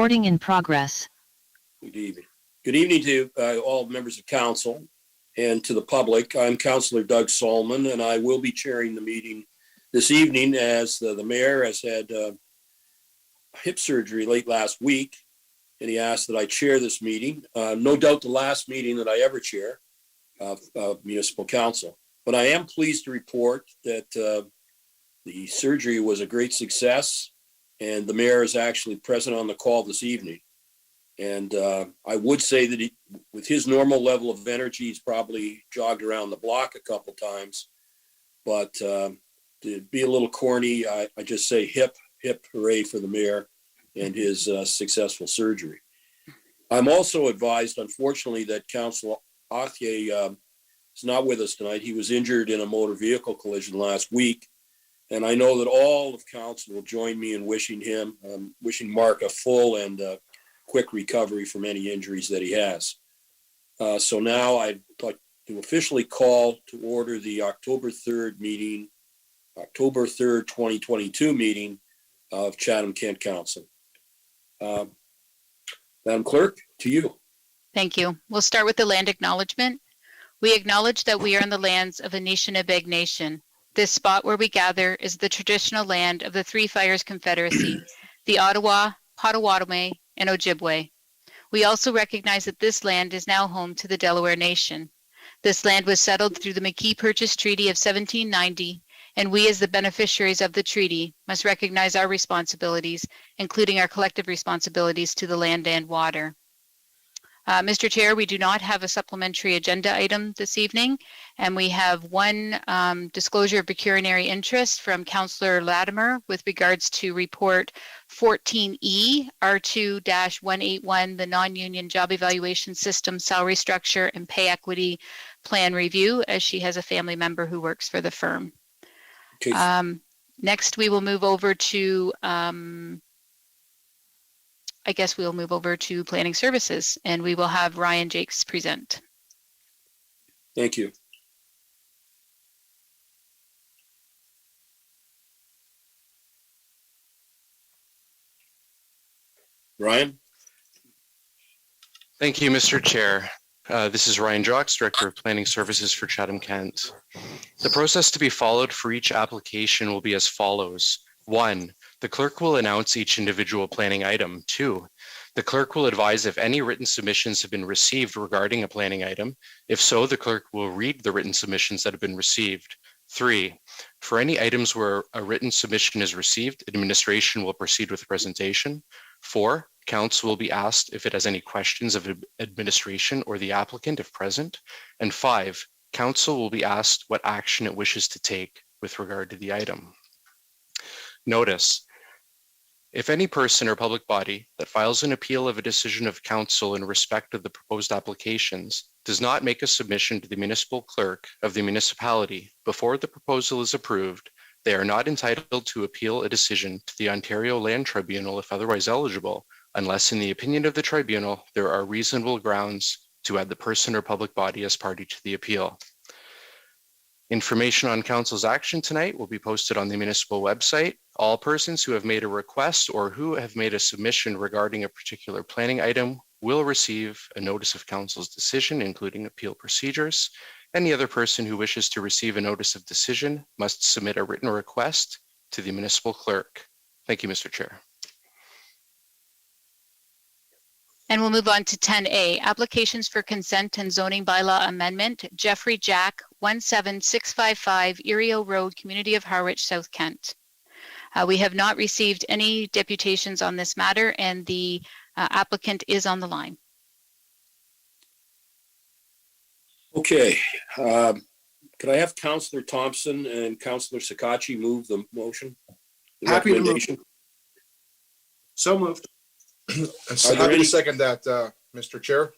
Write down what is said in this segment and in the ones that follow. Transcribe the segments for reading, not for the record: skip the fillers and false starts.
Recording in progress. Good evening. Good evening to all members of council and to the public. I'm Councillor Doug Solomon, and I will be chairing the meeting this evening as the mayor has had hip surgery late last week, and he asked that I chair this meeting. No doubt the last meeting that I ever chair of municipal council. But I am pleased to report that the surgery was a great success, and the mayor is actually present on the call this evening. And I would say that with his normal level of energy, he's probably jogged around the block a couple times. But to be a little corny, I just say hip hooray for the mayor and his successful surgery. I'm also advised, unfortunately, that Councillor Authier is not with us tonight. He was injured in a motor vehicle collision last week. And I know that all of council will join me in wishing Mark a full and quick recovery from any injuries that he has. So now I'd like to officially call to order the October 3rd, 2022 meeting of Chatham-Kent-Council. Madam Clerk, to you. Thank you. We'll start with the land acknowledgement. We acknowledge that we are on the lands of Anishinaabe Nation. This spot where we gather is the traditional land of the Three Fires Confederacy, the Ottawa, Potawatomi, and Ojibwe. We also recognize that this land is now home to the Delaware Nation. This land was settled through the McKee Purchase Treaty of 1790, and we as the beneficiaries of the treaty must recognize our responsibilities, including our collective responsibilities to the land and water. Mr. Chair, we do not have a supplementary agenda item this evening, and we have one disclosure of pecuniary interest from Councillor Latimer with regards to report 14E, R2-181, the non-union job evaluation system, salary structure, and pay equity plan review, as she has a family member who works for the firm. Okay. Next, we will move over to I guess we'll move over to planning services, and we will have Ryan Jakes present. Thank you. Ryan? Thank you, Mr. Chair. This is Ryan Jakes, Director of Planning Services for Chatham-Kent. The process to be followed for each application will be as follows. 1. The clerk will announce each individual planning item. 2. The clerk will advise if any written submissions have been received regarding a planning item. If so, the clerk will read the written submissions that have been received. 3. For any items where a written submission is received, administration will proceed with the presentation. 4. Council will be asked if it has any questions of administration or the applicant if present. And 5. Council will be asked what action it wishes to take with regard to the item. Notice, if any person or public body that files an appeal of a decision of council in respect of the proposed applications does not make a submission to the municipal clerk of the municipality before the proposal is approved, they are not entitled to appeal a decision to the Ontario Land Tribunal if otherwise eligible, unless in the opinion of the tribunal, there are reasonable grounds to add the person or public body as party to the appeal. Information on council's action tonight will be posted on the municipal website. All persons who have made a request or who have made a submission regarding a particular planning item will receive a notice of council's decision, including appeal procedures. Any other person who wishes to receive a notice of decision must submit a written request to the municipal clerk. Thank you, Mr. Chair. And we'll move on to 10A, applications for consent and zoning bylaw amendment, Jeffrey Jack, 17655 Erio Road, Community of Harwich, South Kent. We have not received any deputations on this matter, and the applicant is on the line. Okay. Could I have Councillor Thompson and Councillor Sakachi move the motion? The Happy to move. So moved. Happy to second that, Mr. Chair.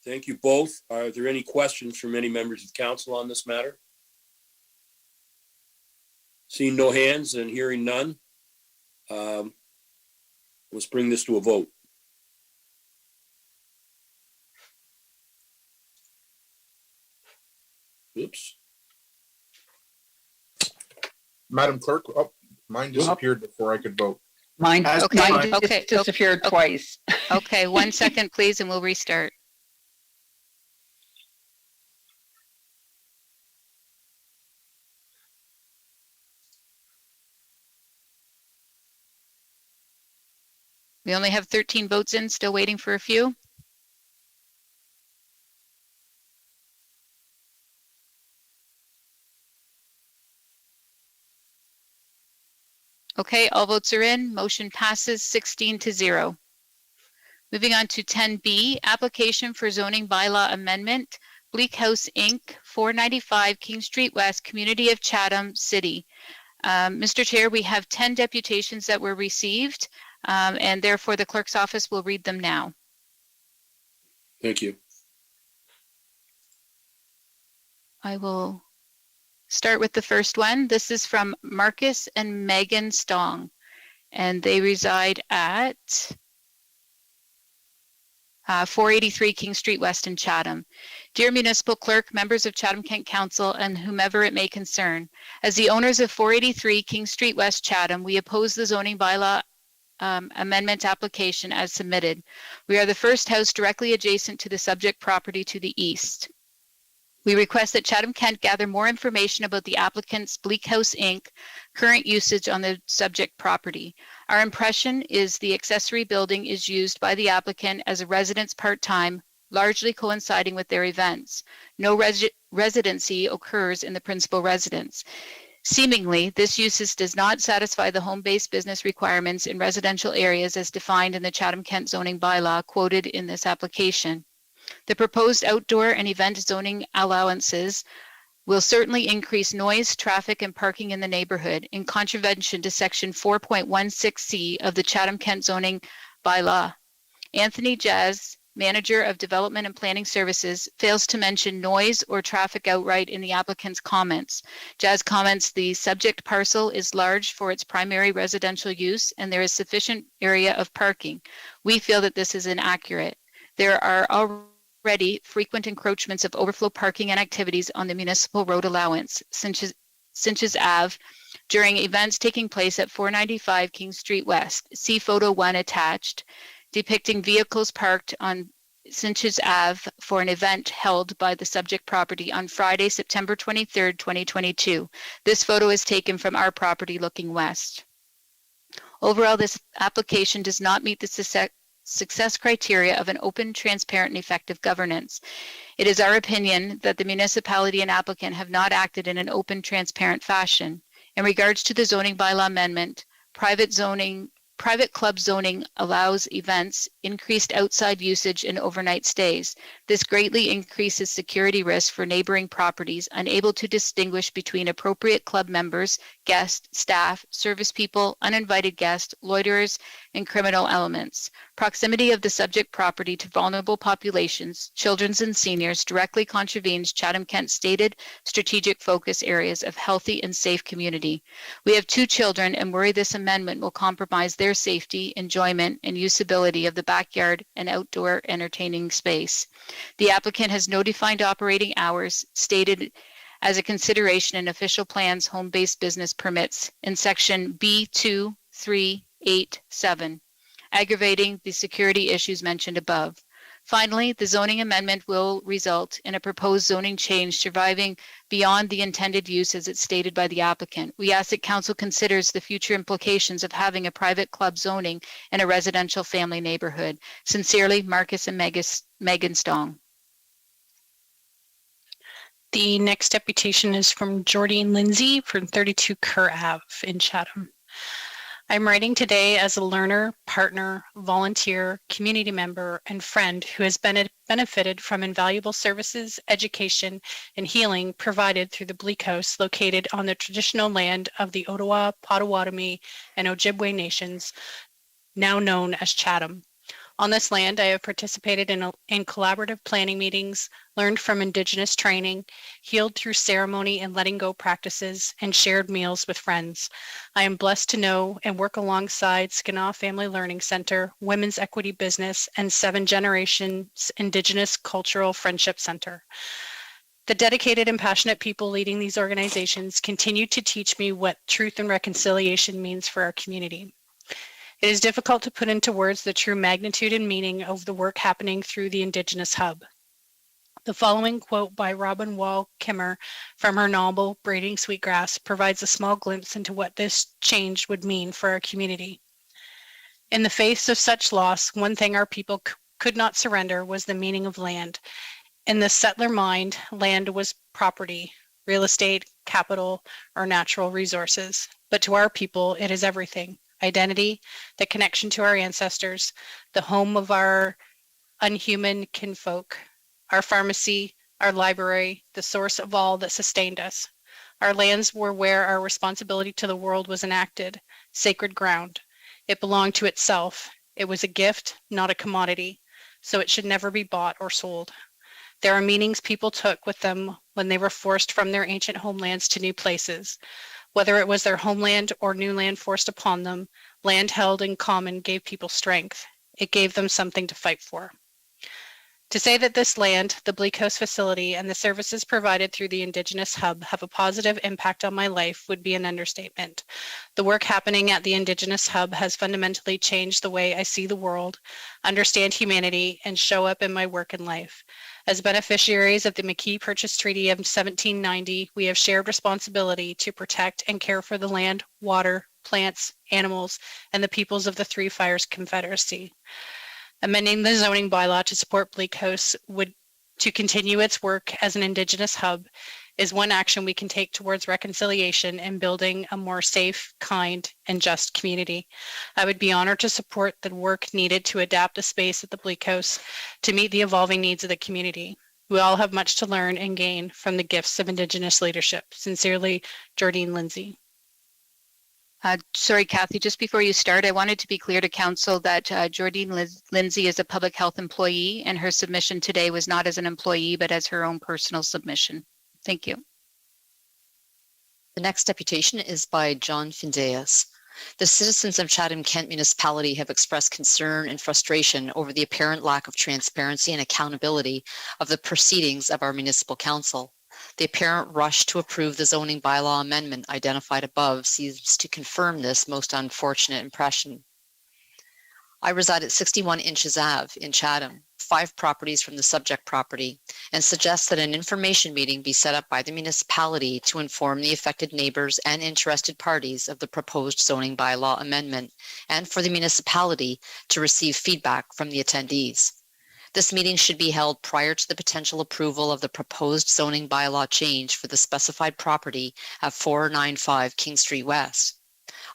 Thank you both. Are there any questions from any members of council on this matter? Seeing no hands and hearing none, let's bring this to a vote. Oops. Madam Clerk, oh, mine disappeared before I could vote. Mine Okay, disappeared twice. Okay, 1 second, please, and we'll restart. We only have 13 votes in, still waiting for a few. Okay, all votes are in. Motion passes 16-0. Moving on to 10B, application for zoning bylaw amendment, Bleak House Inc., 495 King Street West, Community of Chatham City. Mr. Chair, we have 10 deputations that were received, and therefore the clerk's office will read them now. Thank you. I will start with the first one. This is from Marcus and Megan Stong, and they reside at 483 King Street West in Chatham. Dear Municipal Clerk, members of Chatham-Kent-Council, and whomever it may concern, as the owners of 483 King Street West, Chatham, we oppose the zoning bylaw amendment application as submitted. We are the first house directly adjacent to the subject property to the east. We request that Chatham-Kent gather more information about the applicant's Bleak House Inc. current usage on the subject property. Our impression is the accessory building is used by the applicant as a residence part-time, largely coinciding with their events. No residency occurs in the principal residence. Seemingly, this usage does not satisfy the home-based business requirements in residential areas as defined in the Chatham-Kent zoning bylaw quoted in this application. The proposed outdoor and event zoning allowances will certainly increase noise, traffic, and parking in the neighborhood in contravention to section 4.16C of the Chatham-Kent zoning bylaw. Anthony Jazz, Manager of Development and Planning Services, fails to mention noise or traffic outright in the applicant's comments. Jazz comments the subject parcel is large for its primary residential use and there is sufficient area of parking. We feel that this is inaccurate. There are already frequent encroachments of overflow parking and activities on the municipal road allowance, Cinches Ave, during events taking place at 495 King Street West. See photo 1 attached, depicting vehicles parked on Cinches Ave for an event held by the subject property on Friday, September 23rd, 2022. This photo is taken from our property looking west. Overall, this application does not meet the success criteria of an open, transparent, and effective governance. It is our opinion that the municipality and applicant have not acted in an open, transparent fashion. In regards to the zoning bylaw amendment, private club zoning allows events, increased outside usage, and overnight stays. This greatly increases security risk for neighboring properties, unable to distinguish between appropriate club members, guests, staff, service people, uninvited guests, loiterers, and criminal elements. Proximity of the subject property to vulnerable populations, children and seniors, directly contravenes Chatham-Kent's stated strategic focus areas of healthy and safe community. We have 2 children and worry this amendment will compromise their safety, enjoyment, and usability of the backyard and outdoor entertaining space. The applicant has no defined operating hours stated as a consideration in official plans home-based business permits in section B2387. Aggravating the security issues mentioned above. Finally, the zoning amendment will result in a proposed zoning change surviving beyond the intended use as it's stated by the applicant. We ask that Council considers the future implications of having a private club zoning in a residential family neighborhood. Sincerely, Marcus and Megan Stong. The next deputation is from Jordine Lindsay from 32 Kerr Ave in Chatham. I'm writing today as a learner, partner, volunteer, community member, and friend who has benefited from invaluable services, education, and healing provided through the Bleak House located on the traditional land of the Ottawa, Potawatomi, and Ojibwe nations, now known as Chatham. On this land, I have participated in collaborative planning meetings, learned from Indigenous training, healed through ceremony and letting go practices, and shared meals with friends. I am blessed to know and work alongside Skenaw Family Learning Center, Women's Equity Business, and 7 Generations Indigenous Cultural Friendship Center. The dedicated and passionate people leading these organizations continue to teach me what truth and reconciliation means for our community. It is difficult to put into words the true magnitude and meaning of the work happening through the Indigenous Hub. The following quote by Robin Wall Kimmer from her novel Braiding Sweetgrass provides a small glimpse into what this change would mean for our community. In the face of such loss, one thing our people could not surrender was the meaning of land. In the settler mind, land was property, real estate, capital, or natural resources. But to our people, it is everything. Identity, the connection to our ancestors, the home of our unhuman kinfolk, our pharmacy, our library, the source of all that sustained us. Our lands were where our responsibility to the world was enacted, sacred ground. It belonged to itself. It was a gift, not a commodity, so it should never be bought or sold. There are meanings people took with them when they were forced from their ancient homelands to new places. Whether it was their homeland or new land forced upon them, land held in common gave people strength. It gave them something to fight for. To say that this land, the Bleak House facility, and the services provided through the Indigenous Hub have a positive impact on my life would be an understatement. The work happening at the Indigenous Hub has fundamentally changed the way I see the world, understand humanity, and show up in my work and life. As beneficiaries of the McKee Purchase Treaty of 1790, we have shared responsibility to protect and care for the land, water, plants, animals, and the peoples of the Three Fires Confederacy. Amending the zoning bylaw to support Bleak House to continue its work as an Indigenous hub is one action we can take towards reconciliation and building a more safe, kind, and just community. I would be honored to support the work needed to adapt the space at the Bleak House to meet the evolving needs of the community. We all have much to learn and gain from the gifts of Indigenous leadership. Sincerely, Jordine Lindsay. Sorry, Kathy, just before you start, I wanted to be clear to Council that Jordine Lindsay is a public health employee, and her submission today was not as an employee, but as her own personal submission. Thank you. The next deputation is by John Findeas. The citizens of Chatham-Kent municipality have expressed concern and frustration over the apparent lack of transparency and accountability of the proceedings of our municipal council. The apparent rush to approve the zoning bylaw amendment identified above seems to confirm this most unfortunate impression. I reside at 61 Inches Ave in Chatham, 5 properties from the subject property, and suggest that an information meeting be set up by the municipality to inform the affected neighbors and interested parties of the proposed zoning bylaw amendment, and for the municipality to receive feedback from the attendees. This meeting should be held prior to the potential approval of the proposed zoning bylaw change for the specified property at 495 King Street West.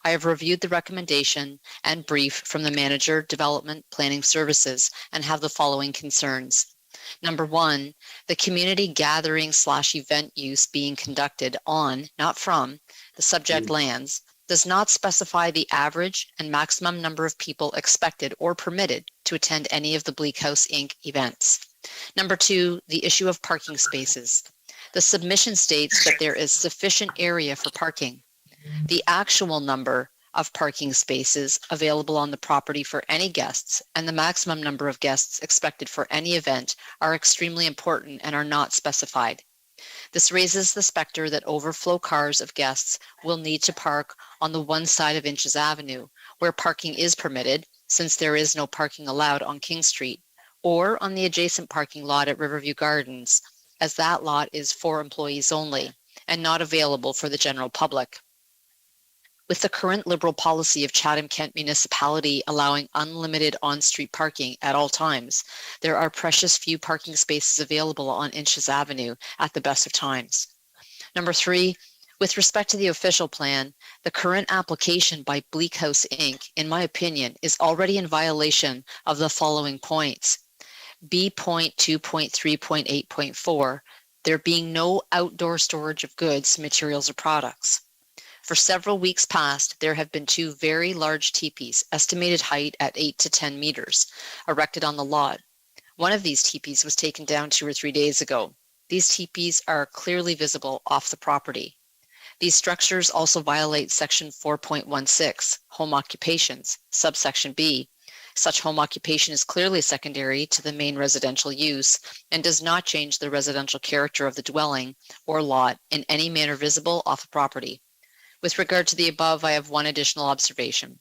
I have reviewed the recommendation and brief from the Manager, Development Planning Services and have the following concerns. Number 1, the community gathering/event use being conducted on, not from, the subject lands does not specify the average and maximum number of people expected or permitted to attend any of the Bleak House Inc. events. Number 2, the issue of parking spaces. The submission states that there is sufficient area for parking. The actual number of parking spaces available on the property for any guests and the maximum number of guests expected for any event are extremely important and are not specified. This raises the specter that overflow cars of guests will need to park on the one side of Inches Avenue, where parking is permitted, since there is no parking allowed on King Street, or on the adjacent parking lot at Riverview Gardens, as that lot is for employees only and not available for the general public. With the current Liberal policy of Chatham-Kent municipality allowing unlimited on-street parking at all times, there are precious few parking spaces available on Inches Avenue at the best of times. Number 3, with respect to the official plan, the current application by Bleak House Inc., in my opinion, is already in violation of the following points. B.2.3.8.4, there being no outdoor storage of goods, materials, or products. For several weeks past, there have been 2 very large teepees, estimated height at 8 to 10 meters, erected on the lot. One of these teepees was taken down 2 or 3 days ago. These teepees are clearly visible off the property. These structures also violate Section 4.16, Home Occupations, subsection B. Such home occupation is clearly secondary to the main residential use and does not change the residential character of the dwelling or lot in any manner visible off the property. With regard to the above, I have one additional observation.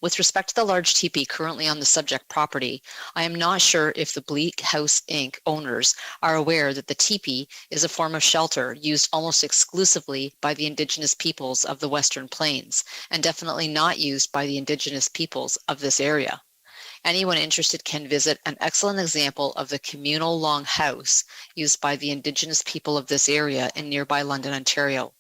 With respect to the large teepee currently on the subject property, I am not sure if the Bleak House Inc. owners are aware that the teepee is a form of shelter used almost exclusively by the Indigenous peoples of the Western Plains, and definitely not used by the Indigenous peoples of this area. Anyone interested can visit an excellent example of the communal long house used by the Indigenous people of this area in nearby London, Ontario.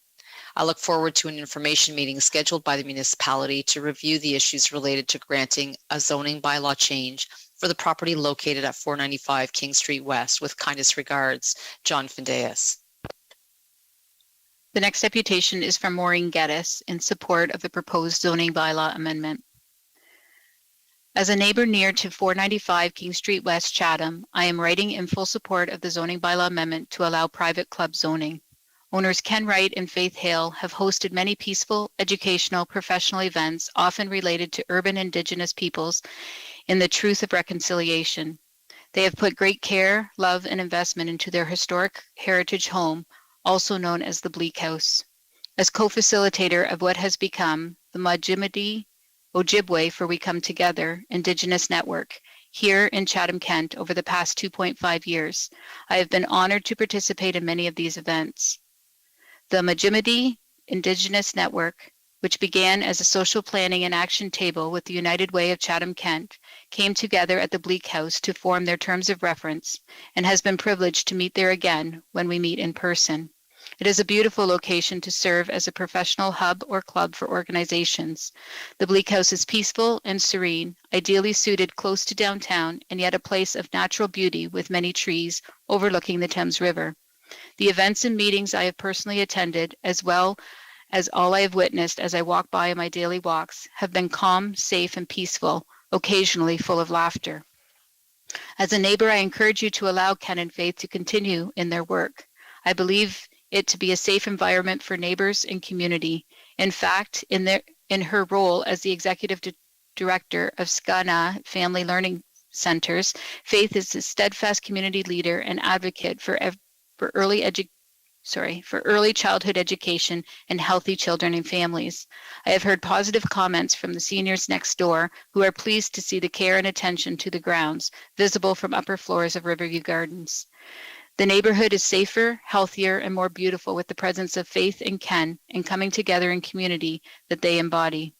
I look forward to an information meeting scheduled by the municipality to review the issues related to granting a zoning bylaw change for the property located at 495 King Street West. With kindest regards, John Findeas. The next deputation is from Maureen Geddes in support of the proposed zoning bylaw amendment. As a neighbor near to 495 King Street West, Chatham, I am writing in full support of the zoning bylaw amendment to allow private club zoning. Owners Ken Wright and Faith Hale have hosted many peaceful, educational, professional events, often related to urban Indigenous peoples in the truth of reconciliation. They have put great care, love, and investment into their historic heritage home, also known as the Bleak House. As co-facilitator of what has become the Majimidi Ojibwe for We Come Together Indigenous Network here in Chatham-Kent over the past 2.5 years, I have been honored to participate in many of these events. The Majimidi Indigenous Network, which began as a social planning and action table with the United Way of Chatham-Kent, came together at the Bleak House to form their terms of reference and has been privileged to meet there again when we meet in person. It is a beautiful location to serve as a professional hub or club for organizations. The Bleak House is peaceful and serene, ideally suited close to downtown, and yet a place of natural beauty with many trees overlooking the Thames River. The events and meetings I have personally attended, as well as all I have witnessed as I walk by on my daily walks, have been calm, safe, and peaceful, occasionally full of laughter. As a neighbor, I encourage you to allow Ken and Faith to continue in their work. I believe it to be a safe environment for neighbors and community. In fact, in her role as the executive director of Skana Family Learning Centers, Faith is a steadfast community leader and advocate for early childhood education and healthy children and families. I have heard positive comments from the seniors next door who are pleased to see the care and attention to the grounds visible from upper floors of Riverview Gardens. The neighborhood is safer, healthier, and more beautiful with the presence of Faith and Ken and coming together in community that they embody.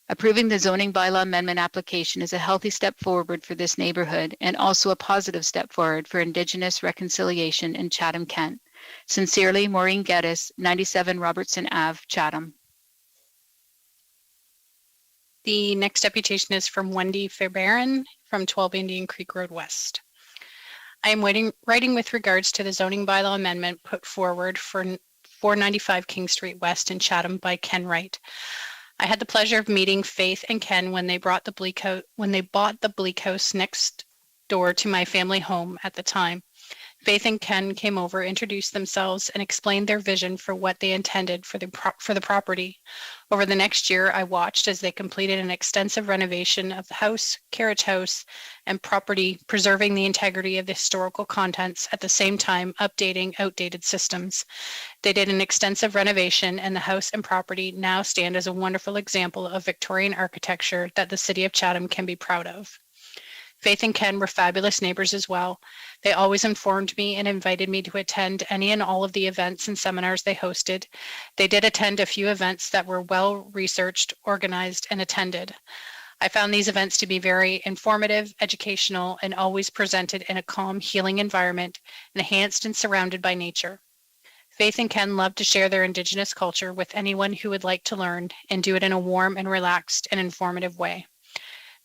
Approving the zoning bylaw amendment application is a healthy step forward for this neighborhood and also a positive step forward for Indigenous reconciliation in Chatham-Kent. Sincerely, Maureen Geddes, 97 Robertson Ave, Chatham. The next deputation is from Wendy Fairbairn from 12 Indian Creek Road West. I am writing with regards to the zoning bylaw amendment put forward for 495 King Street West in Chatham by Ken Wright. I had the pleasure of meeting Faith and Ken when they bought the Bleak House next door to my family home at the time. Faith and Ken came over, introduced themselves, and explained their vision for what they intended for the property. Over the next year, I watched as they completed an extensive renovation of the house, carriage house, and property, preserving the integrity of the historical contents, at the same time updating outdated systems. They did an extensive renovation, and the house and property now stand as a wonderful example of Victorian architecture that the City of Chatham can be proud of. Faith and Ken were fabulous neighbors as well. They always informed me and invited me to attend any and all of the events and seminars they hosted. They did attend a few events that were well researched, organized, and attended. I found these events to be very informative, educational, and always presented in a calm, healing environment, enhanced and surrounded by nature. Faith and Ken loved to share their Indigenous culture with anyone who would like to learn and do it in a warm and relaxed and informative way.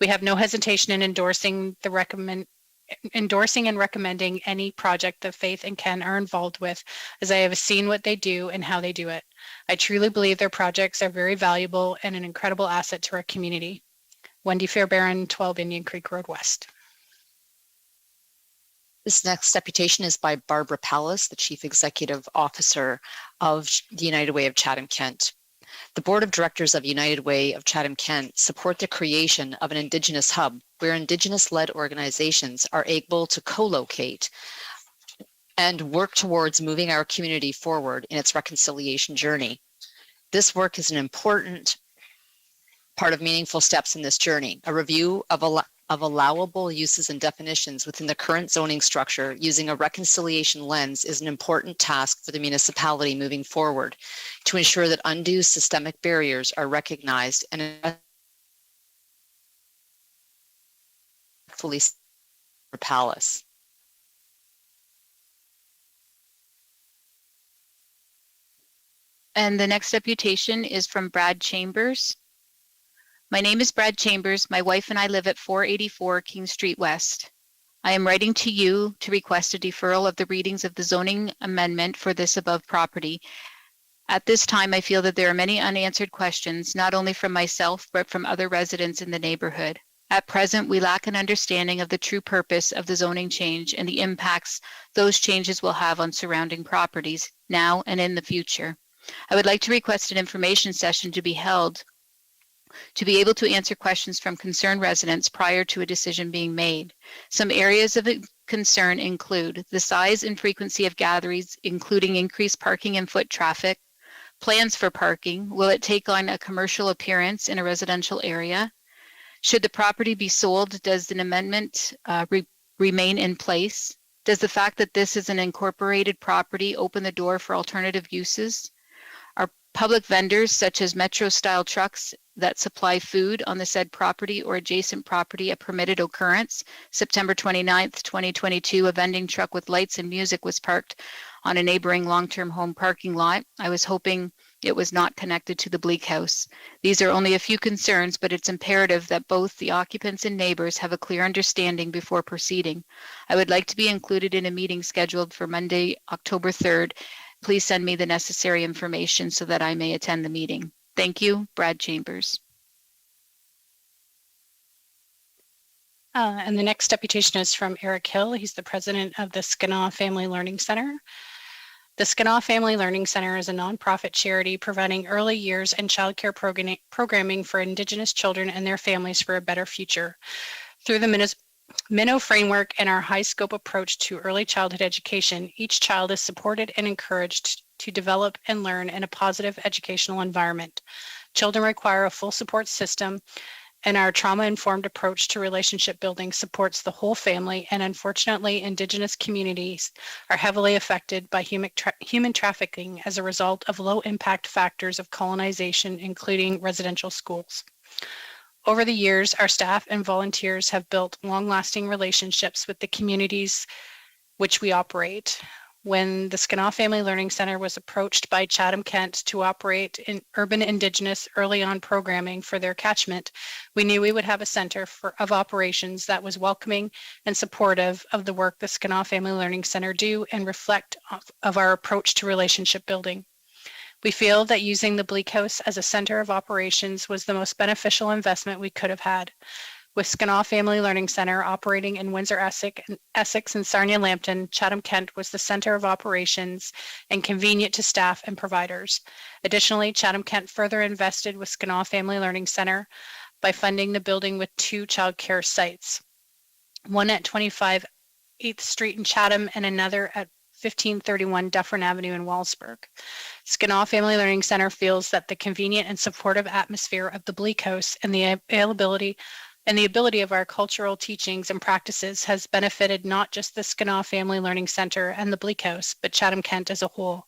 We have no hesitation in endorsing and recommending any project that Faith and Ken are involved with, as I have seen what they do and how they do it. I truly believe their projects are very valuable and an incredible asset to our community. Wendy Fairbairn, 12 Indian Creek Road West. This next deputation is by Barbara Pallas, the Chief Executive Officer of the United Way of Chatham-Kent. The Board of Directors of United Way of Chatham-Kent support the creation of an Indigenous hub where Indigenous-led organizations are able to co-locate and work towards moving our community forward in its reconciliation journey. This work is an important part of meaningful steps in this journey. A review of allowable uses and definitions within the current zoning structure using a reconciliation lens is an important task for the municipality moving forward to ensure that undue systemic barriers are recognized and fully palace. And the next deputation is from Brad Chambers. My name is Brad Chambers. My wife and I live at 484 King Street West. I am writing to you to request a deferral of the readings of the zoning amendment for this above property. At this time, I feel that there are many unanswered questions, not only from myself, but from other residents in the neighborhood. At present, we lack an understanding of the true purpose of the zoning change and the impacts those changes will have on surrounding properties now and in the future. I would like to request an information session to be held to be able to answer questions from concerned residents prior to a decision being made. Some areas of concern include the size and frequency of gatherings, including increased parking and foot traffic, plans for parking, will it take on a commercial appearance in a residential area? Should the property be sold, does an amendment remain in place? Does the fact that this is an incorporated property open the door for alternative uses? Are public vendors such as metro-style trucks that supply food on the said property or adjacent property a permitted occurrence? September 29th, 2022, a vending truck with lights and music was parked on a neighboring long-term home parking lot. I was hoping it was not connected to the Bleak House. These are only a few concerns, but it's imperative that both the occupants and neighbors have a clear understanding before proceeding. I would like to be included in a meeting scheduled for Monday, October 3rd. Please send me the necessary information so that I may attend the meeting. Thank you, Brad Chambers. And the next deputation is from Eric Hill. He's the president of the Skanew Family Learning Center. The Skanew Family Learning Center is a nonprofit charity providing early years and childcare programming for Indigenous children and their families for a better future. Through the Minnow framework and our high scope approach to early childhood education, each child is supported and encouraged to develop and learn in a positive educational environment. Children require a full support system, and our trauma-informed approach to relationship building supports the whole family, and unfortunately, Indigenous communities are heavily affected by human trafficking as a result of low-impact factors of colonization, including residential schools. Over the years, our staff and volunteers have built long-lasting relationships with the communities which we operate. When the Skanew Family Learning Center was approached by Chatham-Kent to operate in urban Indigenous early on programming for their catchment, we knew we would have a center of operations that was welcoming and supportive of the work the Skanew Family Learning Center do and reflect of our approach to relationship building. We feel that using the Bleak House as a center of operations was the most beneficial investment we could have had. With Skanew Family Learning Center operating in Windsor, Essex, and Sarnia-Lambton, Chatham-Kent was the center of operations and convenient to staff and providers. Additionally, Chatham-Kent further invested with Skanew Family Learning Center by funding the building with 2 childcare sites, one at 25 8th Street in Chatham and another at 1531 Dufferin Avenue in Walsburg. Skanew Family Learning Center feels that the convenient and supportive atmosphere of the Bleak House and the ability of our cultural teachings and practices has benefited not just the Skanew Family Learning Center and the Bleak House, but Chatham-Kent as a whole.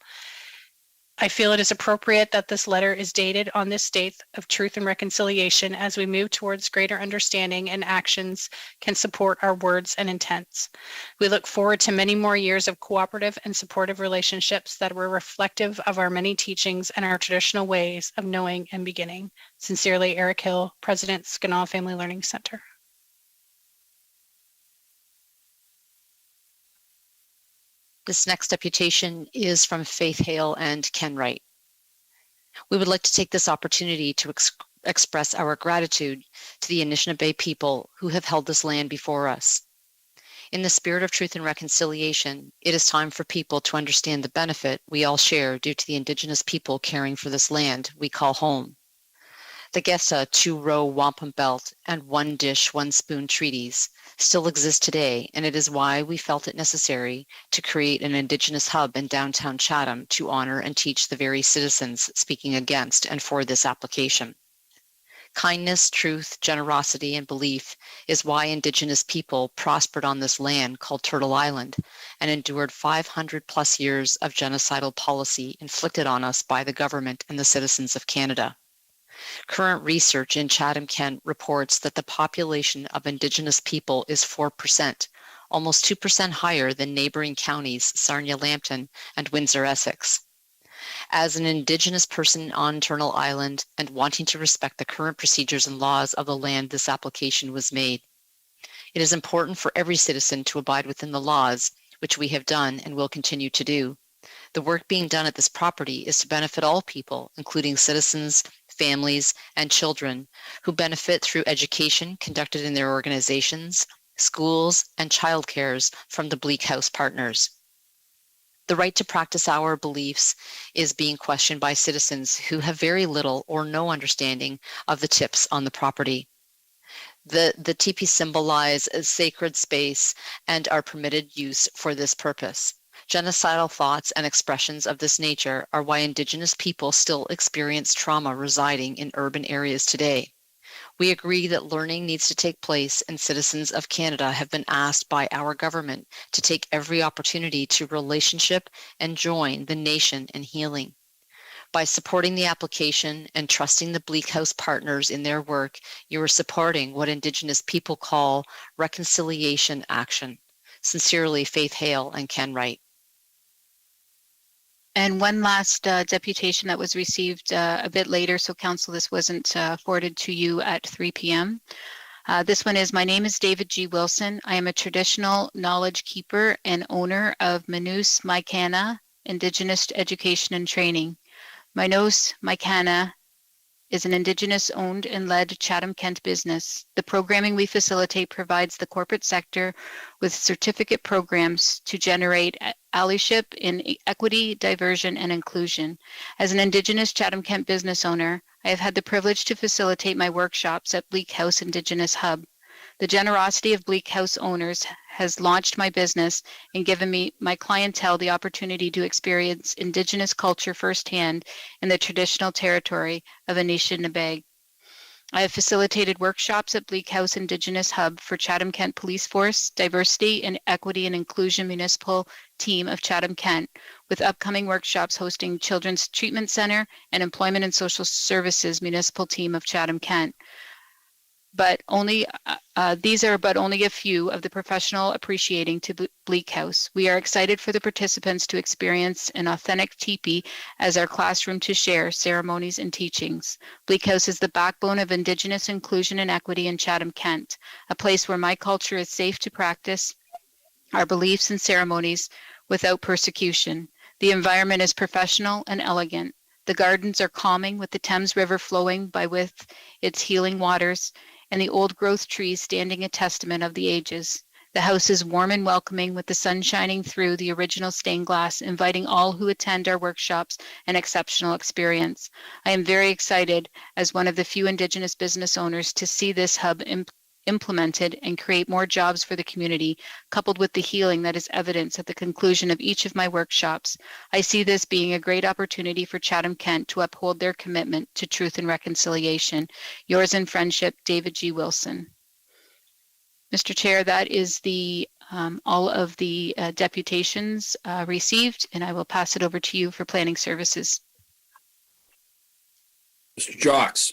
I feel it is appropriate that this letter is dated on this date of truth and reconciliation as we move towards greater understanding and actions can support our words and intents. We look forward to many more years of cooperative and supportive relationships that were reflective of our many teachings and our traditional ways of knowing and beginning. Sincerely, Eric Hill, President, Skanew Family Learning Center. This next deputation is from Faith Hale and Ken Wright. We would like to take this opportunity to express our gratitude to the Anishinaabe people who have held this land before us. In the spirit of truth and reconciliation, it is time for people to understand the benefit we all share due to the Indigenous people caring for this land we call home. The Gesa 2-row wampum belt and 1 dish, 1 spoon treaties still exist today, and it is why we felt it necessary to create an Indigenous hub in downtown Chatham to honor and teach the very citizens speaking against and for this application. Kindness, truth, generosity, and belief is why Indigenous people prospered on this land called Turtle Island and endured 500 plus years of genocidal policy inflicted on us by the government and the citizens of Canada. Current research in Chatham-Kent reports that the population of Indigenous people is 4%, almost 2% higher than neighboring counties Sarnia-Lambton and Windsor-Essex. As an Indigenous person on Turtle Island and wanting to respect the current procedures and laws of the land this application was made, it is important for every citizen to abide within the laws, which we have done and will continue to do. The work being done at this property is to benefit all people, including citizens, families, and children who benefit through education conducted in their organizations, schools, and childcares from the Bleak House partners. The right to practice our beliefs is being questioned by citizens who have very little or no understanding of the tips on the property. The teepee symbolize a sacred space and are permitted use for this purpose. Genocidal thoughts and expressions of this nature are why Indigenous people still experience trauma residing in urban areas today. We agree that learning needs to take place, and citizens of Canada have been asked by our government to take every opportunity to relationship and join the nation in healing. By supporting the application and trusting the Bleak House partners in their work, you are supporting what Indigenous people call reconciliation action. Sincerely, Faith Hale and Ken Wright. And one last deputation that was received a bit later, so Council, this wasn't forwarded to you at 3 p.m. This one is, my name is David G. Wilson. I am a traditional knowledge keeper and owner of Manus Maikana Indigenous Education and Training. Manus Maikana is an Indigenous-owned and led Chatham-Kent business. The programming we facilitate provides the corporate sector with certificate programs to generate allyship in equity, diversion, and inclusion. As an Indigenous Chatham-Kent business owner, I have had the privilege to facilitate my workshops at Bleak House Indigenous Hub. The generosity of Bleak House owners has launched my business and given me, my clientele, the opportunity to experience Indigenous culture firsthand in the traditional territory of Anishinaabe. I have facilitated workshops at Bleak House Indigenous Hub for Chatham-Kent Police Force, Diversity and Equity and Inclusion Municipal Team of Chatham-Kent, with upcoming workshops hosting Children's Treatment Center and Employment and Social Services Municipal Team of Chatham-Kent. But these are but only a few of the professional appreciating to Bleak House. We are excited for the participants to experience an authentic teepee as our classroom to share ceremonies and teachings. Bleak House is the backbone of Indigenous inclusion and equity in Chatham-Kent, a place where my culture is safe to practice our beliefs and ceremonies without persecution. The environment is professional and elegant. The gardens are calming with the Thames River flowing by with its healing waters, and the old growth trees standing a testament of the ages. The house is warm and welcoming with the sun shining through the original stained glass, inviting all who attend our workshops an exceptional experience. I am very excited as one of the few Indigenous business owners to see this hub implemented and create more jobs for the community, coupled with the healing that is evidenced at the conclusion of each of my workshops. I see this being a great opportunity for Chatham-Kent to uphold their commitment to truth and reconciliation. Yours in friendship, David G. Wilson. Mr. Chair, that is the all of the deputations received, and I will pass it over to you for planning services. Mr. Jocks.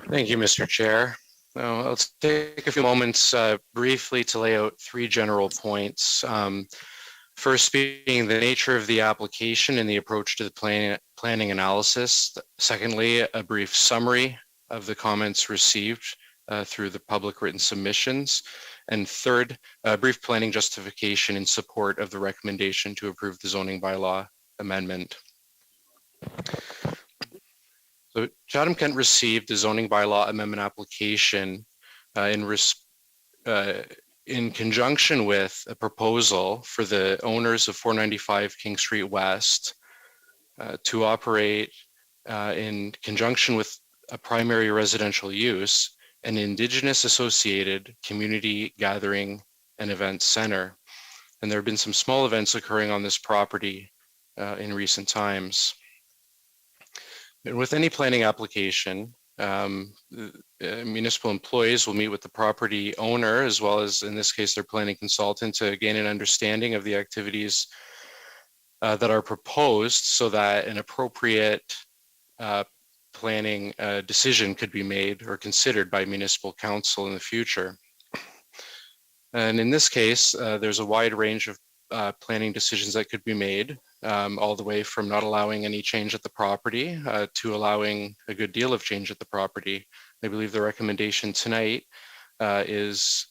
Thank you, Mr. Chair. I'll take a few moments briefly to lay out three general points. First being the nature of the application and the approach to the planning analysis. Secondly, a brief summary of the comments received through the public written submissions. And third, a brief planning justification in support of the recommendation to approve the zoning bylaw amendment. So Chatham-Kent received a zoning bylaw amendment application in conjunction with a proposal for the owners of 495 King Street West to operate in conjunction with a primary residential use, an Indigenous associated community gathering and event center. And there have been some small events occurring on this property in recent times. And with any planning application, municipal employees will meet with the property owner, as well as, in this case, their planning consultant, to gain an understanding of the activities that are proposed, so that an appropriate planning decision could be made or considered by municipal council in the future. And in this case, there's a wide range of planning decisions that could be made, all the way from not allowing any change at the property to allowing a good deal of change at the property. I believe the recommendation tonight is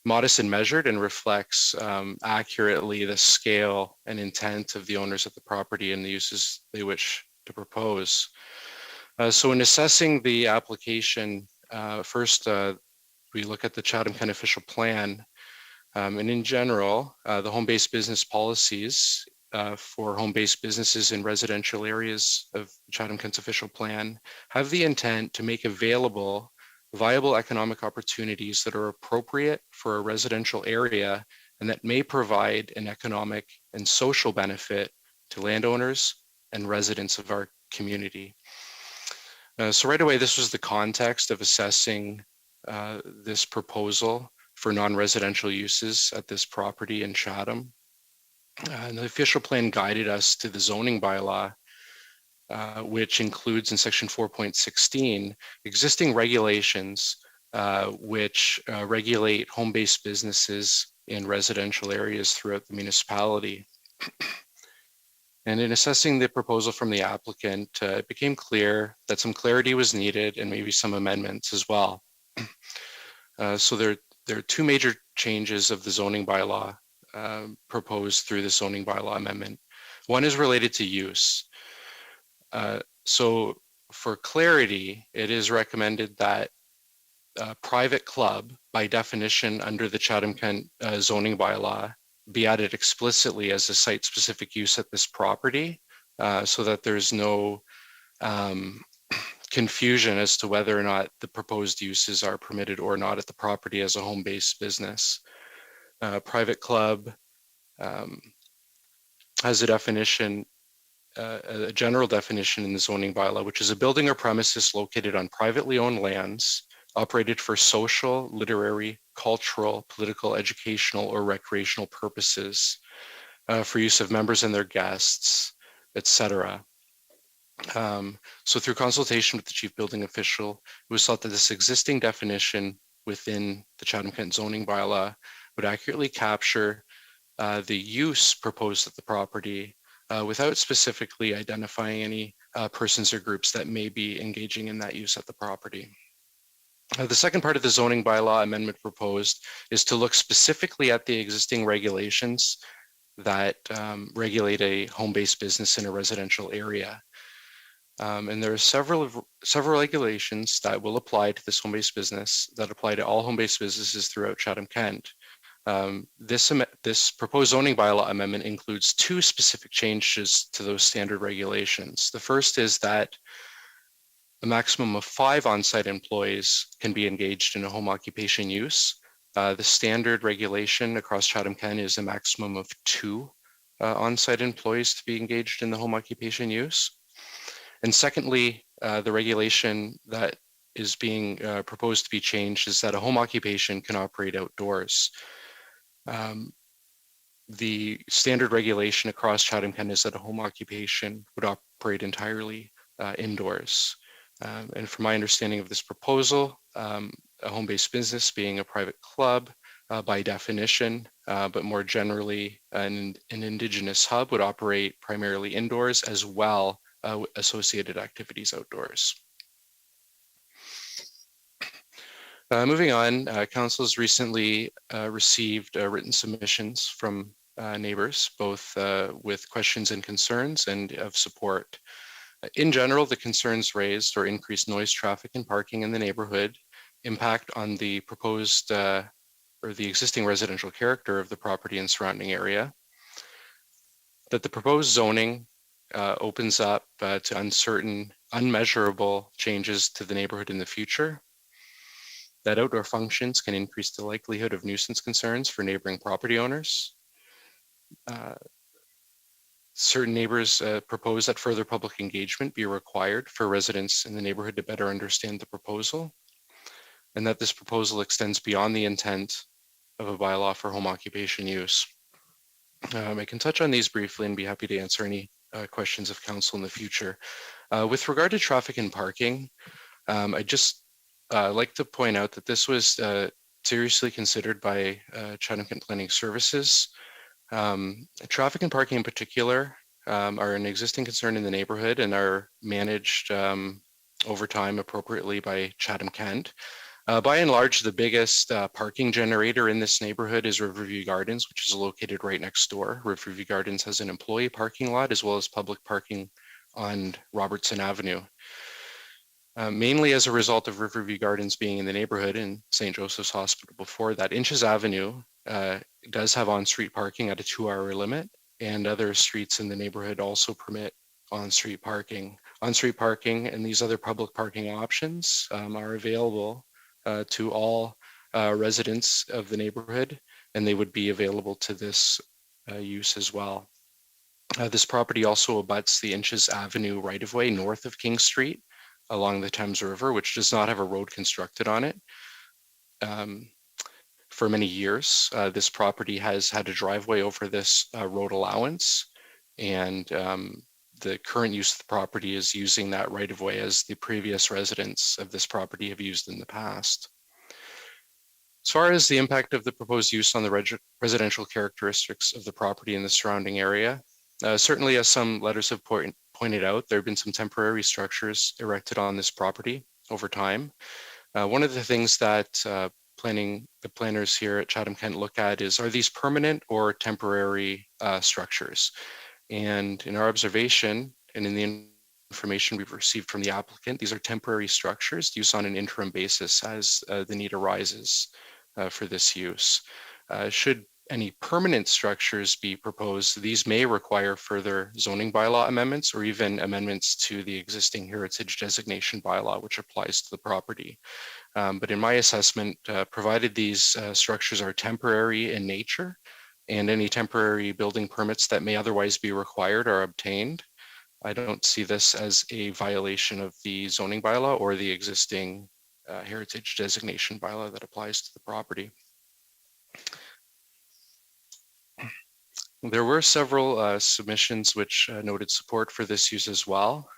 modest and measured and reflects accurately the scale and intent of the owners of the property and the uses they wish to propose. So in assessing the application, first we look at the Chatham-Kent official plan. And in general, the home-based business policies for home-based businesses in residential areas of Chatham-Kent's official plan have the intent to make available viable economic opportunities that are appropriate for a residential area and that may provide an economic and social benefit to landowners and residents of our community. So right away, this was the context of assessing this proposal for non-residential uses at this property in Chatham. And the official plan guided us to the zoning bylaw, which includes in section 4.16 existing regulations which regulate home-based businesses in residential areas throughout the municipality. And in assessing the proposal from the applicant, it became clear that some clarity was needed and maybe some amendments as well. So there are two major changes of the zoning bylaw proposed through the zoning bylaw amendment. One is related to use. So for clarity, it is recommended that a private club, by definition under the Chatham-Kent zoning bylaw, be added explicitly as a site-specific use at this property, so that there's no confusion as to whether or not the proposed uses are permitted or not at the property as a home-based business. Private club has a definition, a general definition in the zoning bylaw, which is a building or premises located on privately owned lands, operated for social, literary, cultural, political, educational, or recreational purposes, for use of members and their guests, etc. So through consultation with the chief building official, it was thought that this existing definition within the Chatham-Kent zoning bylaw would accurately capture the use proposed at the property without specifically identifying any persons or groups that may be engaging in that use at the property. The second part of the zoning bylaw amendment proposed is to look specifically at the existing regulations that regulate a home-based business in a residential area. And there are several regulations that will apply to this home-based business that apply to all home-based businesses throughout Chatham-Kent. This proposed zoning bylaw amendment includes two specific changes to those standard regulations. The first is that a maximum of 5 on-site employees can be engaged in a home occupation use. The standard regulation across Chatham-Kent is a maximum of 2 on-site employees to be engaged in the home occupation use. And secondly, the regulation that is being proposed to be changed is that a home occupation can operate outdoors. The standard regulation across Chatham-Kent is that a home occupation would operate entirely indoors. And from my understanding of this proposal, a home-based business being a private club by definition, but more generally an Indigenous hub would operate primarily indoors as well associated activities outdoors. Moving on, Council has recently received written submissions from neighbors, both with questions and concerns and of support. In general, the concerns raised are increased noise, traffic, and parking in the neighborhood, impact on the proposed or the existing residential character of the property and surrounding area, that the proposed zoning opens up to uncertain, unmeasurable changes to the neighborhood in the future, that outdoor functions can increase the likelihood of nuisance concerns for neighboring property owners. certain neighbors propose that further public engagement be required for residents in the neighborhood to better understand the proposal, and that this proposal extends beyond the intent of a bylaw for home occupation use. I can touch on these briefly and be happy to answer any questions of council in the future. With regard to traffic and parking, I just like to point out that this was seriously considered by Chatham-Kent Planning Services. Traffic and parking in particular are an existing concern in the neighborhood and are managed over time appropriately by Chatham-Kent. By and large, the biggest parking generator in this neighborhood is Riverview Gardens, which is located right next door. Riverview Gardens has an employee parking lot as well as public parking on Robertson Avenue. Mainly as a result of Riverview Gardens being in the neighborhood and St. Joseph's Hospital before that, Inches Avenue does have on-street parking at a 2-hour limit, and other streets in the neighborhood also permit on-street parking. On-street parking and these other public parking options are available to all residents of the neighborhood, and they would be available to this use as well. This property also abuts the Inches Avenue right-of-way north of King Street along the Thames River, which does not have a road constructed on it. For many years, this property has had a driveway over this road allowance, and the current use of the property is using that right-of-way as the previous residents of this property have used in the past. As far as the impact of the proposed use on the residential characteristics of the property in the surrounding area, certainly as some letters have pointed out, there have been some temporary structures erected on this property over time. One of the things that the planners here at Chatham-Kent look at is, are these permanent or temporary structures? And in our observation and in the information we've received from the applicant, these are temporary structures used on an interim basis as the need arises for this use. Should any permanent structures be proposed, these may require further zoning bylaw amendments or even amendments to the existing heritage designation bylaw, which applies to the property. But in my assessment, provided these structures are temporary in nature and any temporary building permits that may otherwise be required are obtained, I don't see this as a violation of the zoning bylaw or the existing heritage designation bylaw that applies to the property. There were several submissions which noted support for this use as well.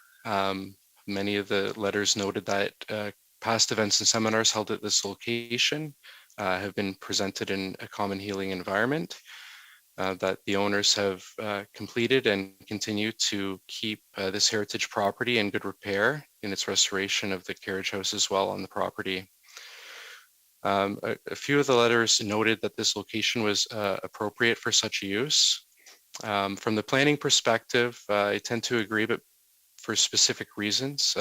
Many of the letters noted that past events and seminars held at this location have been presented in a common healing environment, that the owners have completed and continue to keep this heritage property in good repair in its restoration of the carriage house as well on the property. A few of the letters noted that this location was appropriate for such a use. From the planning perspective, I tend to agree, but for specific reasons,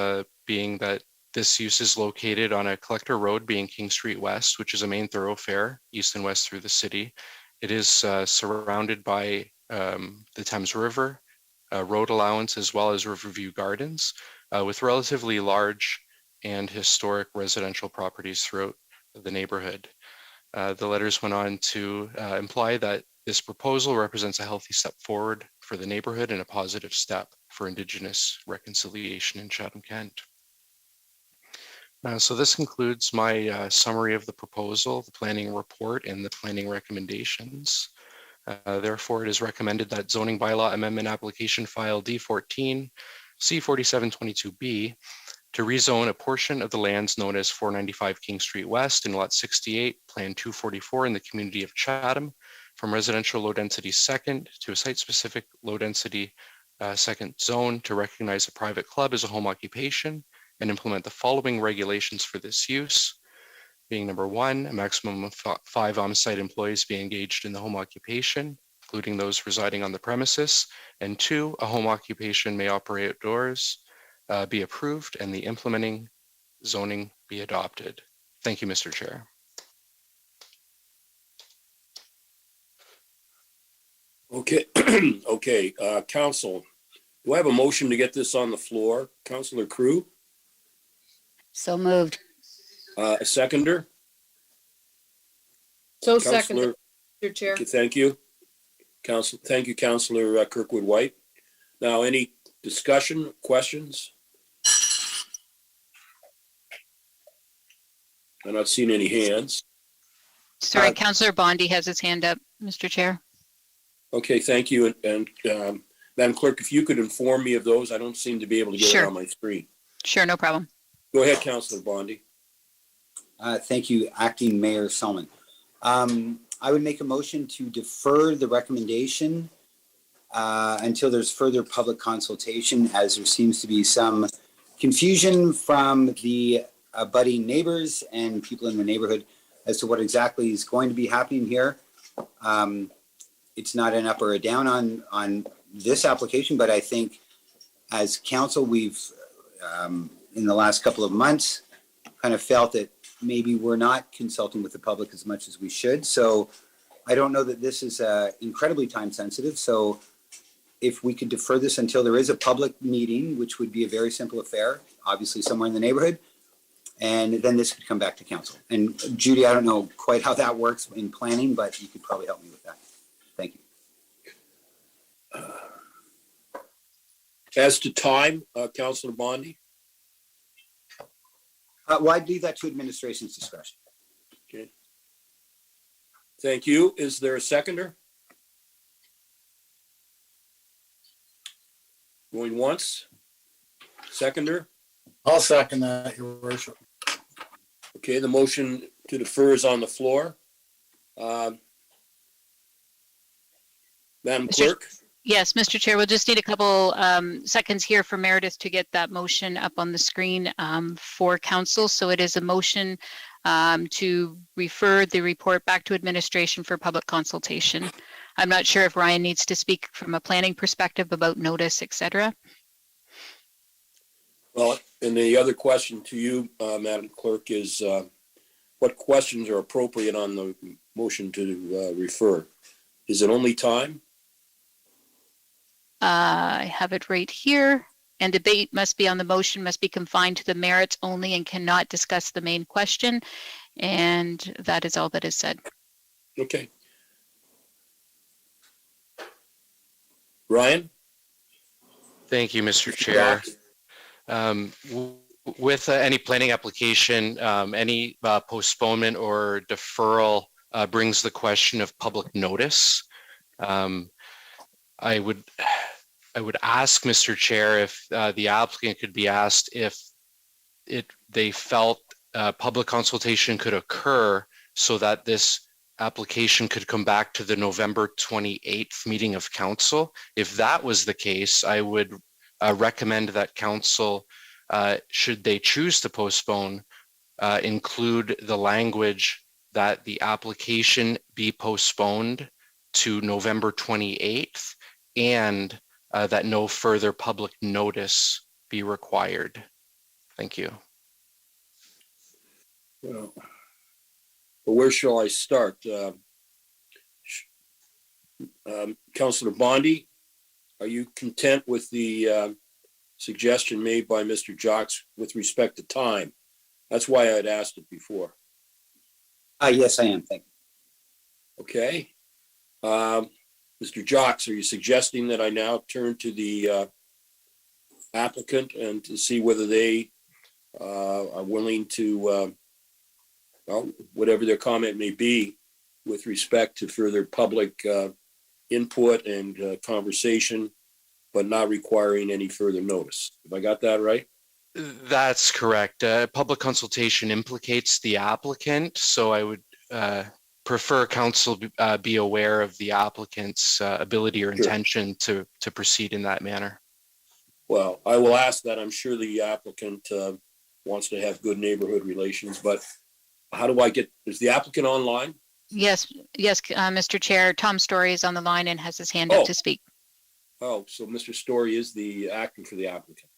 being that this use is located on a collector road being King Street West, which is a main thoroughfare east and west through the city. It is surrounded by the Thames River, road allowance, as well as Riverview Gardens, with relatively large and historic residential properties throughout the neighborhood. The letters went on to imply that this proposal represents a healthy step forward for the neighborhood and a positive step for Indigenous reconciliation in Chatham-Kent. So this concludes my summary of the proposal, the planning report, and the planning recommendations. Therefore, it is recommended that zoning bylaw amendment application file D14 C4722B to rezone a portion of the lands known as 495 King Street West in Lot 68, Plan 244 in the community of Chatham from residential low density second to a site-specific low density second zone to recognize a private club as a home occupation and implement the following regulations for this use, being number 1, a maximum of 5 on-site employees be engaged in the home occupation, including those residing on the premises, and 2, a home occupation may operate outdoors, be approved, and the implementing zoning be adopted. Thank you, Mr. Chair. Okay, okay, Council, do I have a motion to get this on the floor? Councilor Crew, So moved. a seconder? Seconded, Mr. Chair. Okay, thank you. Thank you, Councilor Kirkwood White. Now, any discussion, questions? I'm not seeing any hands. Sorry, Councillor Bondi has his hand up, Mr. Chair. Okay, thank you. And Madam Clerk, if you could inform me of those, I don't seem to be able to get it Sure. on my screen. Sure, no problem. Go ahead, Councillor Bondi. Thank you, Acting Mayor Solomon. I would make a motion to defer the recommendation until there's further public consultation, as there seems to be some confusion from the abutting neighbors and people in the neighborhood as to what exactly is going to be happening here. It's not an up or a down on this application, but I think as council, we've in the last couple of months kind of felt that maybe we're not consulting with the public as much as we should. So I don't know that this is incredibly time sensitive. So if we could defer this until there is a public meeting, which would be a very simple affair, obviously somewhere in the neighborhood, and then this could come back to council. And Judy, I don't know quite how that works in planning, but you could probably help me with that. Thank you. As to time, Councillor Bondi? Well, I'd leave that to administration's discretion. Okay. Thank you. Is there a seconder? Going once? Seconder? I'll second that, Your Worship. Okay, the motion to defer is on the floor. Madam Clerk? Yes, Mr. Chair, we'll just need a couple seconds here for Meredith to get that motion up on the screen for council. So it is a motion to refer the report back to administration for public consultation. I'm not sure if Ryan needs to speak from a planning perspective about notice, et cetera. Well, and the other question to you, Madam Clerk, is what questions are appropriate on the motion to refer? Is it only time? I have it right here. And debate must be on the motion, must be confined to the merits only and cannot discuss the main question. And that is all that is said. Okay. Ryan? Thank you, Mr. Chair. With any planning application, any postponement or deferral brings the question of public notice. I would ask, Mr. Chair, if the applicant could be asked if they felt public consultation could occur so that this application could come back to the November 28th meeting of council. If that was the case, I would recommend that council, should they choose to postpone, include the language that the application be postponed to November 28th and that no further public notice be required. Thank you. Well, where shall I start? Councillor Bondi, are you content with the suggestion made by Mr. Jocks with respect to time? That's why I had asked it before. Yes, I am. Thank you. Okay. Mr. Jocks, are you suggesting that I now turn to the applicant and to see whether they are willing to, well, whatever their comment may be with respect to further public input and conversation, but not requiring any further notice? Have I got that right? That's correct. Public consultation implicates the applicant, so I would prefer council be aware of the applicant's ability or intention to proceed in that manner. Well, I will ask that. I'm sure the applicant wants to have good neighborhood relations, but how do I get, is the applicant online? Yes, Mr. Chair, Tom Story is on the line and has his hand up to speak. Oh, so Mr. Story is the acting for the applicant.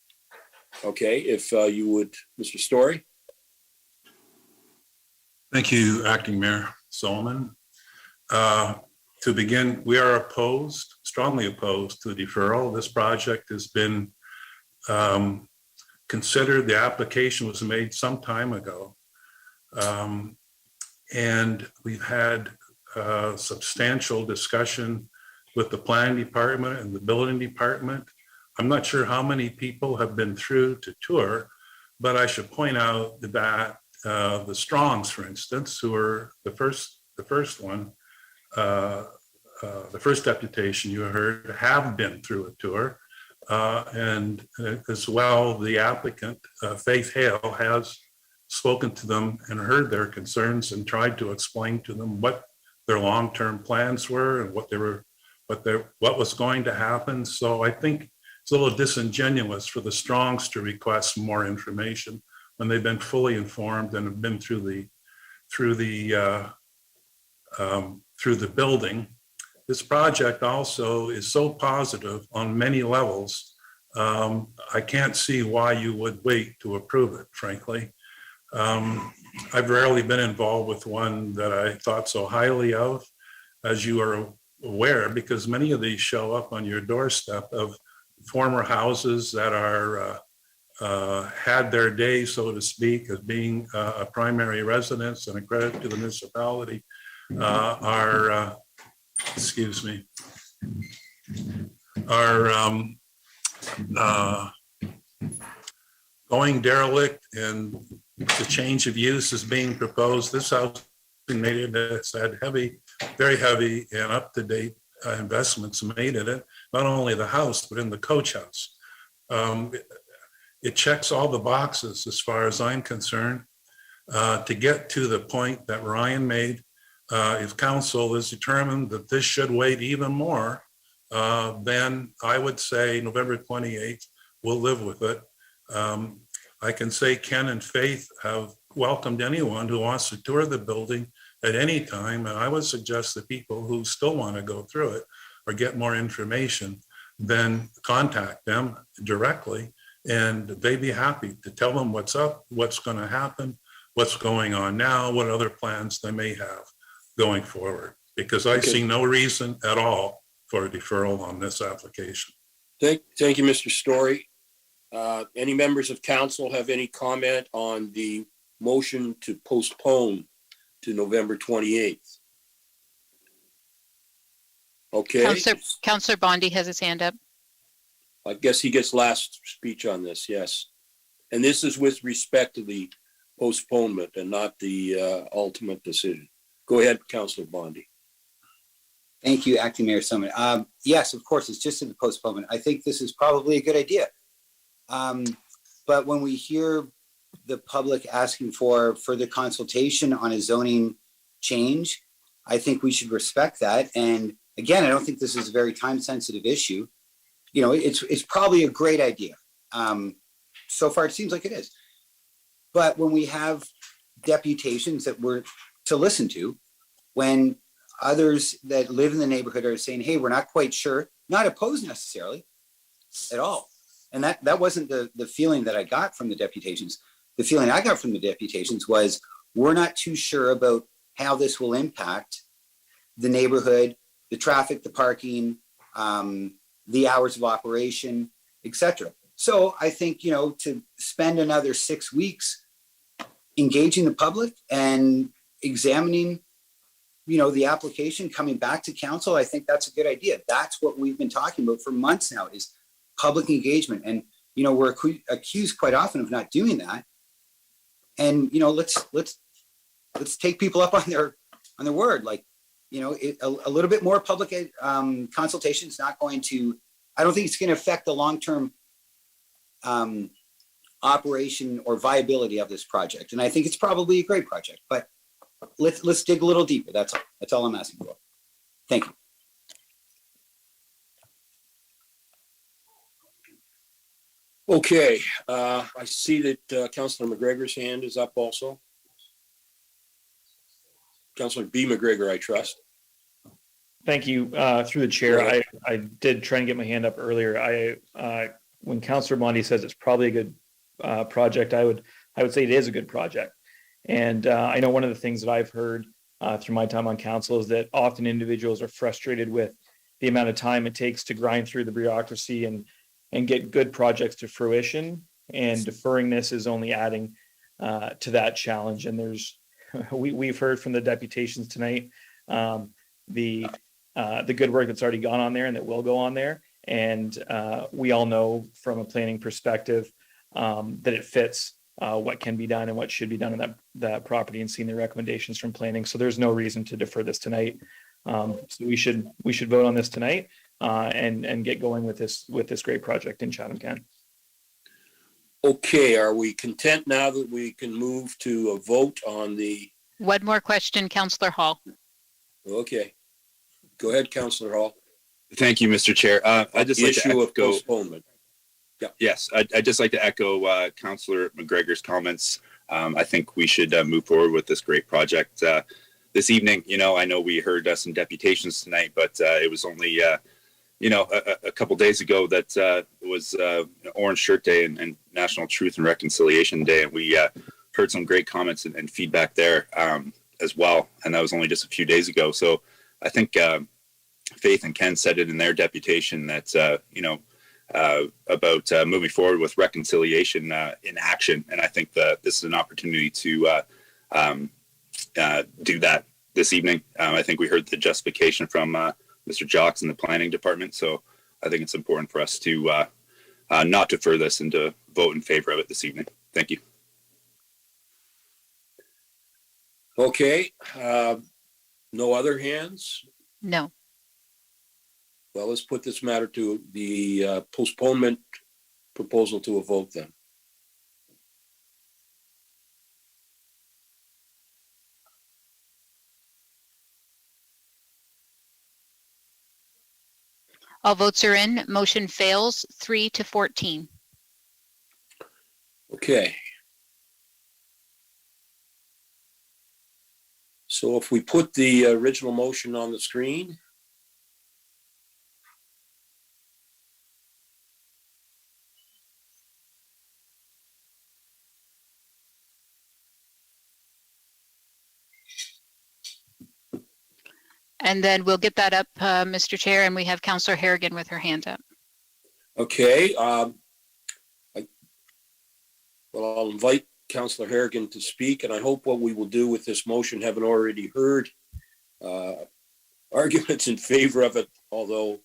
Okay, if you would, Mr. Story. Thank you, Acting Mayor Solomon. To begin, we are strongly opposed to the deferral. This project has been considered. The application was made some time ago. And we've had substantial discussion with the planning department and the building department I'm not sure how many people have been through to tour, but I should point out that the Strongs, for instance, who were the first one, the first deputation you heard, have been through a tour. And as well, the applicant, Faith Hale, has spoken to them and heard their concerns and tried to explain to them what their long-term plans were and what was going to happen. So I think it's a little disingenuous for the Strongs to request more information when they've been fully informed and have been through the building. This project also is so positive on many levels. I can't see why you would wait to approve it, frankly. I've rarely been involved with one that I thought so highly of, as you are aware, because many of these show up on your doorstep of former houses that are had their day, so to speak, as being a primary residence and a credit to the municipality, are going derelict, and the change of use is being proposed. This house has had very heavy and up-to-date investments made in it, not only the house, but in the coach house. It checks all the boxes as far as I'm concerned. To get to the point that Ryan made, if council is determined that this should wait even more, then I would say November 28th, we'll live with it. I can say Ken and Faith have welcomed anyone who wants to tour the building at any time, and I would suggest that people who still want to go through it or get more information, then contact them directly, and they'd be happy to tell them what's up, what's going to happen, what's going on now, what other plans they may have going forward, because I see no reason at all for a deferral on this application. Thank you, Mr. Story. Any members of council have any comment on the motion to postpone to November 28th? Okay. Councillor Bondi has his hand up. I guess he gets last speech on this, yes. And this is with respect to the postponement and not the ultimate decision. Go ahead, Councillor Bondi. Thank you, Acting Mayor Summit. Yes, of course, it's just in the postponement. I think this is probably a good idea. But when we hear the public asking for further consultation on a zoning change, I think we should respect that. And again, I don't think this is a very time-sensitive issue. You know, it's probably a great idea. So far, it seems like it is. But when we have deputations that we're to listen to, when others that live in the neighborhood are saying, hey, we're not quite sure, not opposed necessarily at all. And that wasn't the feeling that I got from the deputations. The feeling I got from the deputations was, we're not too sure about how this will impact the neighborhood, the traffic, the parking, the hours of operation, etc. So I think, you know, to spend another 6 weeks engaging the public and examining, you know, the application, coming back to council, I think that's a good idea. That's what we've been talking about for months now, is public engagement. And, you know, we're accused quite often of not doing that. And, you know, let's take people up on their word. Like, you know, a little bit more public consultation is not going to, I don't think it's going to affect the long-term operation or viability of this project. And I think it's probably a great project, but let's dig a little deeper. That's all I'm asking for. Thank you. Okay, I see that Councillor McGregor's hand is up also. Councillor B. McGregor, I trust. Thank you. Through the chair, I did try and get my hand up earlier. When Councillor Bondi says it's probably a good project, I would say it is a good project. And I know one of the things that I've heard through my time on council is that often individuals are frustrated with the amount of time it takes to grind through the bureaucracy and get good projects to fruition. And deferring this is only adding to that challenge. And we've heard from the deputations tonight the good work that's already gone on there and that will go on there. And we all know from a planning perspective that it fits what can be done and what should be done in that property, and seeing the recommendations from planning. So there's no reason to defer this tonight. So we should vote on this tonight and get going with this great project in Chatham-Kent. Okay, are we content now that we can move to a vote on the? One more question, Councillor Hall. Okay, go ahead, Councillor Hall. Thank you, Mr. Chair. I just The like to issue of echo. postponement. Yeah. Yes, I'd just like to echo Councillor McGregor's comments. I think we should move forward with this great project this evening. You know, I know we heard some deputations tonight, but it was only a couple days ago that it was Orange Shirt Day and National Truth and Reconciliation Day, and we heard some great comments and feedback there as well. And that was only just a few days ago. So I think Faith and Ken said it in their deputation that about moving forward with reconciliation in action, and I think that this is an opportunity to do that this evening. I think we heard the justification from Mr. Jocks in the planning department, so I think it's important for us to not defer this and to vote in favor of it this evening. Thank you. Okay, no other hands? No. Well, let's put this matter to the postponement proposal to a vote then. All votes are in. Motion fails 3-14. Okay. So if we put the original motion on the screen. And then we'll get that up, Mr. Chair, and we have Councillor Harrigan with her hand up. Okay. Well, I'll invite Councillor Harrigan to speak, and I hope what we will do with this motion, haven't already heard arguments in favor of it, although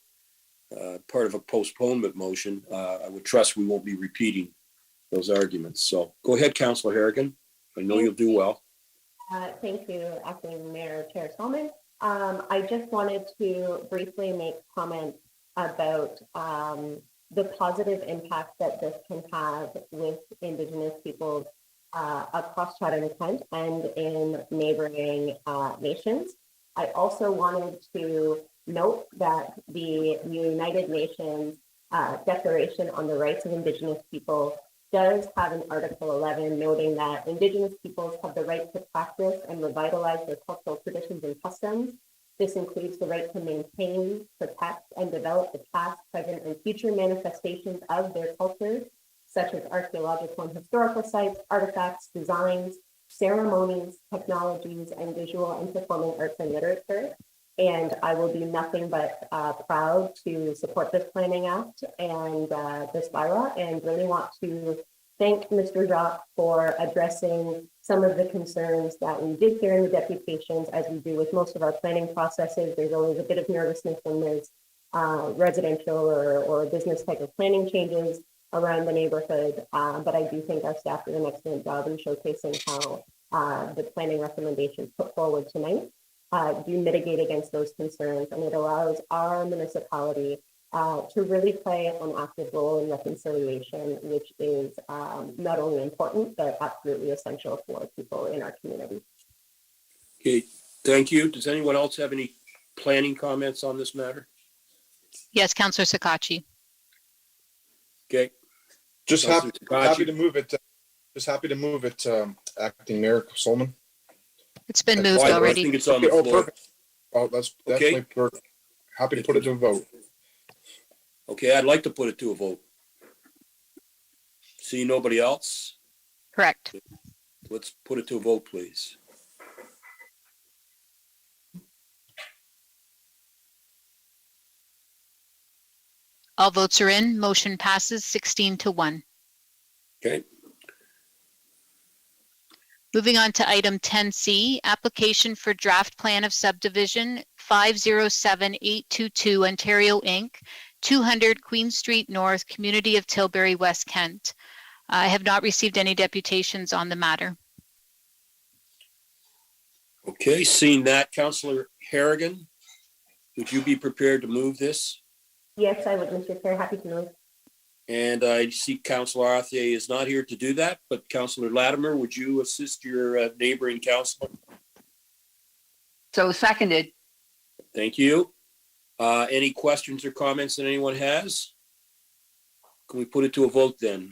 part of a postponement motion, I would trust we won't be repeating those arguments. So go ahead, Councillor Harrigan. I know you'll do well. Thank you, Acting Mayor Chair Solomon. I just wanted to briefly make comments about the positive impact that this can have with Indigenous peoples across Chatham-Kent and in neighboring nations. I also wanted to note that the United Nations Declaration on the Rights of Indigenous People does have an Article 11 noting that Indigenous peoples have the right to practice and revitalize their cultural traditions and customs. This includes the right to maintain, protect, and develop the past, present, and future manifestations of their cultures, such as archaeological and historical sites, artifacts, designs, ceremonies, technologies, and visual and performing arts and literature. And I will be nothing but proud to support this Planning Act and this bylaw, and really want to thank Mr. Jacques for addressing some of the concerns that we did hear in the deputations. As we do with most of our planning processes, there's always a bit of nervousness when there's residential or business type of planning changes around the neighborhood. But I do think our staff did an excellent job in showcasing how the planning recommendations put forward tonight do mitigate against those concerns, and it allows our municipality to really play an active role in reconciliation, which is not only important, but absolutely essential for people in our community. Okay, thank you. Does anyone else have any planning comments on this matter? Yes, Councillor Sakachi. Okay. Just happy to move it. Just happy to move it, Acting Mayor Solomon. It's been moved I already. think it's on the Oh, floor. perfect. Oh, that's Okay. definitely perfect. Happy to put it to a vote. Okay, I'd like to put it to a vote. See nobody else? Correct. Let's put it to a vote, please. All votes are in. Motion passes 16-1. Okay. Moving on to item 10C, application for draft plan of subdivision 507822 Ontario Inc., 200 Queen Street North, Community of Tilbury, West Kent. I have not received any deputations on the matter. Okay, seeing that, Councillor Harrigan, would you be prepared to move this? Yes, I would, Mr. Chair. Happy to move. And I see Councillor Arthier is not here to do that, but Councillor Latimer, would you assist your neighboring councillor? So seconded. Thank you. Any questions or comments that anyone has? Can we put it to a vote then,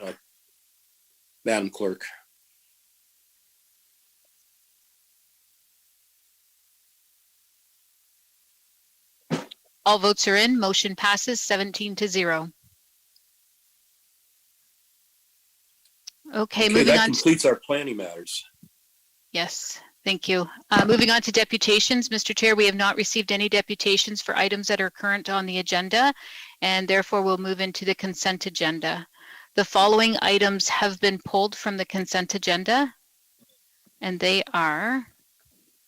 Madam Clerk? All votes are in. Motion passes 17-0. Okay, moving that on. Completes our planning matters. Yes, thank you. Moving on to deputations, Mr. Chair, we have not received any deputations for items that are current on the agenda, and therefore we'll move into the consent agenda. The following items have been pulled from the consent agenda, and they are,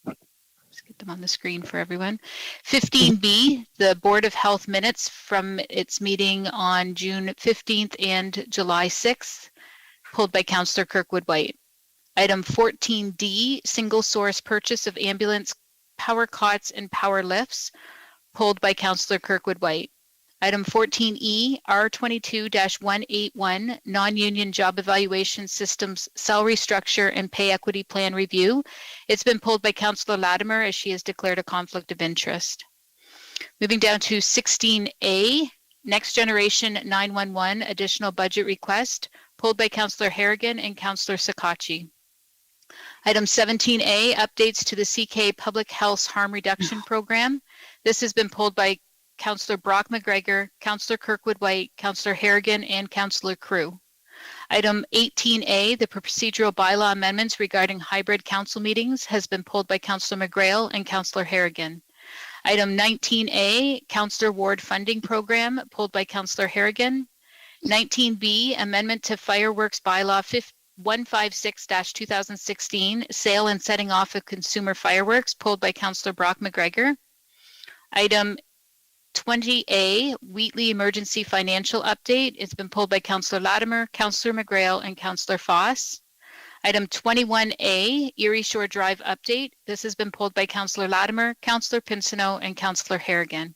let's get them on the screen for everyone. 15B, the Board of Health minutes from its meeting on June 15th and July 6th, pulled by Councillor Kirkwood-White. Item 14D, single source purchase of ambulance power cots and power lifts, pulled by Councillor Kirkwood-White. Item 14E, R22-181, non-union job evaluation systems salary structure and pay equity plan review. It's been pulled by Councillor Latimer as she has declared a conflict of interest. Moving down to 16A, Next Generation 911 additional budget request, pulled by Councillor Harrigan and Councillor Sakachi. Item 17A, updates to the CK Public Health Harm Reduction Program. This has been pulled by Councillor Brock McGregor, Councillor Kirkwood-White, Councillor Harrigan, and Councillor Crew. Item 18A, the procedural bylaw amendments regarding hybrid council meetings, has been pulled by Councillor McGrail and Councillor Harrigan. Item 19A, Councillor Ward Funding Program, pulled by Councillor Harrigan. 19B, amendment to fireworks bylaw 156-2016, sale and setting off of consumer fireworks, pulled by Councillor Brock McGregor. Item 20A, Wheatley Emergency Financial Update. It's been pulled by Councillor Latimer, Councillor McGrail, and Councillor Foss. Item 21A, Erie Shore Drive Update. This has been pulled by Councillor Latimer, Councillor Pinsonneau, and Councillor Harrigan.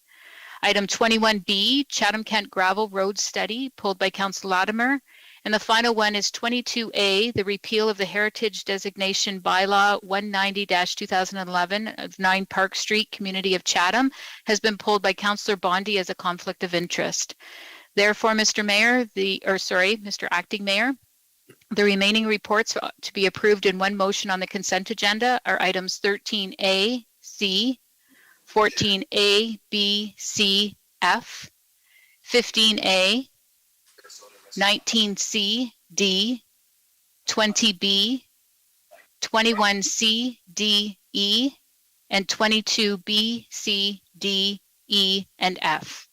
Item 21B, Chatham-Kent Gravel Road Study, pulled by Councillor Latimer. And the final one is 22A, the repeal of the Heritage Designation Bylaw 190-2011 of 9 Park Street, Community of Chatham, has been pulled by Councillor Bondi as a conflict of interest. Therefore, Mr. Mayor, Mr. Acting Mayor, the remaining reports to be approved in one motion on the consent agenda are items 13A, C, 14A, B, C, F, 15A, 19C, D, 20B, 21C, D, E, and 22B, C, D, E, and F.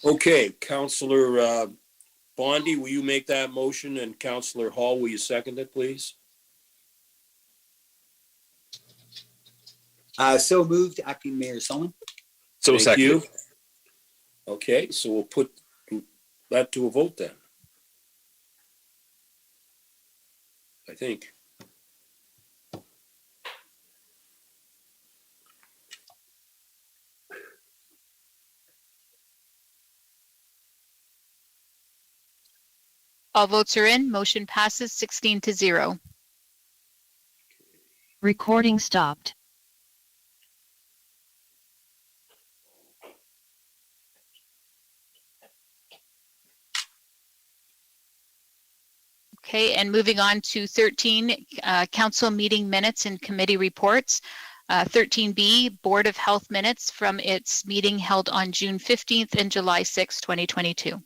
Okay, Councillor Bondi, will you make that motion? And Councillor Hall, will you second it, please? So moved, Acting Mayor Solomon. So Thank you. Okay, so we'll put that to a vote then. I think. All votes are in. Motion passes 16-0. Recording stopped. Okay, and moving on to 13, council meeting minutes and committee reports. 13B, Board of Health minutes from its meeting held on June 15th and July 6th, 2022.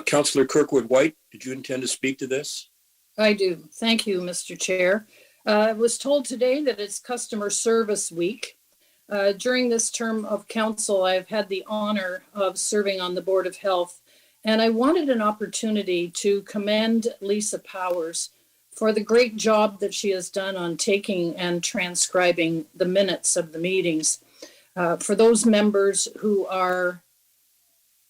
Councillor Kirkwood-White, did you intend to speak to this? I do. Thank you, Mr. Chair. I was told today that it's Customer Service Week. During this term of council, I've had the honor of serving on the Board of Health, and I wanted an opportunity to commend Lisa Powers for the great job that she has done on taking and transcribing the minutes of the meetings. For those members who are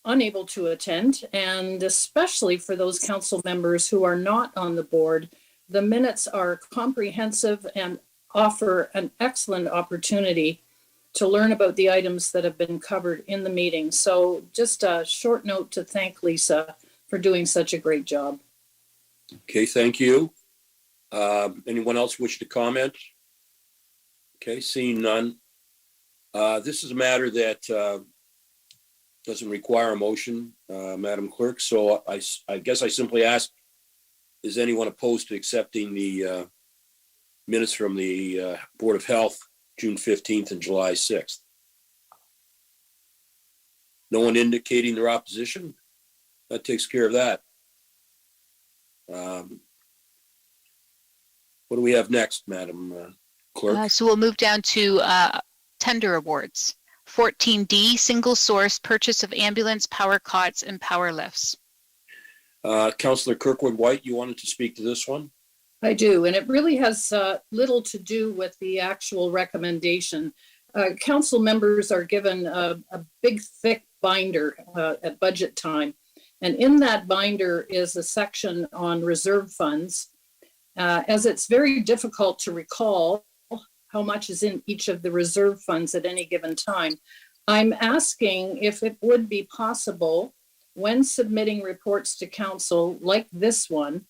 unable to attend, and especially for those council members who are not on the board, the minutes are comprehensive and offer an excellent opportunity to learn about the items that have been covered in the meeting. So just a short note to thank Lisa for doing such a great job. Okay, thank you. Anyone else wish to comment? Okay, seeing none. This is a matter that doesn't require a motion, Madam Clerk. So I guess I simply ask, is anyone opposed to accepting the minutes from the Board of Health, June 15th and July 6th? No one indicating their opposition? That takes care of that. What do we have next, Madam Clerk? So we'll move down to tender awards. 14D, single source purchase of ambulance power cots and power lifts. Councillor Kirkwood-White, you wanted to speak to this one? I do, and it really has little to do with the actual recommendation. Council members are given a big, thick binder at budget time. And in that binder is a section on reserve funds. As it's very difficult to recall how much is in each of the reserve funds at any given time, I'm asking if it would be possible, when submitting reports to council like this one,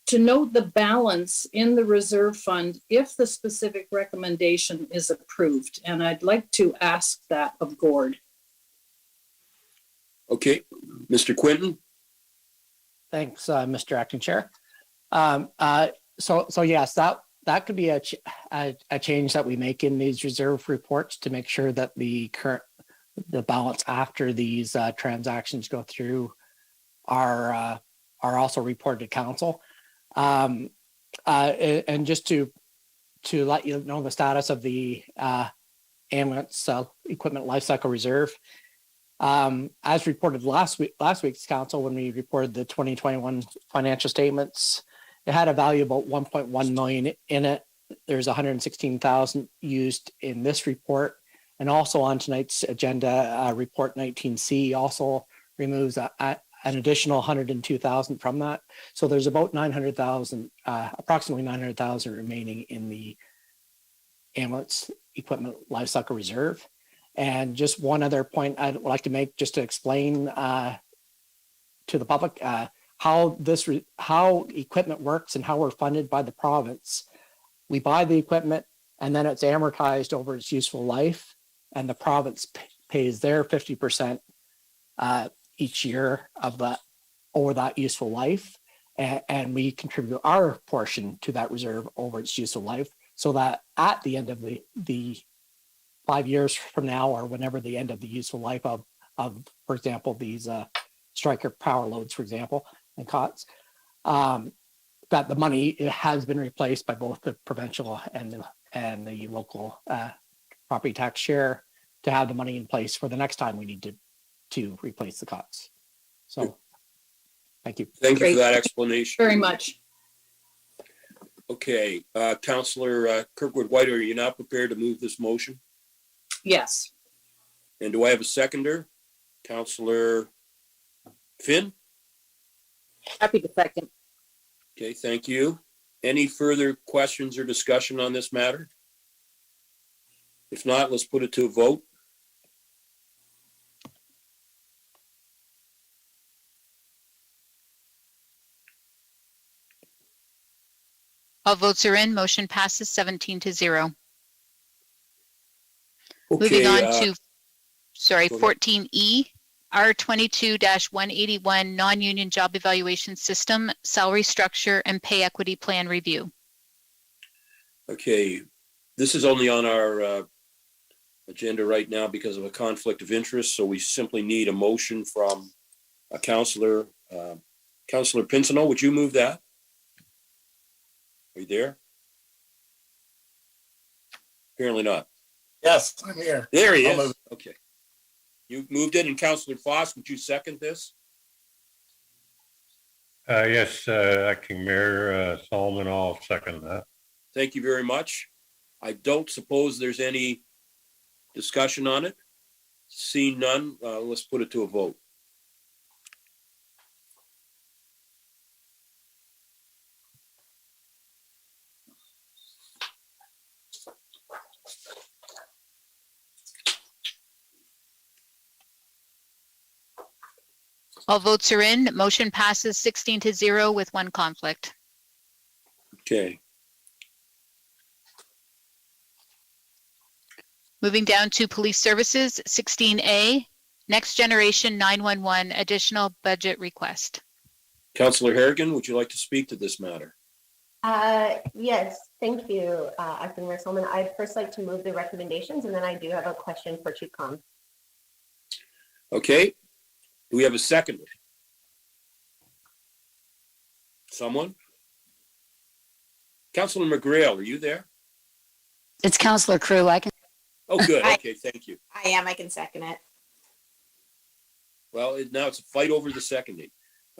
to note the balance in the reserve fund if the specific recommendation is approved. And I'd like to ask that of Gord. Okay, Mr. Quinton? Thanks, Mr. Acting Chair. So yes, that could be a change that we make in these reserve reports to make sure that the balance after these transactions go through are also reported to council. And just to let you know the status of the ambulance equipment lifecycle reserve, as reported last week's council, when we reported the 2021 financial statements, it had a value about 1.1 million in it. There's 116,000 used in this report, and also on tonight's agenda, report 19C also removes an additional 102,000 from that. So there's about 900,000, approximately 900,000 remaining in the ambulance equipment lifecycle reserve. And just one other point I'd like to make, just to explain to the public how equipment works and how we're funded by the province. We buy the equipment and then it's amortized over its useful life, and the province pays their 50% each year of that over that useful life, and we contribute our portion to that reserve over its useful life, so that at the end of the 5 years from now, or whenever the end of the useful life of for example, these striker power loads, for example, and cots, that the money has been replaced by both the provincial and the local property tax share, to have the money in place for the next time we need to replace the cots. So, thank you. Thank you for that explanation. Very much. Okay, Councillor Kirkwood-White, are you now prepared to move this motion? Yes. And do I have a seconder? Councillor Finn? Happy to second. Okay, thank you. Any further questions or discussion on this matter? If not, let's put it to a vote. All votes are in. Motion passes 17-0. Okay, Moving on to, go ahead. 14E, R22-181 Non-Union Job Evaluation System, Salary Structure and Pay Equity Plan Review. Okay, this is only on our agenda right now because of a conflict of interest, so we simply need a motion from a councillor. Councillor Pinsonneau, would you move that? Are you there? Apparently not. Yes, I'm here. There he I'll is. move. Okay. You moved it, and Councillor Foss, would you second this? Yes, Acting Mayor Solomon, I'll second that. Thank you very much. I don't suppose there's any discussion on it. Seeing none, let's put it to a vote. All votes are in. Motion passes 16-0 with one conflict. Okay. Moving down to police services, 16A, Next Generation 911 additional budget request. Councillor Harrigan, would you like to speak to this matter? Yes, thank you, Acting Mayor Solomon. I'd first like to move the recommendations, and then I do have a question for Chief Con. Okay. Do we have a second? Someone? Councillor McGrail, are you there? It's Councillor Crew. I can. Oh, good. Okay, thank you. I am. I can second it. Well, now it's a fight over the seconding.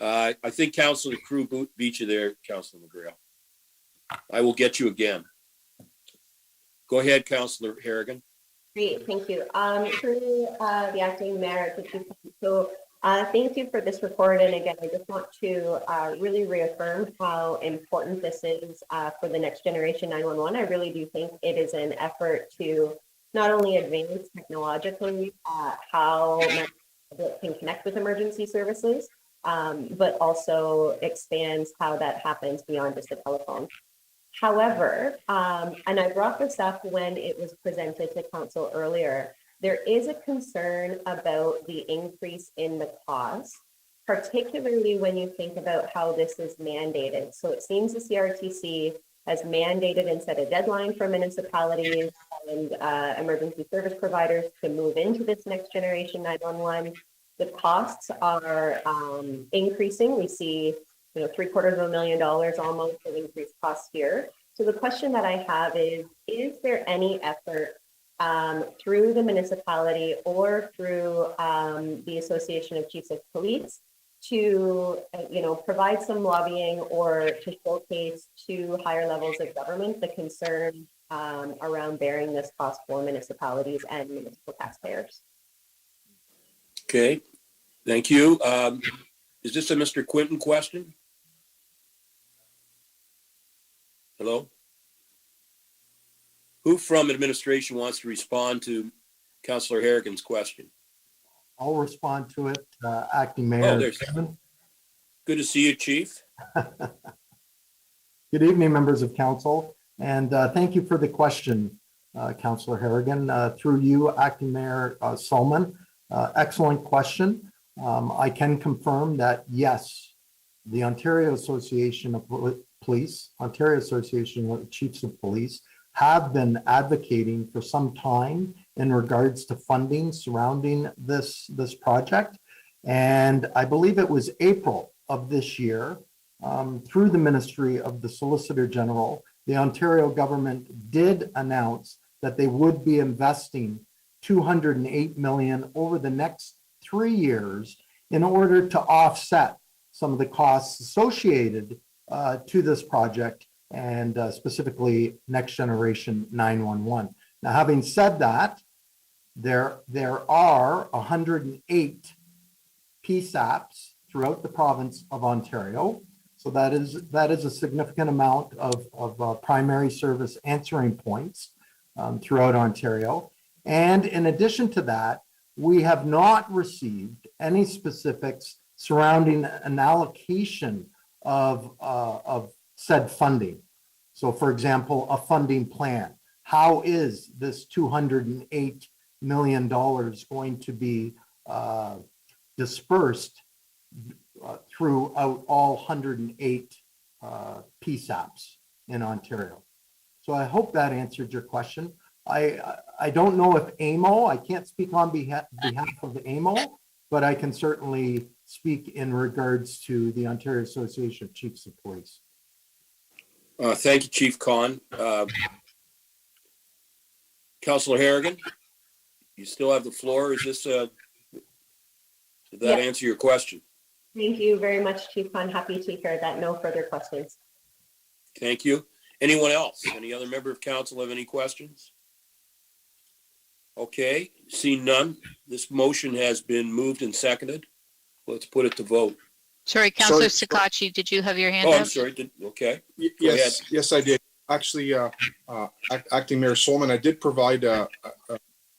I think Councillor Crew beat you there, Councillor McGrail. I will get you again. Go ahead, Councillor Harrigan. Great, thank you. Through the Acting Mayor, so thank you for this report. And again, I just want to really reaffirm how important this is for the Next Generation 911. I really do think it is an effort to not only advance technologically how it can connect with emergency services, but also expands how that happens beyond just the telephone. However, and I brought this up when it was presented to council earlier, there is a concern about the increase in the cost, particularly when you think about how this is mandated. So it seems the CRTC has mandated and set a deadline for municipalities and emergency service providers to move into this Next Generation 911. The costs are increasing. We see $750,000 almost of increased costs here. So the question that I have is there any effort through the municipality or through the Association of Chiefs of Police to, provide some lobbying or to showcase to higher levels of government the concern around bearing this cost for municipalities and municipal taxpayers? Okay, thank you. Is this a Mr. Quinton question? Hello? Who from administration wants to respond to Councillor Harrigan's question? I'll respond to it, Acting Mayor. Oh, there's. Good to see you, Chief. Good evening, members of council, and thank you for the question, Councillor Harrigan. Through you, Acting Mayor Solomon, excellent question. I can confirm that, yes, the Ontario Association of Police, Ontario Association of Chiefs of Police have been advocating for some time in regards to funding surrounding this project. And I believe it was April of this year, through the Ministry of the Solicitor General, the Ontario government did announce that they would be investing $208 million over the next 3 years in order to offset some of the costs associated to this project and specifically Next Generation 911. Now, having said that, there are 108 PSAPs throughout the province of Ontario. So that is a significant amount of primary service answering points throughout Ontario. And in addition to that, we have not received any specifics surrounding an allocation of said funding. So for example, a funding plan. How is this $208 million going to be dispersed throughout all 108 PSAPs in Ontario? So I hope that answered your question. I don't know if AMO, I can't speak on behalf of the AMO, but I can certainly speak in regards to the Ontario Association of Chiefs of Police. Thank you, Chief Khan. Councillor Harrigan, you still have the floor. Is this, did that answer your question? Thank you very much, Chief Khan. Happy to hear that. No further questions. Thank you. Anyone else? Any other member of council have any questions? Okay, seeing none, this motion has been moved and seconded. Let's put it to vote. Sorry, Councillor Sakachi, did you have your hand Oh, up? I'm sorry. Okay. Yes, I did. Actually, Acting Mayor Solomon, I did provide a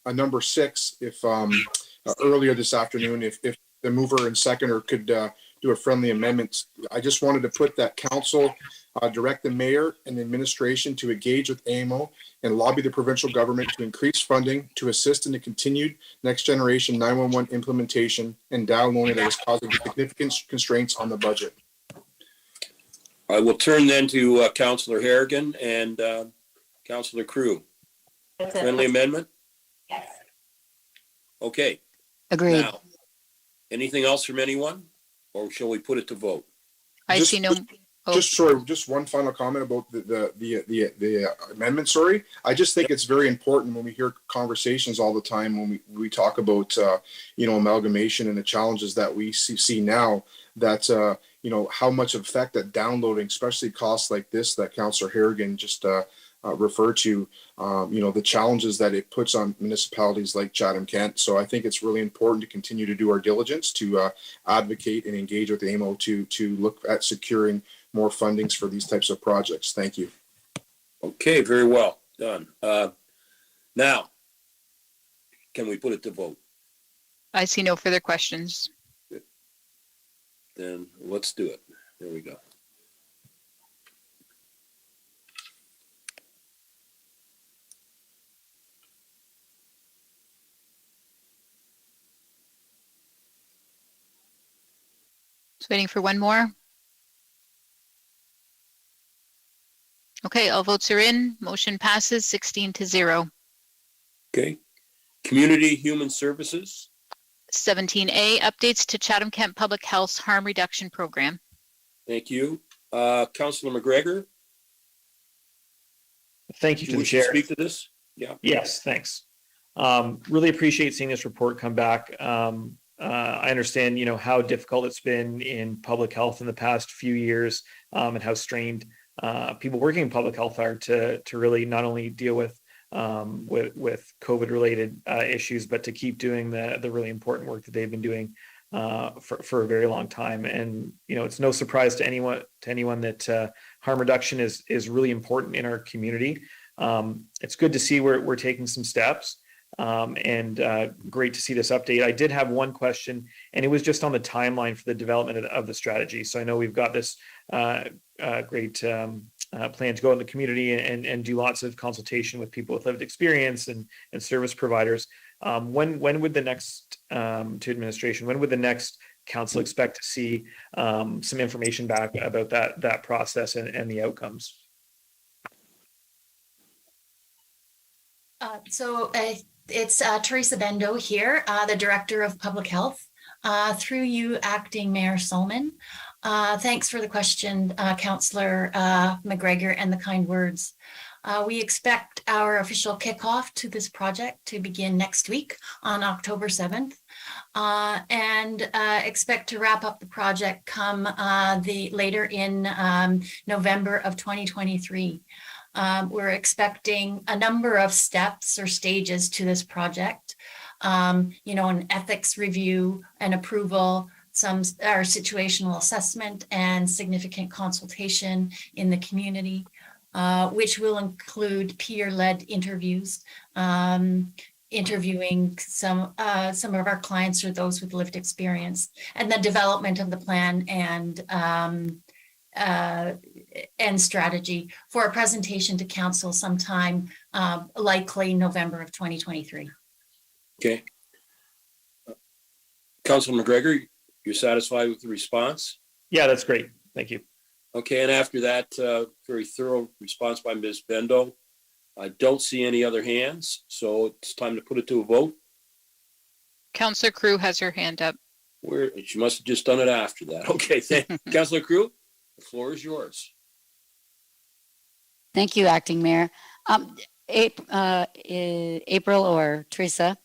number 6 if earlier this afternoon, if the mover and seconder could do a friendly amendment. I just wanted to put that council direct the mayor and the administration to engage with AMO and lobby the provincial government to increase funding to assist in the continued next generation 911 implementation and downloading that is causing significant constraints on the budget. I will turn then to Councillor Harrigan and Councillor Crew. Friendly amendment? Yes. Okay. Agreed. Now, anything else from anyone, or shall we put it to vote? I see no. Just one final comment about the amendment. Sorry, I just think it's very important when we hear conversations all the time when we talk about amalgamation and the challenges that we see now. That how much effect that downloading, especially costs like this that Councillor Harrigan just referred to, the challenges that it puts on municipalities like Chatham-Kent. So I think it's really important to continue to do our diligence to advocate and engage with AMO to look at securing more fundings for these types of projects. Thank you. Okay, very well done. Now, can we put it to vote? I see no further questions. Good. Then let's do it. There we go. Just waiting for one more. Okay, all votes are in. Motion passes 16-0. Okay. Community Human Services. 17A, updates to Chatham-Kent Public Health's harm reduction program. Thank you. Councillor McGregor. Thank you to the chair. Speak to this? Yeah. Yes, thanks. Really appreciate seeing this report come back. I understand, how difficult it's been in public health in the past few years, and how strained people working in public health are to really not only deal with COVID related issues, but to keep doing the really important work that they've been doing for a very long time. And it's no surprise to anyone that harm reduction is really important in our community. It's good to see we're taking some steps. And great to see this update. I did have one question, and it was just on the timeline for the development of the strategy. So I know we've got this great plan to go in the community and do lots of consultation with people with lived experience and service providers. When would the next to administration, when would the next council expect to see some information back about that process and the outcomes? It's Teresa Bendo here, the Director of Public Health. Through you, Acting Mayor Solomon. Thanks for the question, Councillor McGregor, and the kind words. We expect our official kickoff to this project to begin next week on October 7th, and expect to wrap up the project come later in November of 2023. We're expecting a number of steps or stages to this project, an ethics review and approval, our situational assessment and significant consultation in the community, which will include peer-led interviews, interviewing some of our clients or those with lived experience, and the development of the plan and strategy for a presentation to council sometime likely November of 2023. Okay. Councilor McGregor, you're satisfied with the response? Yeah, that's great. Thank you. Okay, and after that very thorough response by Ms. Bendo, I don't see any other hands, so it's time to put it to a vote. Councillor Crew has her hand up. She must have just done it after that. Okay, Councillor Crew, the floor is yours. Thank you, Acting Mayor. April or Teresa,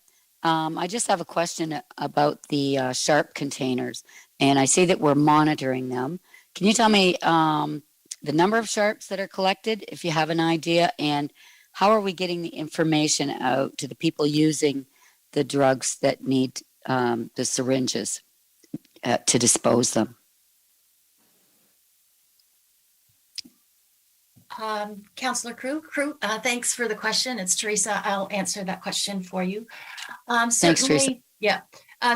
I just have a question about the sharp containers, and I see that we're monitoring them. Can you tell me the number of sharps that are collected, if you have an idea, and how are we getting the information out to the people using the drugs that need the syringes to dispose them? Councillor Crew, thanks for the question. It's Teresa. I'll answer that question for you. Thanks, Teresa. Yeah.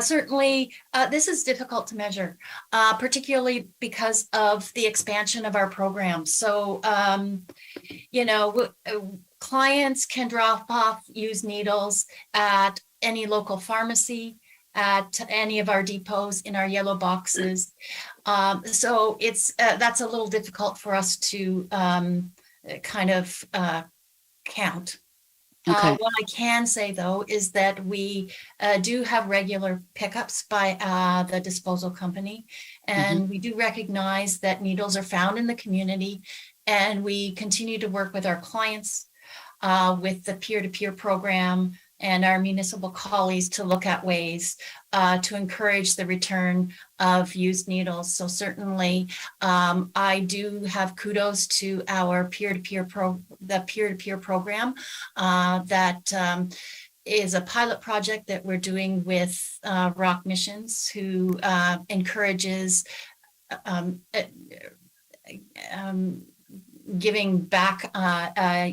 Certainly, this is difficult to measure, particularly because of the expansion of our program. So, clients can drop off used needles at any local pharmacy, at any of our depots, in our yellow boxes. So that's a little difficult for us to count. Okay. What I can say, though, is that we do have regular pickups by the disposal company, and we do recognize that needles are found in the community, and we continue to work with our clients with the peer-to-peer program and our municipal colleagues to look at ways to encourage the return of used needles. So certainly, I do have kudos to our peer-to-peer program that is a pilot project that we're doing with Rock Missions, who encourages giving back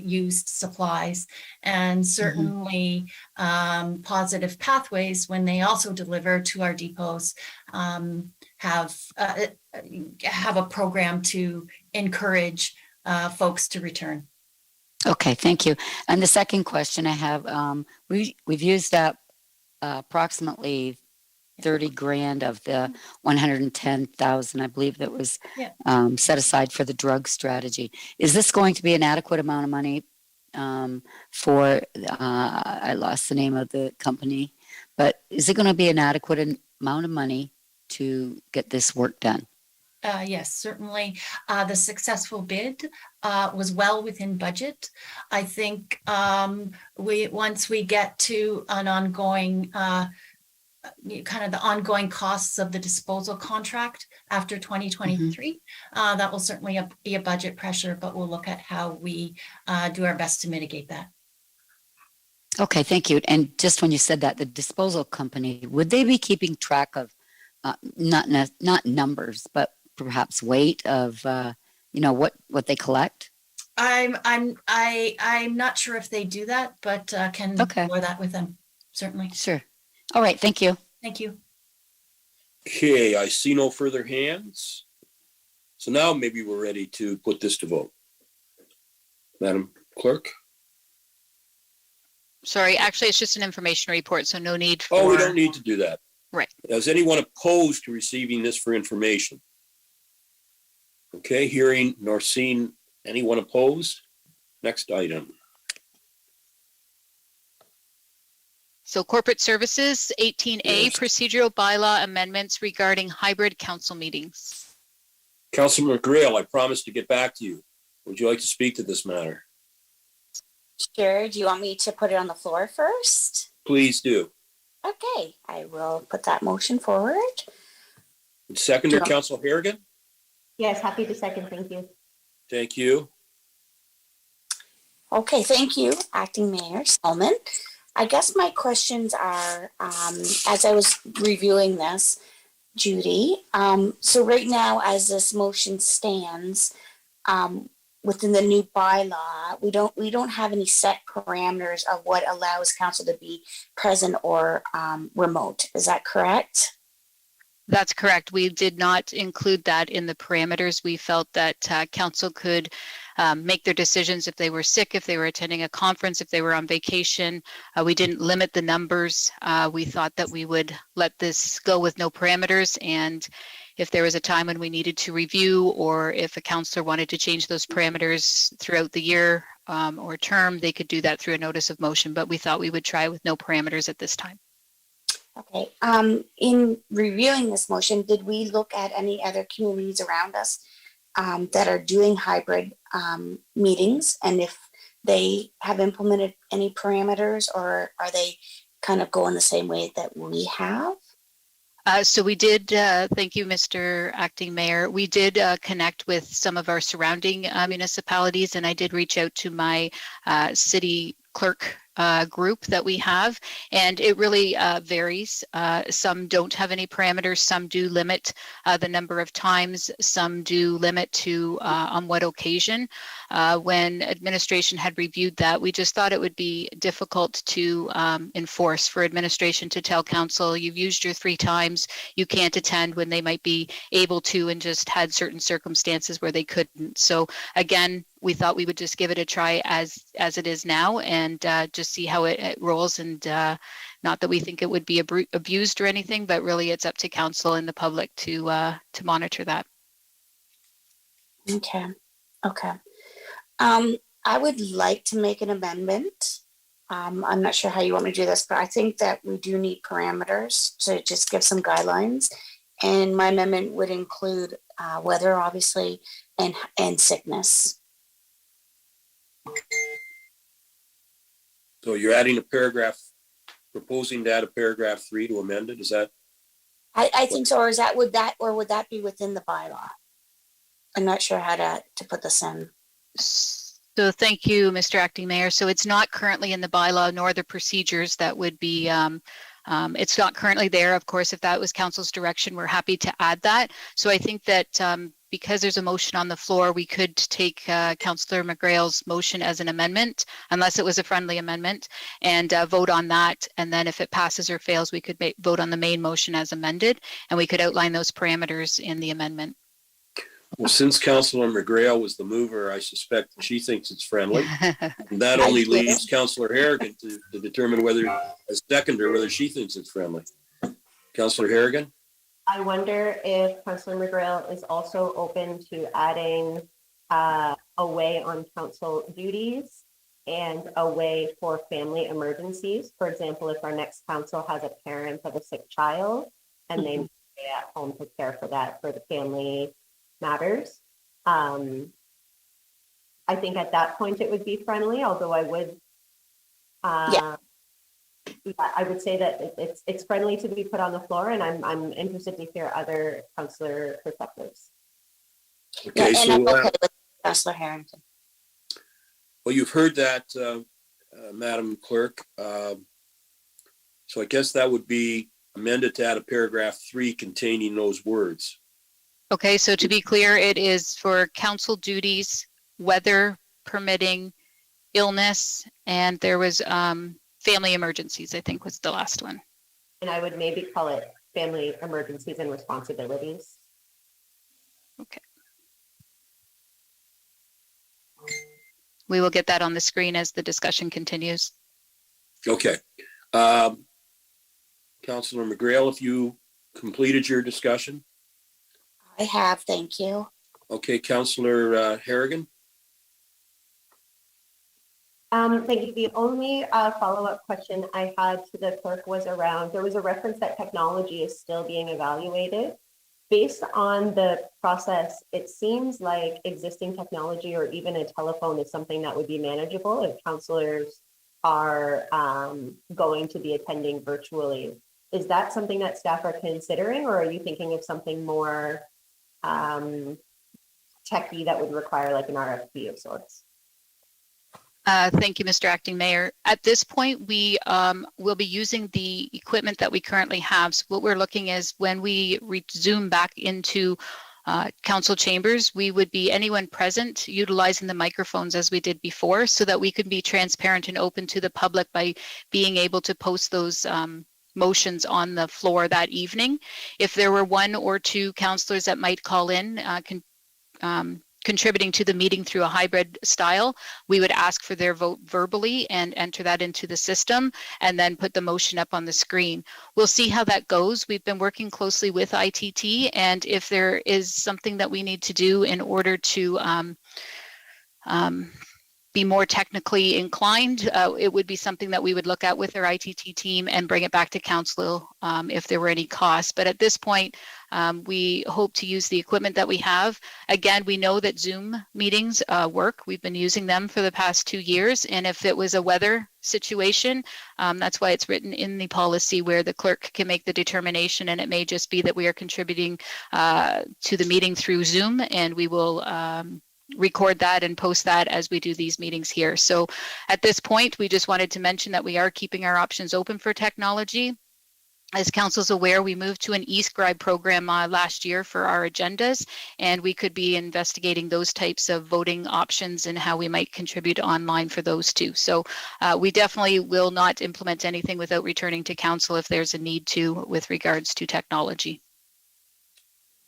used supplies, and certainly positive pathways, when they also deliver to our depots, have a program to encourage folks to return. Okay, thank you. And the second question I have, we've used up approximately 30 grand of the 110,000, I believe, that was set aside for the drug strategy. Is this going to be an adequate amount of money for, I lost the name of the company, but is it going to be an adequate amount of money to get this work done? Yes, certainly. The successful bid was well within budget. I think once we get to an ongoing the ongoing costs of the disposal contract after 2023, that will certainly be a budget pressure, but we'll look at how we do our best to mitigate that. Okay, thank you. And just when you said that, the disposal company, would they be keeping track of not numbers, but perhaps weight of what they collect? I'm not sure if they do that, but can explore that with them, certainly. Sure. All right, thank you. Thank you. Okay, I see no further hands. So now maybe we're ready to put this to vote. Madam Clerk? Sorry, actually, it's just an information report, so no need for... Oh, we don't need to do that. Right. Is anyone opposed to receiving this for information? Okay, hearing nor seeing anyone opposed. Next item. So corporate services, 18A, Yes. procedural bylaw amendments regarding hybrid council meetings. Councilor McGrail, I promised to get back to you. Would you like to speak to this matter? Sure. Do you want me to put it on the floor first? Please do. Okay, I will put that motion forward. Seconder, Councilor Harrigan? Yes, happy to second. Thank you. Thank you. Okay, thank you, Acting Mayor Solomon. I guess my questions are, as I was reviewing this, Judy, so right now, as this motion stands, within the new bylaw, we don't have any set parameters of what allows council to be present or remote. Is that correct? That's correct. We did not include that in the parameters. We felt that council could make their decisions if they were sick, if they were attending a conference, if they were on vacation. We didn't limit the numbers. We thought that we would let this go with no parameters, and if there was a time when we needed to review, or if a counselor wanted to change those parameters throughout the year or term, they could do that through a notice of motion, but we thought we would try with no parameters at this time. Okay. In reviewing this motion, did we look at any other communities around us that are doing hybrid meetings, and if they have implemented any parameters, or are they kind of going the same way that we have? So we did, thank you, Mr. Acting Mayor. We did connect with some of our surrounding municipalities, and I did reach out to my city clerk group that we have, and it really varies. Some don't have any parameters, some do limit the number of times, some do limit to on what occasion. When administration had reviewed that, we just thought it would be difficult to enforce for administration to tell council, you've used your 3 times, you can't attend, when they might be able to and just had certain circumstances where they couldn't. So again, we thought we would just give it a try as it is now, and just see how it rolls. And not that we think it would be abused or anything, but really it's up to council and the public to monitor that. Okay. I would like to make an amendment. I'm not sure how you want me to do this, but I think that we do need parameters to just give some guidelines. And my amendment would include weather, obviously, and sickness. So you're adding a paragraph, proposing to add a paragraph 3 to amend it, is that? I think so, would that be within the bylaw? I'm not sure how to put this in. So thank you, Mr. Acting Mayor. So it's not currently in the bylaw nor the procedures that would be, it's not currently there. Of course, if that was council's direction, we're happy to add that. So I think that because there's a motion on the floor, we could take Councillor McGrail's motion as an amendment, unless it was a friendly amendment, and vote on that. And then if it passes or fails, we could vote on the main motion as amended, and we could outline those parameters in the amendment. Well, since Councillor McGrail was the mover, I suspect that she thinks it's friendly. And that only leaves Councillor Harrigan to determine whether, as seconder, whether she thinks it's friendly. Councillor Harrigan? I wonder if Councillor McGrail is also open to adding a way on council duties and a way for family emergencies. For example, if our next council has a parent of a sick child and they stay at home to care for that, for the family matters. I think at that point it would be friendly, although I would I would say that it's friendly to be put on the floor, and I'm interested to hear other councillor perspectives. Okay, and I'm okay with Councillor Harrington. Well, you've heard that, Madam Clerk. So I guess that would be amended to add a paragraph 3 containing those words. Okay, so to be clear, it is for council duties, weather permitting, illness, and there was family emergencies, I think was the last one. And I would maybe call it family emergencies and responsibilities. Okay. We will get that on the screen as the discussion continues. Okay. Councillor McGrail, if you completed your discussion. I have, thank you. Okay, Councillor Harrigan. Thank you. The only follow-up question I had to the clerk was around, there was a reference that technology is still being evaluated. Based on the process, it seems like existing technology or even a telephone is something that would be manageable if councillors are going to be attending virtually. Is that something that staff are considering, or are you thinking of something more techy that would require like an RFP of sorts? Thank you, Mr. Acting Mayor. At this point, we will be using the equipment that we currently have. So what we're looking is when we resume back into council chambers, we would be anyone present utilizing the microphones as we did before, so that we could be transparent and open to the public by being able to post those motions on the floor that evening. If there were 1 or 2 councillors that might call in, contributing to the meeting through a hybrid style, we would ask for their vote verbally and enter that into the system and then put the motion up on the screen. We'll see how that goes. We've been working closely with ITT, and if there is something that we need to do in order to be more technically inclined, it would be something that we would look at with our ITT team and bring it back to council if there were any costs. But at this point, we hope to use the equipment that we have. Again, we know that Zoom meetings work. We've been using them for the past 2 years. And if it was a weather situation, that's why it's written in the policy where the clerk can make the determination. And it may just be that we are contributing to the meeting through Zoom, and we will record that and post that as we do these meetings here. So at this point, we just wanted to mention that we are keeping our options open for technology. As council's aware, we moved to an e-scribe program last year for our agendas, and we could be investigating those types of voting options and how we might contribute online for those too. So we definitely will not implement anything without returning to council if there's a need to with regards to technology.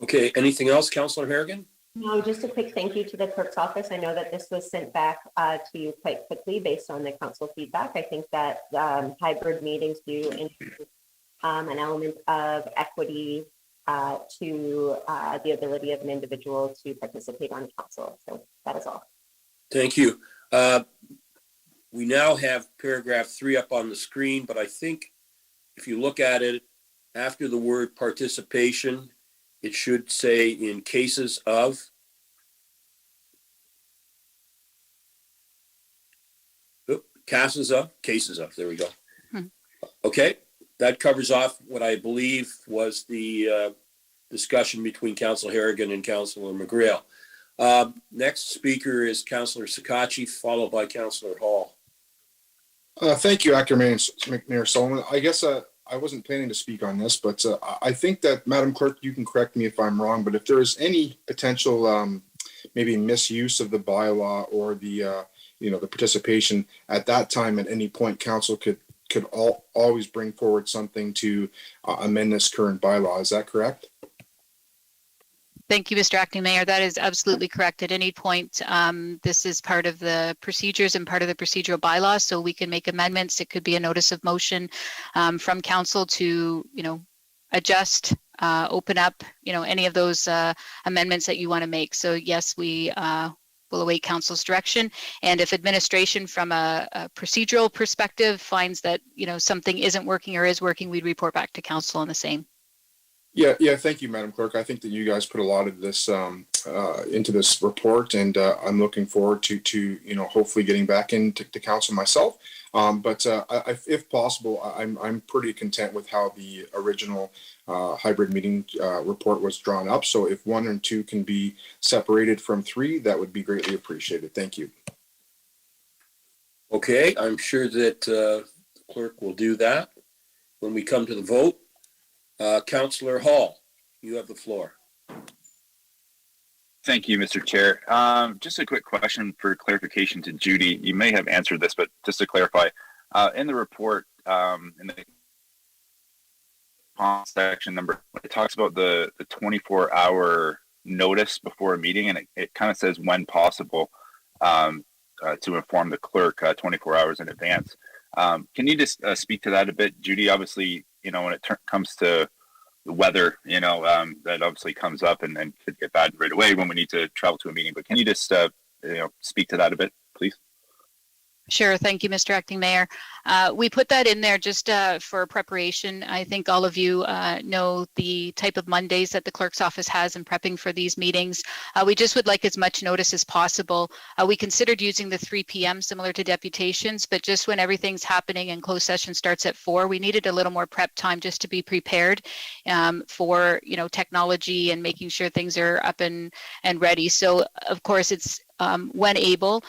Okay, anything else, Councillor Harrigan? No, just a quick thank you to the clerk's office. I know that this was sent back to you quite quickly based on the council feedback. I think that hybrid meetings do introduce an element of equity to the ability of an individual to participate on council. So that is all. Thank you. We now have paragraph 3 up on the screen, but I think if you look at it, after the word participation, it should say in cases of. Cases of, there we go. Okay, that covers off what I believe was the discussion between Councillor Harrigan and Councillor McGrail. Next speaker is Councillor Sakachi, followed by Councillor Hall. Thank you, Acting Mayor Sullivan. I guess I wasn't planning to speak on this, but I think that, Madam Clerk, you can correct me if I'm wrong, but if there is any potential maybe misuse of the bylaw or the the participation at that time, at any point, council could always bring forward something to amend this current bylaw. Is that correct? Thank you, Mr. Acting Mayor. That is absolutely correct. At any point, this is part of the procedures and part of the procedural bylaw, so we can make amendments. It could be a notice of motion from council to, adjust, open up, any of those amendments that you want to make. So yes, we will await council's direction. And if administration from a procedural perspective finds that, something isn't working or is working, we'd report back to council on the same. Yeah. Thank you, Madam Clerk. I think that you guys put a lot of this into this report, and I'm looking forward to hopefully getting back into council myself. But if possible, I'm pretty content with how the original hybrid meeting report was drawn up. So if 1 and 2 can be separated from 3, that would be greatly appreciated. Thank you. Okay, I'm sure that the clerk will do that when we come to the vote. Councillor Hall, you have the floor. Thank you, Mr. Chair. Just a quick question for clarification to Judy. You may have answered this, but just to clarify, in the report, in the section number, it talks about the 24-hour notice before a meeting, and it kind of says when possible to inform the clerk 24 hours in advance. Can you just speak to that a bit, Judy? Obviously, when it comes to the weather, that obviously comes up and could get bad right away when we need to travel to a meeting. But can you just, speak to that a bit, please? Sure. Thank you, Mr. Acting Mayor. We put that in there just for preparation. I think all of you know the type of Mondays that the clerk's office has in prepping for these meetings. We just would like as much notice as possible. We considered using the 3 p.m. similar to deputations, but just when everything's happening and closed session starts at 4, we needed a little more prep time just to be prepared for technology and making sure things are up and ready. So of course it's when able.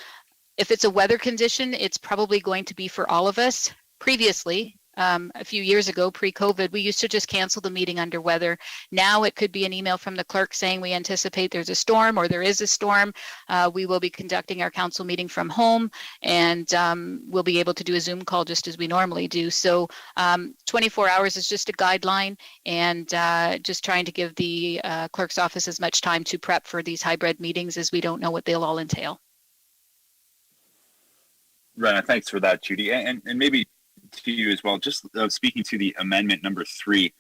If it's a weather condition, it's probably going to be for all of us. Previously, a few years ago, pre-COVID, we used to just cancel the meeting under weather. Now it could be an email from the clerk saying we anticipate there's a storm or there is a storm. We will be conducting our council meeting from home, and we'll be able to do a Zoom call just as we normally do. So 24 hours is just a guideline, and just trying to give the clerk's office as much time to prep for these hybrid meetings as we don't know what they'll all entail. Right, thanks for that, Judy. And maybe to you as well, just speaking to the amendment number 3,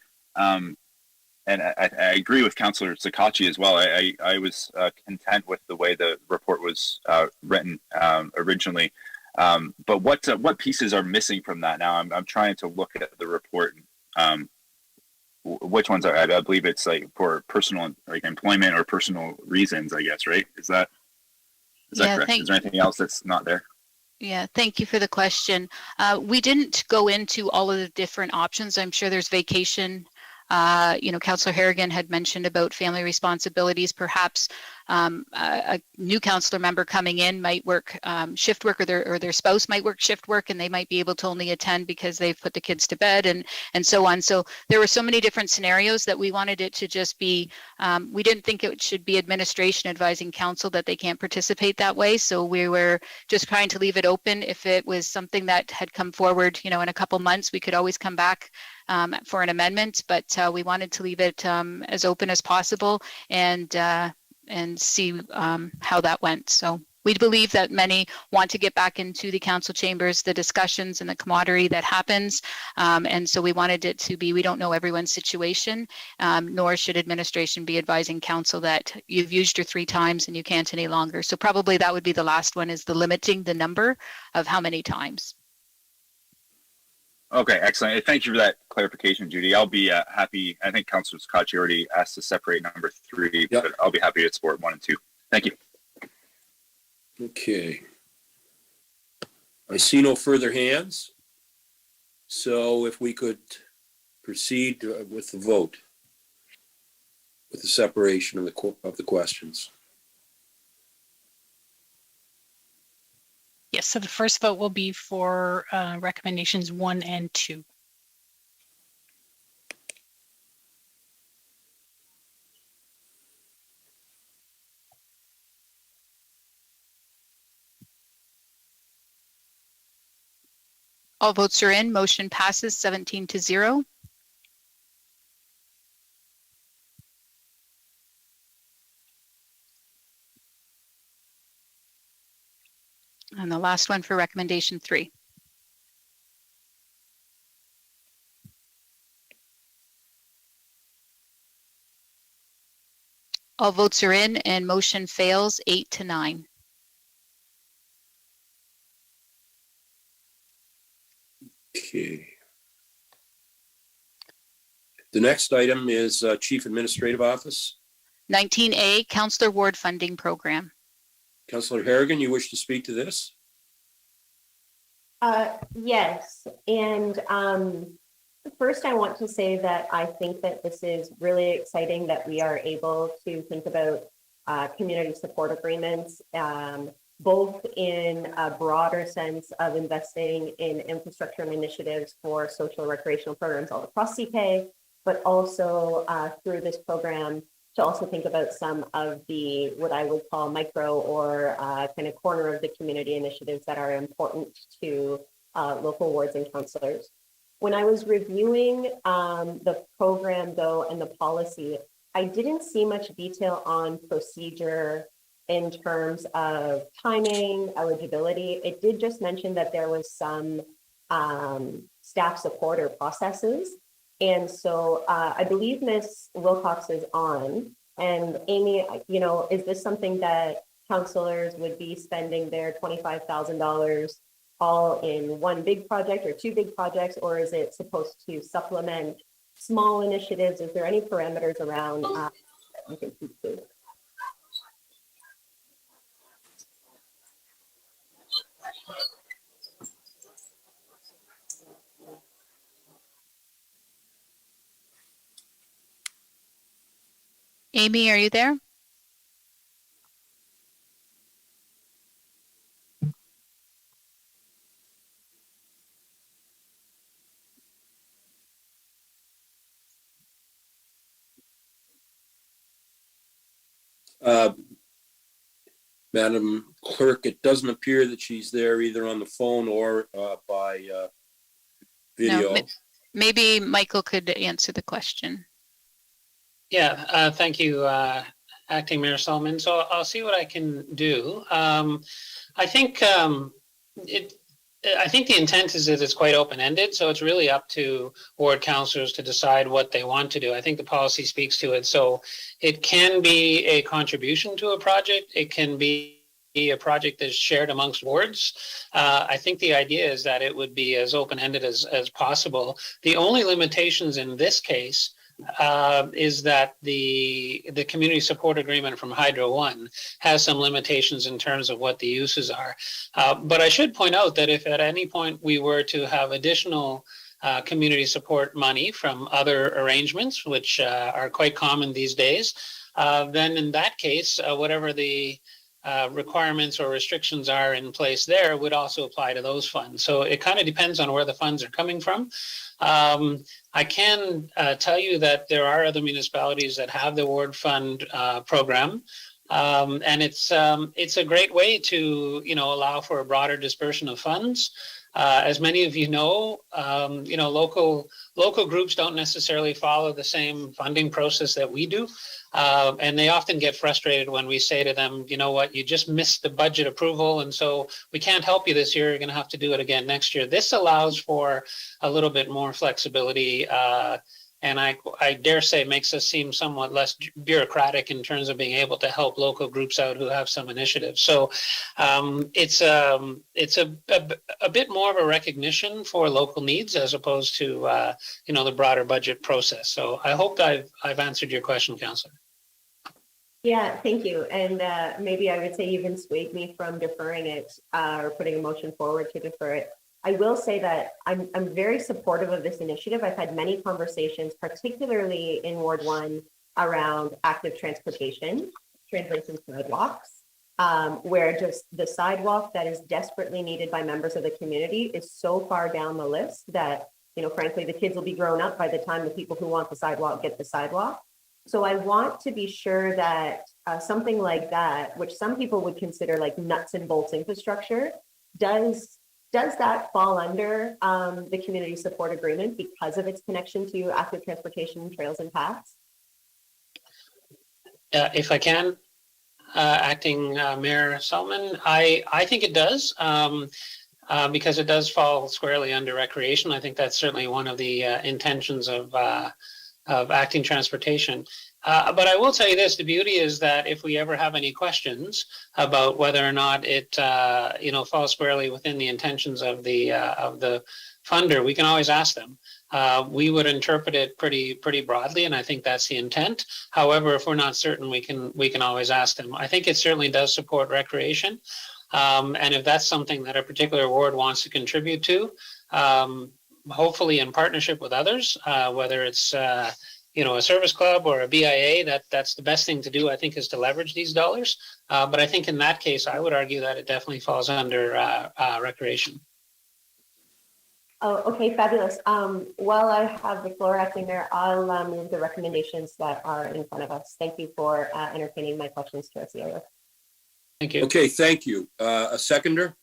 I agree with Councillor Sakachi as well. I was content with the way the report was written originally. But what pieces are missing from that now? I'm trying to look at the report. Which ones are? I believe it's like for personal, like employment or personal reasons, I guess, right? Is that correct? Is there anything else that's not there? Yeah, thank you for the question. We didn't go into all of the different options. I'm sure there's vacation. Councillor Harrigan had mentioned about family responsibilities. Perhaps a new councillor member coming in might work shift work, or their spouse might work shift work, and they might be able to only attend because they've put the kids to bed and so on. So there were so many different scenarios that we wanted it to just be. We didn't think it should be administration advising council that they can't participate that way. So we were just trying to leave it open. If it was something that had come forward, in a couple months, we could always come back for an amendment, but we wanted to leave it as open as possible and see how that went. So we believe that many want to get back into the council chambers, the discussions and the camaraderie that happens. And so we wanted it to be, we don't know everyone's situation, nor should administration be advising council that you've used your 3 times and you can't any longer. So probably that would be the last one, is the limiting the number of how many times. Okay, excellent. Thank you for that clarification, Judy. I'll be happy. I think Councillor Scotch already asked to separate number 3, but I'll be happy to support 1 and 2. Thank you. Okay. I see no further hands. So if we could proceed with the vote, with the separation of the questions. Yes, so the first vote will be for recommendations 1 and 2. All votes are in. Motion passes 17-0. And the last one for recommendation 3. All votes are in and motion fails 8-9. Okay. The next item is Chief Administrative Office. 19A, Councillor Ward Funding Program. Councillor Harrigan, you wish to speak to this? Yes, and first I want to say that I think that this is really exciting that we are able to think about community support agreements, both in a broader sense of investing in infrastructure and initiatives for social recreational programs all across CK, but also through this program to also think about some of the, what I would call micro or kind of corner of the community initiatives that are important to local wards and councillors. When I was reviewing the program though and the policy, I didn't see much detail on procedure in terms of timing, eligibility. It did just mention that there was some staff support or processes. And so I believe Ms. Wilcox is on. And Amy, is this something that councillors would be spending their $25,000 all in one big project or 2 big projects, or is it supposed to supplement small initiatives? Is there any parameters around? Amy, are you there? Madam Clerk, it doesn't appear that she's there either on the phone or by video. No, maybe Michael could answer the question. Yeah, thank you, Acting Mayor Solomon. So I'll see what I can do. I think I think the intent is that it's quite open-ended, so it's really up to ward councillors to decide what they want to do. I think the policy speaks to it. So it can be a contribution to a project. It can be a project that's shared amongst wards. I think the idea is that it would be as open-ended as possible. The only limitations in this case is that the community support agreement from Hydro One has some limitations in terms of what the uses are. But I should point out that if at any point we were to have additional community support money from other arrangements, which are quite common these days, then in that case, whatever the requirements or restrictions are in place there would also apply to those funds. So it kind of depends on where the funds are coming from. I can tell you that there are other municipalities that have the ward fund program, and it's a great way to allow for a broader dispersion of funds. As many of you know, local groups don't necessarily follow the same funding process that we do. And they often get frustrated when we say to them, you know what, you just missed the budget approval, and so we can't help you this year. You're going to have to do it again next year. This allows for a little bit more flexibility, and I dare say makes us seem somewhat less bureaucratic in terms of being able to help local groups out who have some initiatives. So it's a bit more of a recognition for local needs as opposed to the broader budget process. So I hope I've answered your question, Councillor. Yeah, thank you. And maybe I would say even swayed me from deferring it or putting a motion forward to defer it. I will say that I'm very supportive of this initiative. I've had many conversations, particularly in Ward 1, around active transportation, translation sidewalks, where just the sidewalk that is desperately needed by members of the community is so far down the list that, frankly, the kids will be grown up by the time the people who want the sidewalk get the sidewalk. So I want to be sure that something like that, which some people would consider like nuts and bolts infrastructure, does that fall under the community support agreement because of its connection to active transportation, trails, and paths? If I can, Acting Mayor Solomon, I think it does. Because it does fall squarely under recreation. I think that's certainly one of the intentions of acting transportation. But I will tell you this, the beauty is that if we ever have any questions about whether or not it falls squarely within the intentions of the funder, we can always ask them. We would interpret it pretty broadly, and I think that's the intent. However, if we're not certain, we can always ask them. I think it certainly does support recreation. And if that's something that a particular ward wants to contribute to, hopefully in partnership with others, whether it's a service club or a BIA, that's the best thing to do, I think, is to leverage these dollars. But I think in that case, I would argue that it definitely falls under recreation. Oh, okay, fabulous. While I have the floor, Acting Mayor, I'll move the recommendations that are in front of us. Thank you for entertaining my questions to our CIO. Thank you. Okay, thank you. A seconder?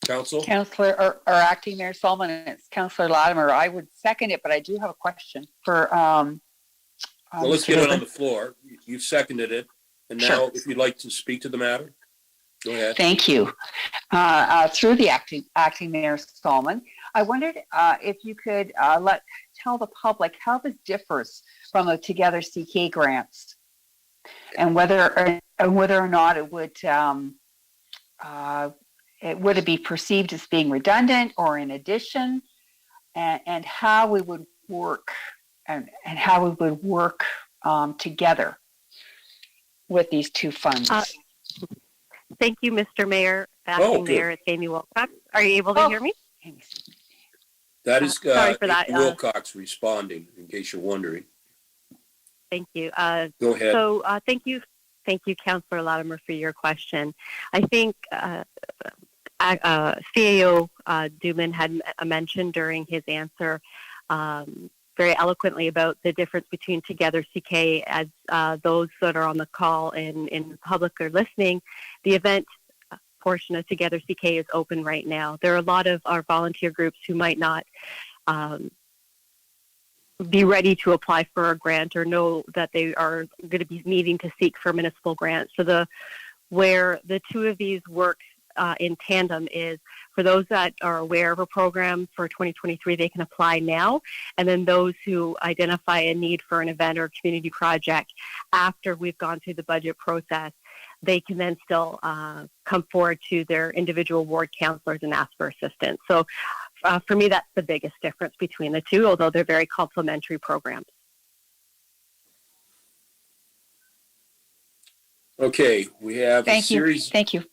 Council? Councillor or Acting Mayor Solomon, it's Councillor Latimer. I would second it, but I do have a question for. Well, let's get it on the floor. You've seconded it. And now, Sure. if you'd like to speak to the matter, go ahead. Thank you. Through the Acting Mayor Solomon, I wondered if you could tell the public how this differs from the Together CK grants, and whether or not it would it be perceived as being redundant or in addition, and how we would work and how we would work together with these two funds. Thank you, Mr. Mayor. Acting Mayor, it's Amy Wilcox. Are you able to hear me? That is sorry for that. Wilcox responding, in case you're wondering. Thank you. Go ahead. So thank you, Councillor Latimer, for your question. I think CAO Duman had mentioned during his answer very eloquently about the difference between Together CK, as those that are on the call and in the public are listening. The event portion of Together CK is open right now. There are a lot of our volunteer groups who might not be ready to apply for a grant or know that they are going to be needing to seek for municipal grants. So where the two of these work in tandem is for those that are aware of a program for 2023, they can apply now. And then those who identify a need for an event or community project after we've gone through the budget process, they can then still come forward to their individual ward councillors and ask for assistance. So for me, that's the biggest difference between the two, although they're very complementary programs. Okay, we have Thank you. Thank you.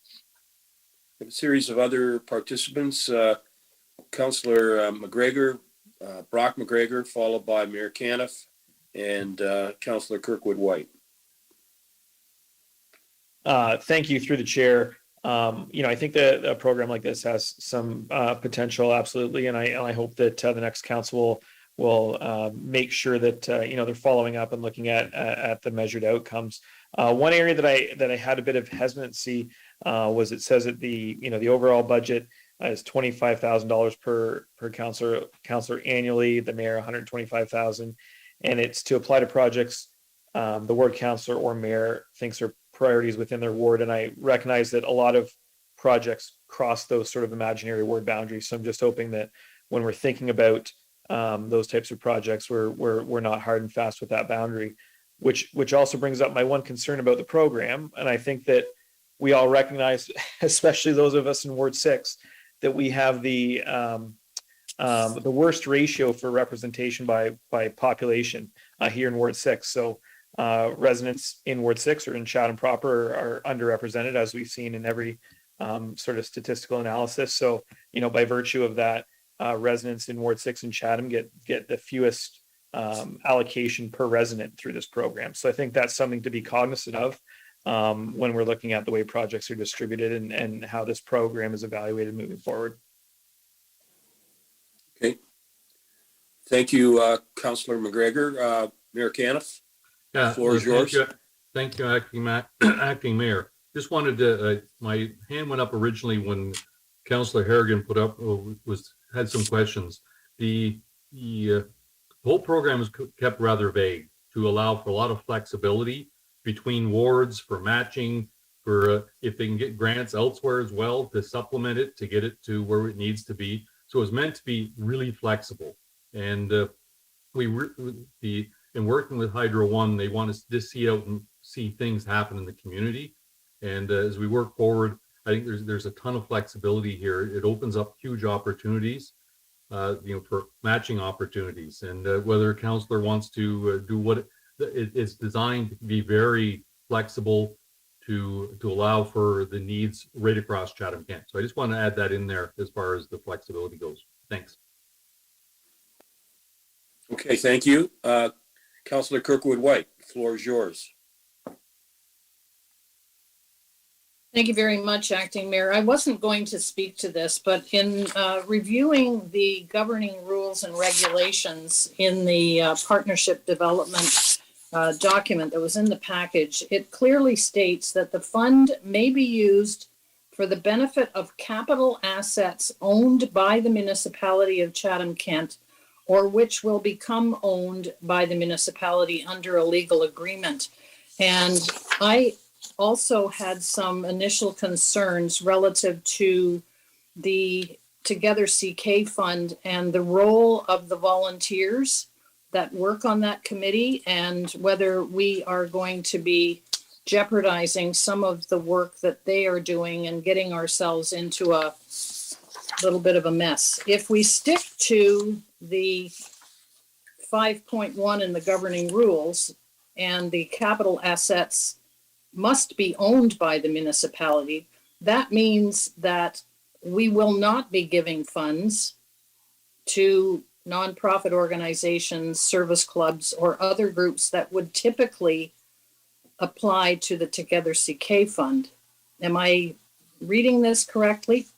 A series of other participants. Councillor McGregor, Brock McGregor, followed by Mayor Caniff and Councillor Kirkwood White. Thank you through the chair. I think that a program like this has some potential, absolutely, and I hope that the next council will make sure that they're following up and looking at the measured outcomes. One area that I had a bit of hesitancy was it says that the overall budget is $25,000 per councillor annually. The mayor $125,000, and it's to apply to projects the ward councillor or mayor thinks are priorities within their ward. And I recognize that a lot of projects cross those sort of imaginary ward boundaries. So I'm just hoping that when we're thinking about those types of projects, we're not hard and fast with that boundary, which also brings up my one concern about the program. And I think that we all recognize, especially those of us in Ward 6, that we have the worst ratio for representation by population here in Ward 6. So residents in Ward 6 or in Chatham proper are underrepresented, as we've seen in every sort of statistical analysis. So, by virtue of that, residents in Ward 6 in Chatham get the fewest allocation per resident through this program. So I think that's something to be cognizant of when we're looking at the way projects are distributed and how this program is evaluated moving forward. Okay. Thank you, Councillor McGregor. Mayor Caniff, the floor is yours. Thank you, Acting Mayor. Just wanted to, my hand went up originally when Councillor Harrigan had some questions. The whole program is kept rather vague to allow for a lot of flexibility between wards for matching, for if they can get grants elsewhere as well to supplement it, to get it to where it needs to be. So it's meant to be really flexible. And in working with Hydro One, they want us to see out and see things happen in the community. And as we work forward, I think there's a ton of flexibility here. It opens up huge opportunities, for matching opportunities. And whether a councillor wants to do what it's designed to be very flexible to allow for the needs right across Chatham-Kent. So I just want to add that in there as far as the flexibility goes. Thanks. Okay, thank you. Councillor Kirkwood White, the floor is yours. Thank you very much, Acting Mayor. I wasn't going to speak to this, but in reviewing the governing rules and regulations in the partnership development document that was in the package, it clearly states that the fund may be used for the benefit of capital assets owned by the municipality of Chatham-Kent or which will become owned by the municipality under a legal agreement. And I also had some initial concerns relative to the Together CK Fund and the role of the volunteers that work on that committee and whether we are going to be jeopardizing some of the work that they are doing and getting ourselves into a little bit of a mess. If we stick to the 5.1 in the governing rules and the capital assets must be owned by the municipality, that means that we will not be giving funds to nonprofit organizations, service clubs, or other groups that would typically apply to the Together CK Fund. Am I reading this correctly?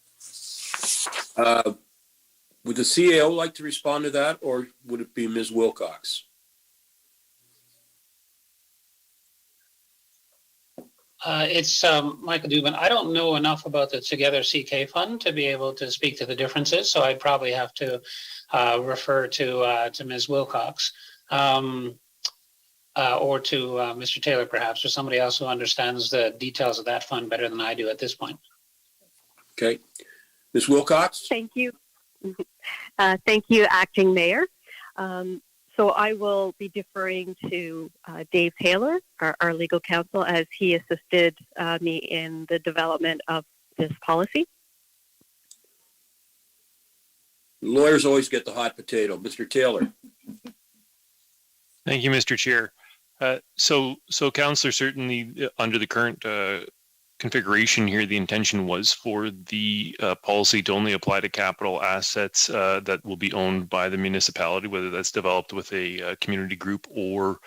Would the CAO like to respond to that, or would it be Ms. Wilcox? It's Michael Dubin. I don't know enough about the Together CK Fund to be able to speak to the differences, so I'd probably have to refer to Ms. Wilcox or to Mr. Taylor, perhaps, or somebody else who understands the details of that fund better than I do at this point. Okay. Ms. Wilcox? Thank you. Thank you, Acting Mayor. So I will be deferring to Dave Taylor, our legal counsel, as he assisted me in the development of this policy. Lawyers always get the hot potato. Mr. Taylor. Thank you, Mr. Chair. So Councillor, certainly under the current configuration here, the intention was for the policy to only apply to capital assets that will be owned by the municipality, whether that's developed with a community group or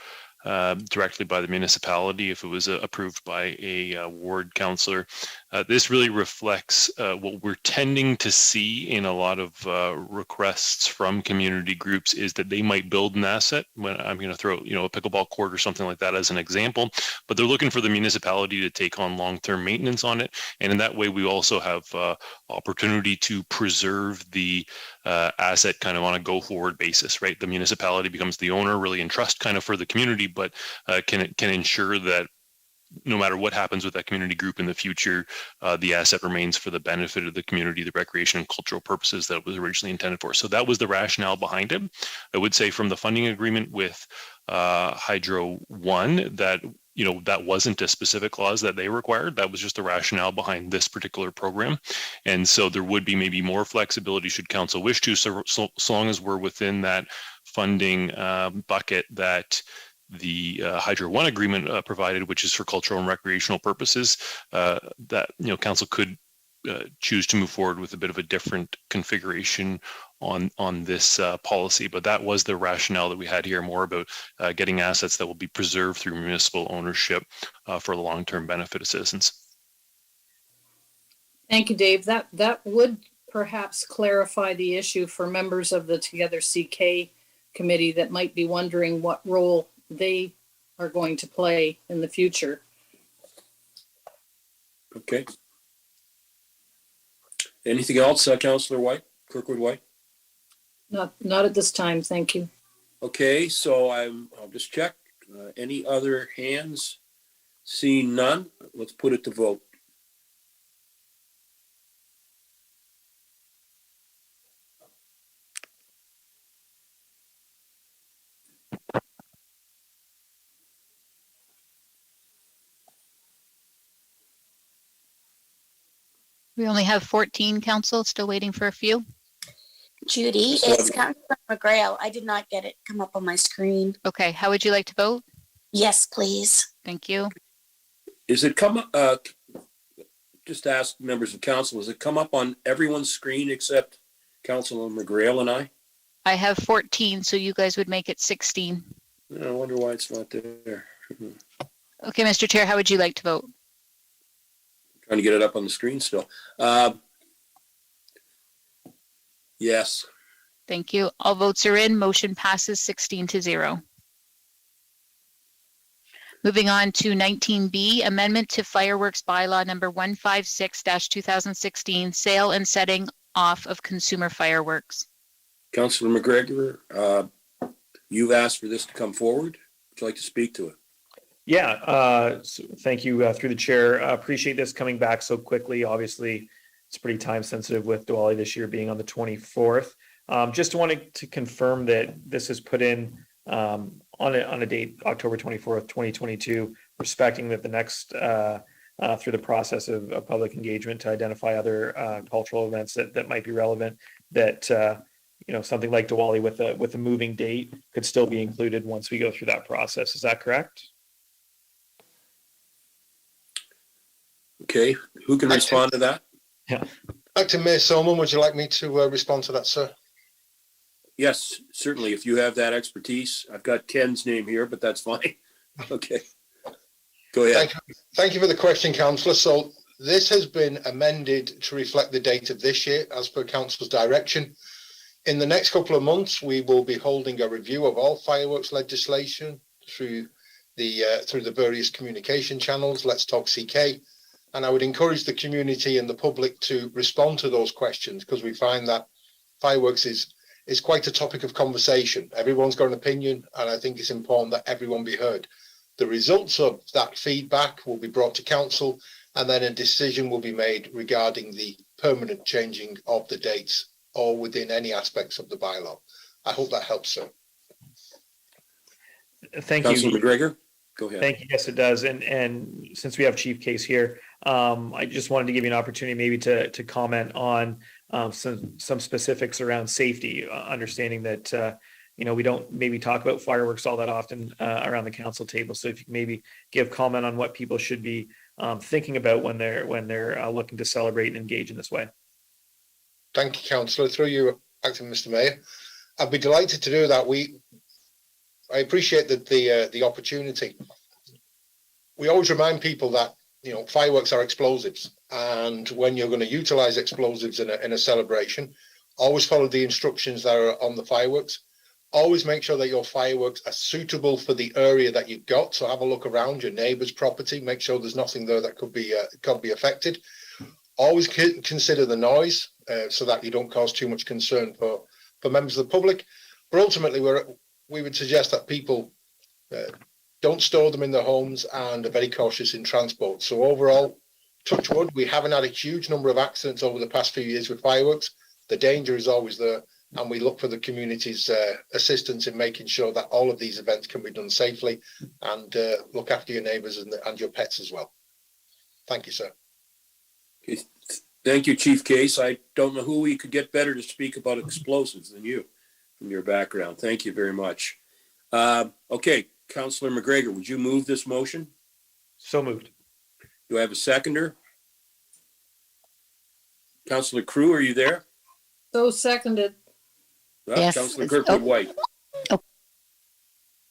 directly by the municipality if it was approved by a ward councillor. This really reflects what we're tending to see in a lot of requests from community groups is that they might build an asset. When I'm going to throw, a pickleball court or something like that as an example, but they're looking for the municipality to take on long-term maintenance on it. And in that way, we also have opportunity to preserve the asset kind of on a go-forward basis, right? The municipality becomes the owner, really in trust kind of for the community, but can ensure that no matter what happens with that community group in the future, the asset remains for the benefit of the community, the recreation and cultural purposes that it was originally intended for. So that was the rationale behind it. I would say from the funding agreement with Hydro One that that wasn't a specific clause that they required. That was just the rationale behind this particular program. And so there would be maybe more flexibility should council wish to, so long as we're within that funding bucket that the Hydro One agreement provided, which is for cultural and recreational purposes, that council could choose to move forward with a bit of a different configuration on this policy. But that was the rationale that we had here, more about getting assets that will be preserved through municipal ownership for the long-term benefit of citizens. Thank you, Dave. That would perhaps clarify the issue for members of the Together CK committee that might be wondering what role they are going to play in the future. Okay. Anything else, Councillor White, Kirkwood White? Not at this time, thank you. Okay, so I'll just check. Any other hands? Seeing none, let's put it to vote. We only have 14, Council, still waiting for a few. Judy, it's Councillor McGrail. I did not get it come up on my screen. Okay, how would you like to vote? Yes, please. Thank you. Is it just ask members of council, does it come up on everyone's screen except Councilor McGrail and I? I have 14, so you guys would make it 16. I wonder why it's not there. Okay, Mr. Chair, how would you like to vote? Trying to get it up on the screen still. Yes. Thank you. All votes are in. Motion passes 16-0. Moving on to 19B, Amendment to Fireworks Bylaw number 156-2016, Sale and Setting Off of Consumer Fireworks. Councillor McGregor, you've asked for this to come forward. Would you like to speak to it? Yeah, so thank you through the chair. Appreciate this coming back so quickly. Obviously, it's pretty time sensitive with Diwali this year being on the 24th. Just wanted to confirm that this is put in on a date, October 24th, 2022, respecting that the next through the process of public engagement to identify other cultural events that might be relevant, that something like Diwali with a moving date could still be included once we go through that process. Is that correct? Okay, who can respond to that? Yeah. Acting Mayor Solomon, would you like me to respond to that, sir? Yes, certainly. If you have that expertise, I've got Ken's name here, but that's fine. Okay, go ahead. Thank you for the question, Councillor. So this has been amended to reflect the date of this year, as per Council's direction. In the next couple of months, we will be holding a review of all fireworks legislation through the various communication channels. Let's Talk CK. And I would encourage the community and the public to respond to those questions, because we find that fireworks is quite a topic of conversation. Everyone's got an opinion, and I think it's important that everyone be heard. The results of that feedback will be brought to council, and then a decision will be made regarding the permanent changing of the dates or within any aspects of the bylaw. I hope that helps, sir. Thank Councilor you. McGregor, go ahead. Thank you. Yes, it does. And since we have Chief Case here, I just wanted to give you an opportunity maybe to comment on some specifics around safety, understanding that we don't maybe talk about fireworks all that often around the council table. So if you can maybe give comment on what people should be thinking about when they're looking to celebrate and engage in this way. Thank you, Councillor. Through you, Acting Mr. Mayor. I'd be delighted to do that. I appreciate the opportunity. We always remind people that fireworks are explosives, and when you're going to utilize explosives in a celebration, always follow the instructions that are on the fireworks. Always make sure that your fireworks are suitable for the area that you've got. So have a look around your neighbour's property. Make sure there's nothing there that could be affected. Always consider the noise so that you don't cause too much concern for members of the public. But ultimately, we would suggest that people don't store them in their homes and are very cautious in transport. So overall, touch wood, we haven't had a huge number of accidents over the past few years with fireworks. The danger is always there, and we look for the community's assistance in making sure that all of these events can be done safely, and look after your neighbours and your pets as well. Thank you, sir. Okay. Thank you, Chief Case. I don't know who we could get better to speak about explosives than you from your background. Thank you very much. Okay, Councillor McGregor, would you move this motion? So moved. Do I have a seconder? Councillor Crew, are you there? So seconded. Well, Yes. Councillor Kirkwood White. Oh.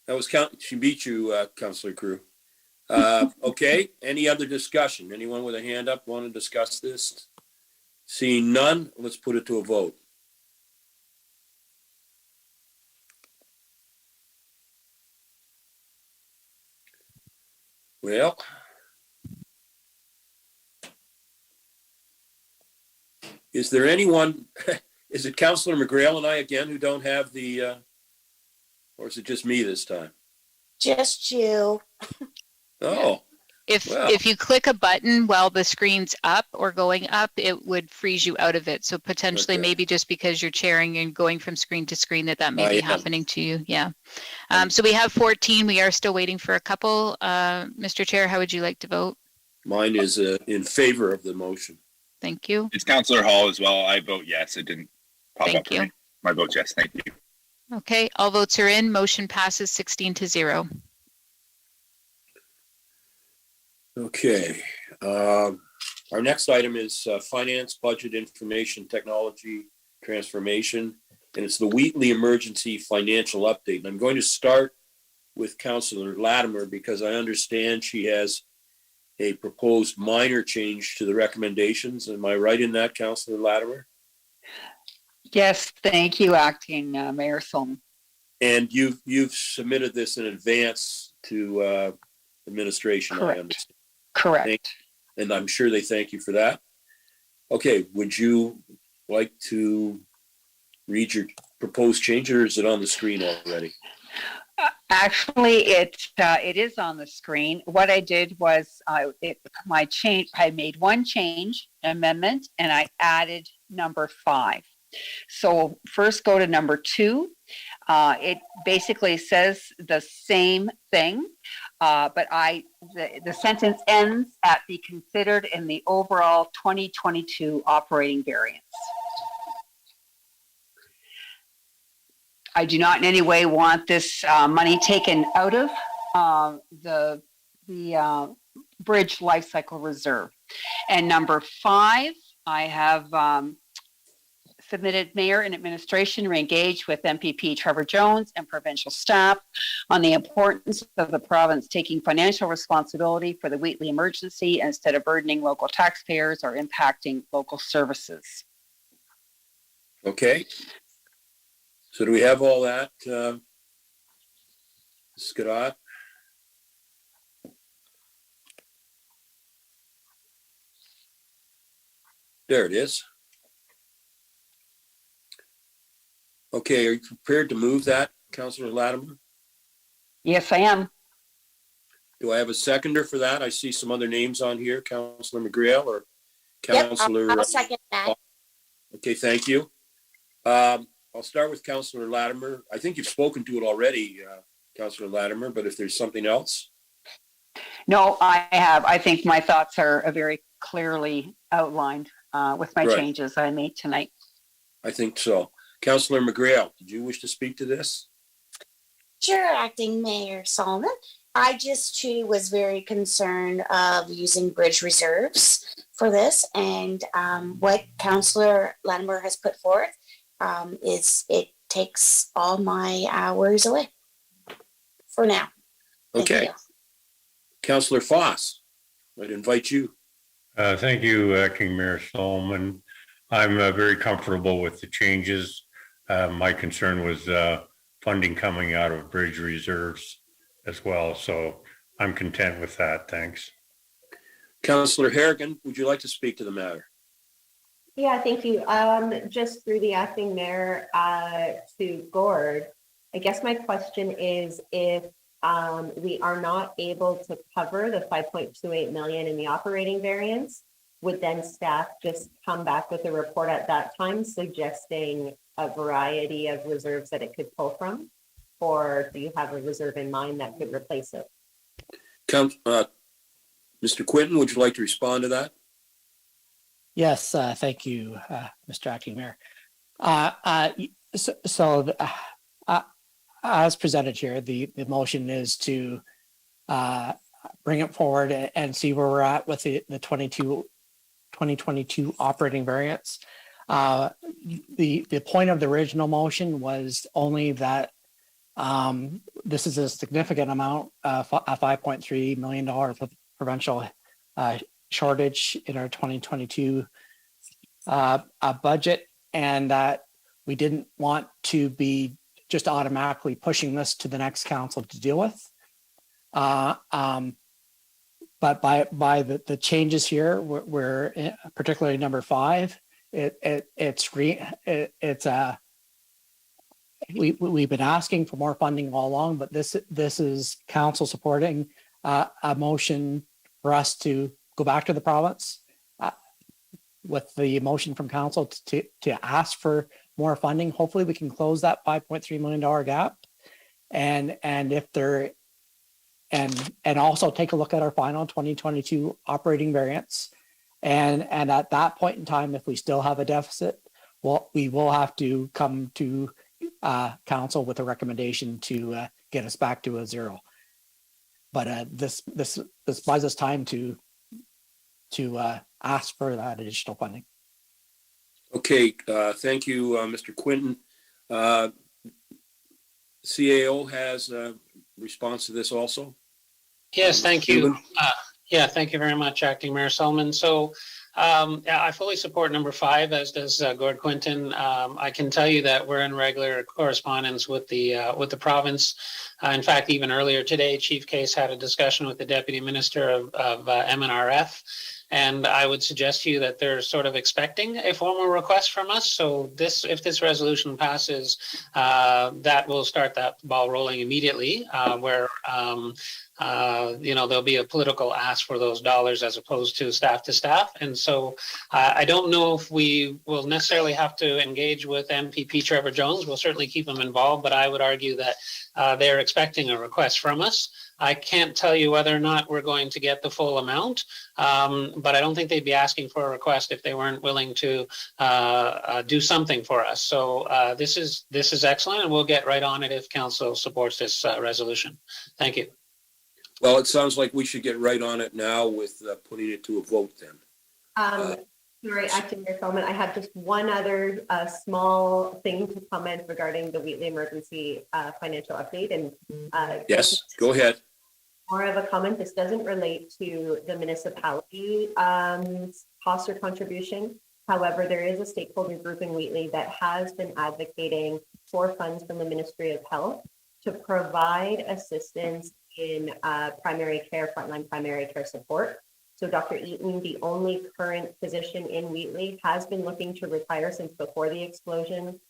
That was she beat you, Councillor Crew. Okay, any other discussion? Anyone with a hand up want to discuss this? Seeing none, let's put it to a vote. Well, is there anyone, is it Councillor McGrail and I again who don't have the, or is it just me this time? Just you. Oh. If you click a button while the screen's up or going up, it would freeze you out of it. So potentially maybe just because you're chairing and going from screen to screen that may be happening to you. Yeah. So we have 14. We are still waiting for a couple. Mr. Chair, how would you like to vote? Mine is in favor of the motion. Thank you. It's Councillor Hall as well. I vote yes. It didn't pop up for me. My vote's yes. Thank you. Okay. All votes are in. Motion passes 16-0. Okay. Our next item is finance, budget, information, technology, transformation, and it's the Wheatley Emergency Financial Update. And I'm going to start with Councillor Latimer because I understand she has a proposed minor change to the recommendations. Am I right in that, Councillor Latimer? Yes, thank you, Acting Mayor Solomon. And you've submitted this in advance to administration, Correct. I understand. Correct. And I'm sure they thank you for that. Okay, would you like to read your proposed change, or is it on the screen already? Actually, it is on the screen. What I did was I made one change amendment, and I added number 5. So first go to number 2. It basically says the same thing, but the sentence ends at "be considered in the overall 2022 operating variance." I do not in any way want this money taken out of the bridge life cycle reserve. And number 5, I have submitted mayor and administration re-engage with MPP Trevor Jones and provincial staff on the importance of the province taking financial responsibility for the Wheatley emergency instead of burdening local taxpayers or impacting local services. Okay. So do we have all that, Scott? There it is. Okay, are you prepared to move that, Councillor Latimer? Yes, I am. Do I have a seconder for that? I see some other names on here, Councillor McGrail or Councillor. I'll second that. Okay, thank you. I'll start with Councillor Latimer. I think you've spoken to it already, Councillor Latimer, but if there's something else. No, I have. I think my thoughts are very clearly outlined with my Right. changes I made tonight. I think so. Councillor McGrail, did you wish to speak to this? Sure, Acting Mayor Solomon. I just too was very concerned of using bridge reserves for this, and what Councillor Latimer has put forth is it takes all my worries away for now. Thank Okay. you. Councillor Foss, I'd invite you. Thank you, Acting Mayor Solomon. I'm very comfortable with the changes. My concern was funding coming out of bridge reserves as well. So I'm content with that. Thanks. Councillor Harrigan, would you like to speak to the matter? Yeah, thank you. Just through the acting mayor to Gord, I guess my question is if we are not able to cover the 5.28 million in the operating variance, would then staff just come back with a report at that time suggesting a variety of reserves that it could pull from? Or do you have a reserve in mind that could replace it? Mr. Quinton, would you like to respond to that? Yes, thank you, Mr. Acting Mayor. As presented here, the motion is to bring it forward and see where we're at with the 2022 operating variance. The point of the original motion was only that this is a significant amount, a $5.3 million provincial shortage in our 2022 budget, and that we didn't want to be just automatically pushing this to the next council to deal with. But by the changes here, we're particularly number 5. We've been asking for more funding all along, but this is council supporting a motion for us to go back to the province with the motion from council to ask for more funding. Hopefully we can close that $5.3 million gap and also take a look at our final 2022 operating variance. And at that point in time, if we still have a deficit, well, we will have to come to council with a recommendation to get us back to a zero. But this buys us time to ask for that additional funding. Okay, thank you, Mr. Quinton. CAO has a response to this also. Yes, thank you. Yeah, thank you very much, Acting Mayor Solomon. So I fully support number 5, as does Gord Quinton. I can tell you that we're in regular correspondence with the province. In fact, even earlier today, Chief Case had a discussion with the Deputy Minister of MNRF. And I would suggest to you that they're sort of expecting a formal request from us. So if this resolution passes, that will start that ball rolling immediately, where there'll be a political ask for those dollars as opposed to staff. And so I don't know if we will necessarily have to engage with MPP Trevor Jones. We'll certainly keep him involved, but I would argue that they're expecting a request from us. I can't tell you whether or not we're going to get the full amount, but I don't think they'd be asking for a request if they weren't willing to do something for us. So this is excellent, and we'll get right on it if council supports this resolution. Thank you. Well, it sounds like we should get right on it now with putting it to a vote then. Sorry, Acting Mayor Solomon, I have just one other small thing to comment regarding the Wheatley emergency financial update. And yes, go ahead. More of a comment. This doesn't relate to the municipality cost or contribution. However, there is a stakeholder group in Wheatley that has been advocating for funds from the Ministry of Health to provide assistance in primary care, frontline primary care support. So Dr. Eaton, the only current physician in Wheatley, has been looking to retire since before the explosion.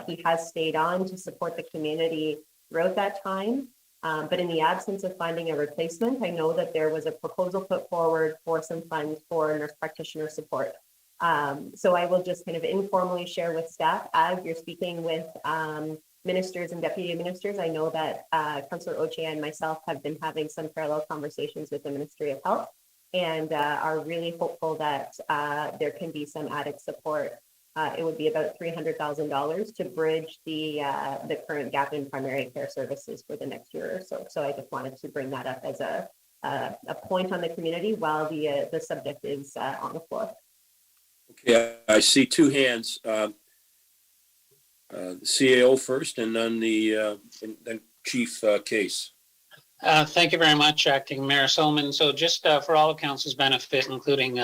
He has stayed on to support the community throughout that time. But in the absence of finding a replacement, I know that there was a proposal put forward for some funds for nurse practitioner support. So I will just kind of informally share with staff as you're speaking with ministers and deputy ministers. I know that Councillor Oche and myself have been having some parallel conversations with the Ministry of Health and are really hopeful that there can be some added support. It would be about $300,000 to bridge the current gap in primary care services for the next year or so. So I just wanted to bring that up as a point on the community while the subject is on the floor. Okay, I see two hands. The CAO first, and then then Chief Case. Thank you very much, Acting Mayor Solomon. So just for all of Council's benefit, including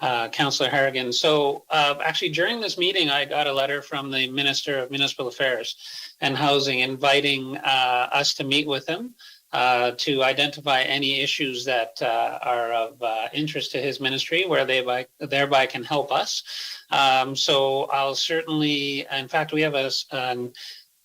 Councillor Harrigan. So actually during this meeting, I got a letter from the Minister of Municipal Affairs and Housing inviting us to meet with him to identify any issues that are of interest to his ministry, where they thereby can help us. So I'll certainly, in fact, we have an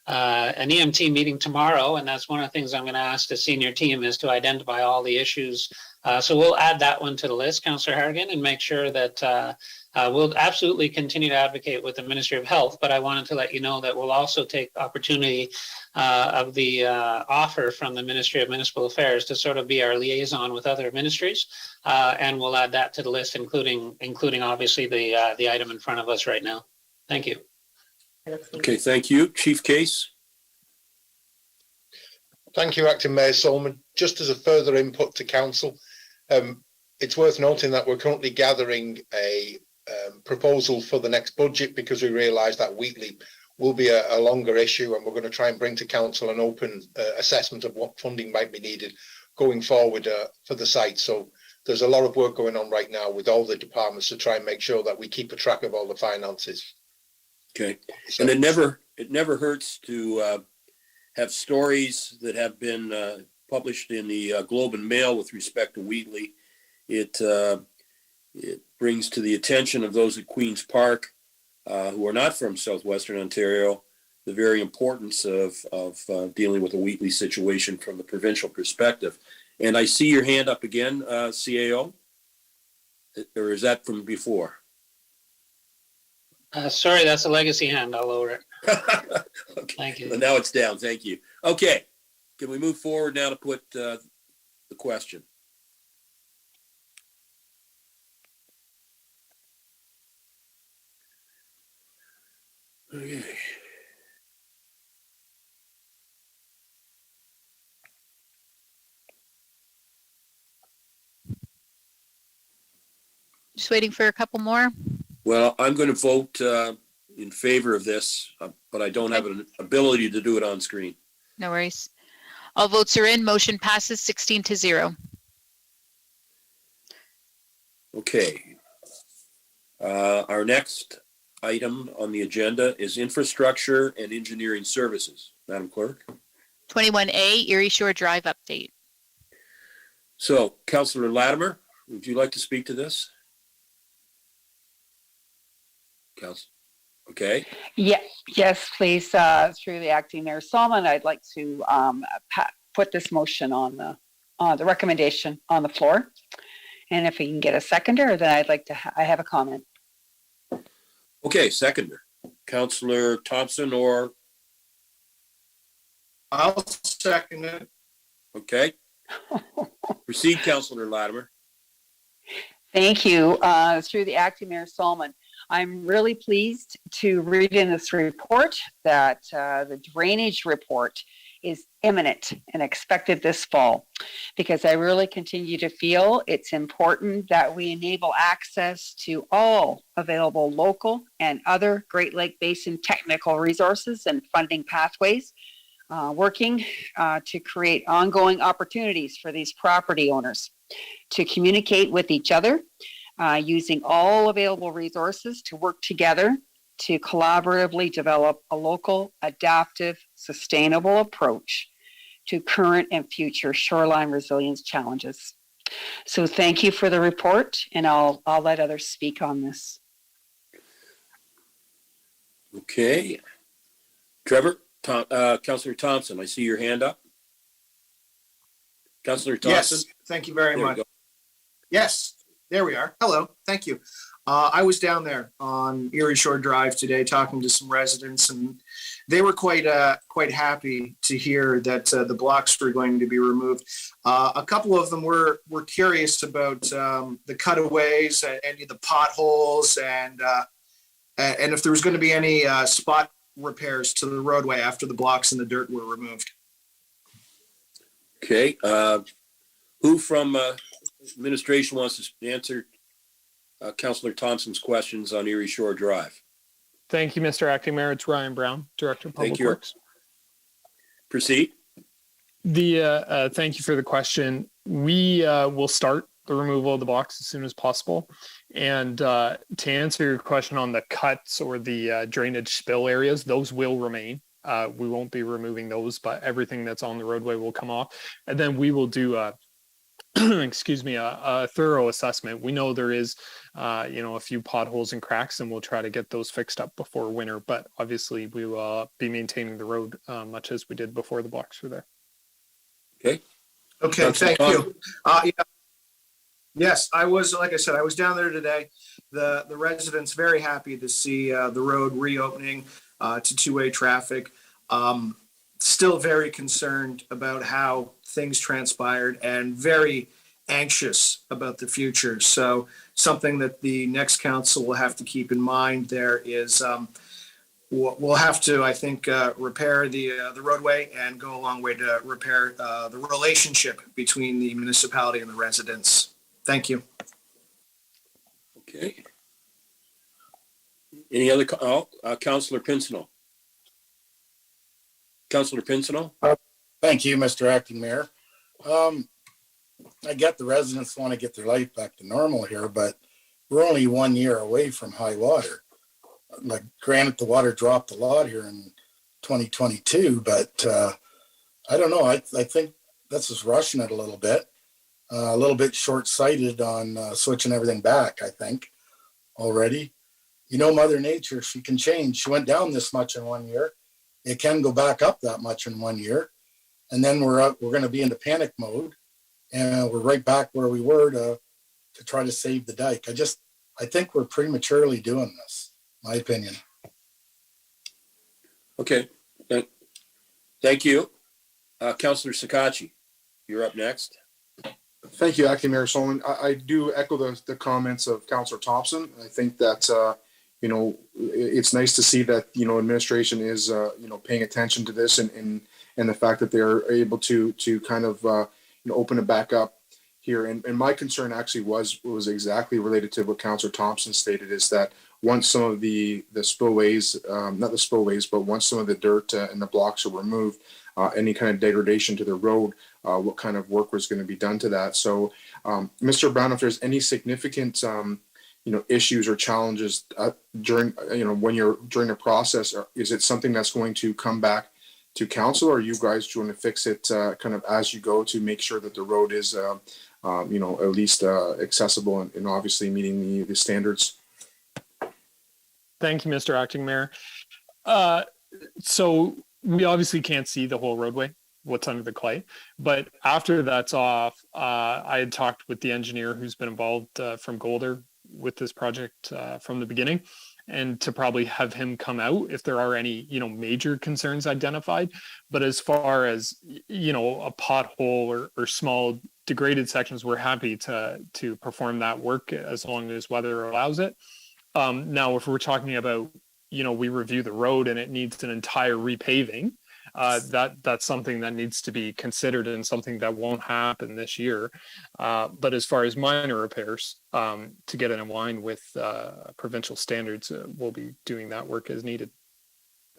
EMT meeting tomorrow, and that's one of the things I'm going to ask the senior team is to identify all the issues. So we'll add that one to the list, Councillor Harrigan, and make sure that we'll absolutely continue to advocate with the Ministry of Health. But I wanted to let you know that we'll also take opportunity of the offer from the Ministry of Municipal Affairs to sort of be our liaison with other ministries, and we'll add that to the list, including obviously the item in front of us right now. Thank you. Okay, thank you. Chief Case. Thank you, Acting Mayor Solomon. Just as a further input to council, it's worth noting that we're currently gathering a proposal for the next budget because we realise that Wheatley will be a longer issue, and we're going to try and bring to council an open assessment of what funding might be needed going forward for the site. So there's a lot of work going on right now with all the departments to try and make sure that we keep a track of all the finances. Okay, and it never hurts to have stories that have been published in the Globe and Mail with respect to Wheatley. It brings to the attention of those at Queen's Park who are not from Southwestern Ontario the very importance of dealing with the Wheatley situation from the provincial perspective. And I see your hand up again, CAO, or is that from before? Sorry, that's a legacy hand. I'll lower it. Okay. Thank you. Well, now it's down. Thank you. Okay. Can we move forward now to put the question? Okay. Just waiting for a couple more. Well, I'm going to vote in favor of this, but I don't have an ability to do it on screen. No worries. All votes are in. Motion passes 16-0. Okay. Our next item on the agenda is infrastructure and engineering services. Madam Clerk. 21A, Erie Shore Drive update. So, Councillor Latimer, would you like to speak to this? Council. Okay. Yes, please. Through the acting mayor Solomon, I'd like to put this motion on the recommendation on the floor. And if we can get a seconder, then I'd like to. I have a comment. Okay, seconder. Councillor Thompson, or I'll second it. Okay. Proceed, Councillor Latimer. Thank you. Through the acting mayor Solomon, I'm really pleased to read in this report that the drainage report is imminent and expected this fall, because I really continue to feel it's important that we enable access to all available local and other Great Lake Basin technical resources and funding pathways, working to create ongoing opportunities for these property owners to communicate with each other, using all available resources to work together to collaboratively develop a local, adaptive, sustainable approach to current and future shoreline resilience challenges. So thank you for the report, and I'll let others speak on this. Okay. Trevor, Councillor Thompson, I see your hand up. Councillor Thompson? Yes, thank you very There we much. go. Yes, there we are. Hello, thank you. I was down there on Erie Shore Drive today talking to some residents, and they were quite happy to hear that the blocks were going to be removed. A couple of them were curious about the cutaways, any of the potholes, and if there was going to be any spot repairs to the roadway after the blocks and the dirt were removed. Okay. Who from administration wants to answer Councillor Thompson's questions on Erie Shore Drive? Thank you, Mr. Acting Mayor. It's Ryan Brown, Director of Public Thank you. Works. Proceed. Thank you for the question. We will start the removal of the blocks as soon as possible. And to answer your question on the cuts or the drainage spill areas, those will remain. We won't be removing those, but everything that's on the roadway will come off. And then we will do a thorough assessment. We know there is, a few potholes and cracks, and we'll try to get those fixed up before winter. But obviously, we will be maintaining the road much as we did before the blocks were there. Okay. Okay, thank you. Yeah. Yes, I was, like I said, I was down there today. The residents very happy to see the road reopening to two-way traffic. Still very concerned about how things transpired and very anxious about the future. So something that the next council will have to keep in mind there is we'll have to, I think, repair the roadway and go a long way to repair the relationship between the municipality and the residents. Thank you. Okay. Any other, Councillor Pincinel? Councillor Pincinel? Thank you, Mr. Acting Mayor. I get the residents want to get their life back to normal here, but we're only 1 year away from high water. Like, granted, the water dropped a lot here in 2022, but I don't know. I think this is rushing it a little bit short-sighted on switching everything back, I think, already. You know, Mother Nature, she can change. She went down this much in 1 year. It can go back up that much in 1 year. And then we're going to be into panic mode, and we're right back where we were to try to save the dike. I think we're prematurely doing this, my opinion. Okay. Thank you. Councillor Sakachi, you're up next. Thank you, Acting Mayor Solomon. I do echo the comments of Councillor Thompson. I think that, it's nice to see that, administration is, paying attention to this and the fact that they're able to kind of, open it back up here. And my concern actually was exactly related to what Councillor Thompson stated, is that once some of the spillways, not the spillways, but once some of the dirt and the blocks are removed, any kind of degradation to the road, what kind of work was going to be done to that. So, Mr. Brown, if there's any significant, issues or challenges during, when you're during the process, is it something that's going to come back to council, or are you guys trying to fix it kind of as you go to make sure that the road is, at least accessible and obviously meeting the standards? Thank you, Mr. Acting Mayor. So we obviously can't see the whole roadway, what's under the clay, but after that's off, I had talked with the engineer who's been involved from Golder with this project from the beginning, and to probably have him come out if there are any, major concerns identified. But as far as, a pothole or small degraded sections, we're happy to perform that work as long as weather allows it. Now, if we're talking about, we review the road and it needs an entire repaving, that's something that needs to be considered and something that won't happen this year. But as far as minor repairs, to get it in line with provincial standards, we'll be doing that work as needed.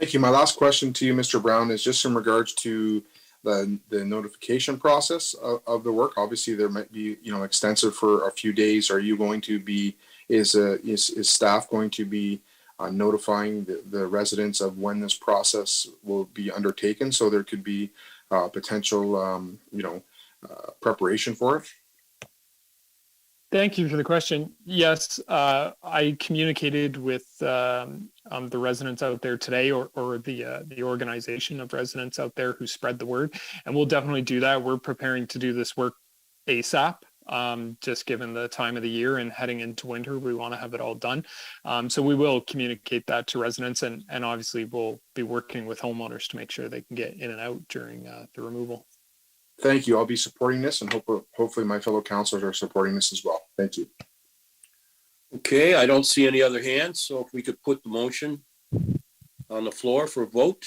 Thank you. My last question to you, Mr. Brown, is just in regards to the notification process of the work. Obviously, there might be, extensive for a few days. Are you going to be, is staff going to be notifying the residents of when this process will be undertaken, so there could be potential, preparation for it? Thank you for the question. Yes, I communicated with the residents out there today, or the organization of residents out there who spread the word, and we'll definitely do that. We're preparing to do this work ASAP. Just given the time of the year and heading into winter, we want to have it all done. So we will communicate that to residents, and obviously we'll be working with homeowners to make sure they can get in and out during the removal. Thank you. I'll be supporting this, and hopefully my fellow councilors are supporting this as well. Thank you. Okay, I don't see any other hands, so if we could put the motion on the floor for a vote.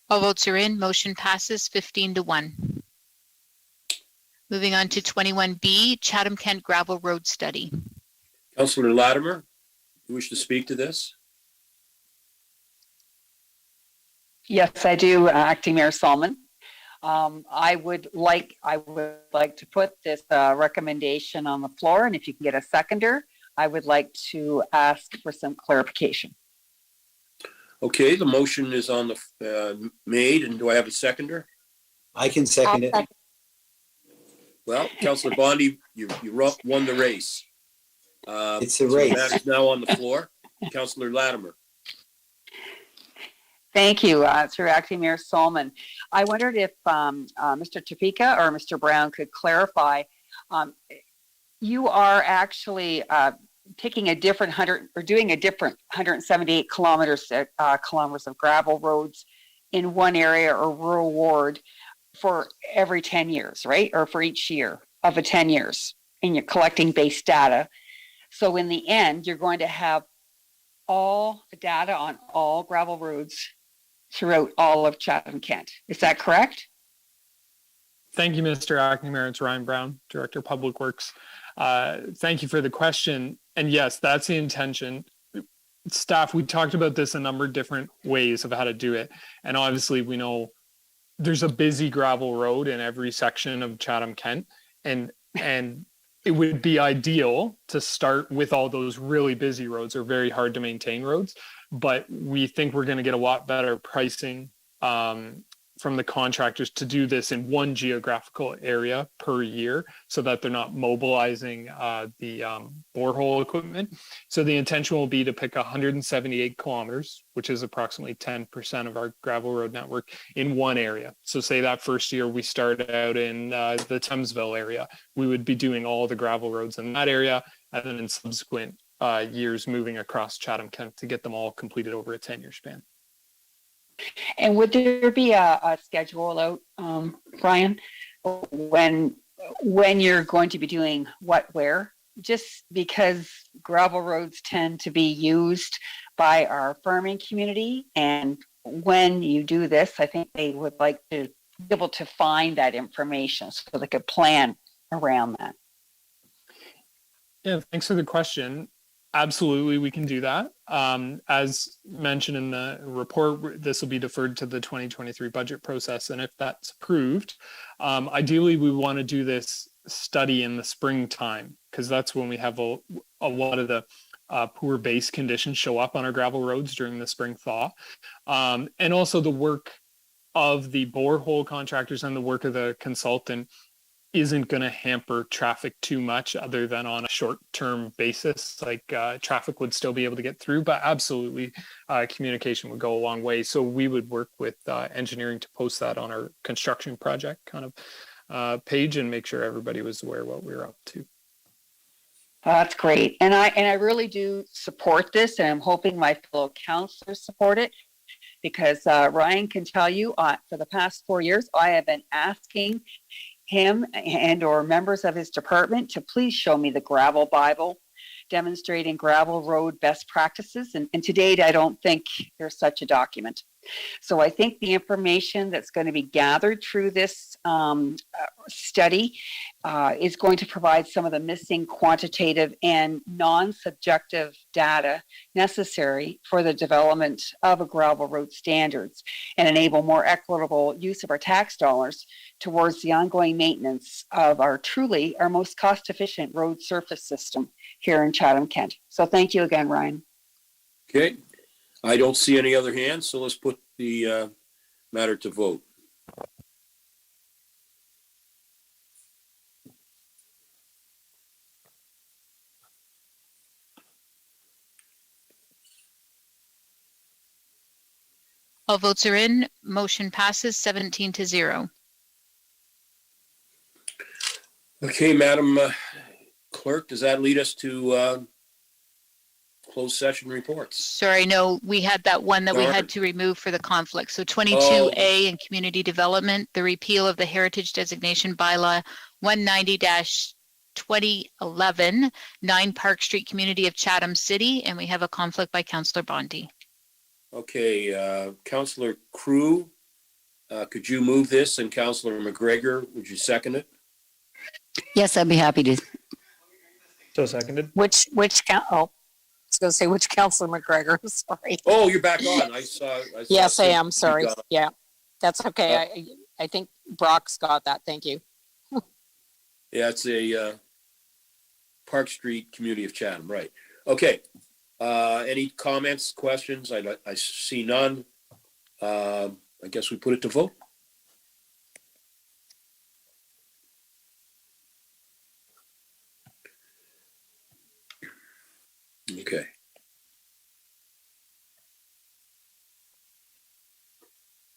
All votes are in. Motion passes 15-1. Moving on to 21B, Chatham-Kent Gravel Road Study. Councillor Latimer, you wish to speak to this? Yes, I do, Acting Mayor Solomon. I would like to put this recommendation on the floor, and if you can get a seconder, I would like to ask for some clarification. Okay, the motion is on the made, and do I have a seconder? I can second it. Well, Councillor Bondi, you won the race. It's a so race. That is now on the floor. Councillor Latimer. Thank you, through Acting Mayor Solomon. I wondered if Mr. Topeka or Mr. Brown could clarify. You are actually taking a different doing a different 178 kilometers of gravel roads in one area or rural ward for every 10 years, right? Or for each year of the 10 years, and you're collecting base data. So in the end, you're going to have all the data on all gravel roads throughout all of Chatham-Kent. Is that correct? Thank you, Mr. Acting Mayor. It's Ryan Brown, Director of Public Works. Thank you for the question. And yes, that's the intention. Staff, we talked about this a number of different ways of how to do it. And obviously we know there's a busy gravel road in every section of Chatham-Kent. And it would be ideal to start with all those really busy roads or very hard to maintain roads. But we think we're going to get a lot better pricing from the contractors to do this in one geographical area per year so that they're not mobilizing the borehole equipment. So the intention will be to pick 178 kilometers, which is approximately 10% of our gravel road network, in one area. So say that first year we start out in the Thamesville area, we would be doing all the gravel roads in that area, and then in subsequent years moving across Chatham-Kent to get them all completed over a 10-year span. And would there be a schedule out, Brian, when you're going to be doing what where? Just because gravel roads tend to be used by our farming community, and when you do this, I think they would like to be able to find that information so they could plan around that. Yeah, thanks for the question. Absolutely, we can do that. As mentioned in the report, this will be deferred to the 2023 budget process. And if that's approved, ideally, we want to do this study in the springtime, because that's when we have a lot of the poor base conditions show up on our gravel roads during the spring thaw. And also the work of the borehole contractors and the work of the consultant isn't going to hamper traffic too much other than on a short-term basis. Like traffic would still be able to get through, but absolutely communication would go a long way. So we would work with engineering to post that on our construction project kind of page and make sure everybody was aware of what we were up to. That's great. And I really do support this, and I'm hoping my fellow councilors support it, because Ryan can tell you for the past 4 years, I have been asking him and or members of his department to please show me the gravel Bible demonstrating gravel road best practices. And to date, I don't think there's such a document. So I think the information that's going to be gathered through this study is going to provide some of the missing quantitative and non-subjective data necessary for the development of a gravel road standards and enable more equitable use of our tax dollars towards the ongoing maintenance of our most cost-efficient road surface system here in Chatham-Kent. So thank you again, Ryan. Okay. I don't see any other hands, so let's put the matter to vote. All votes are in. Motion passes 17-0. Okay, Madam Clerk, does that lead us to closed session reports? Sorry, no, we had that one that we had to remove for the conflict. So 22A in community development, the repeal of the heritage designation bylaw 190-2011, 9 Park Street, community of Chatham City, and we have a conflict by Councillor Bondi. Okay, Councillor Crew, could you move this? And Councillor McGregor, would you second it? Yes, I'd be happy to. So seconded. Which count? Oh, I was going to say which Councillor McGregor. Sorry. Oh, you're back on. I saw yes, I am. Sorry. Yeah, that's okay. I think Brock's got that. Thank you. Yeah, it's a Park Street, community of Chatham. Right. Okay. Any comments, questions? I see none. I guess we put it to vote. Okay.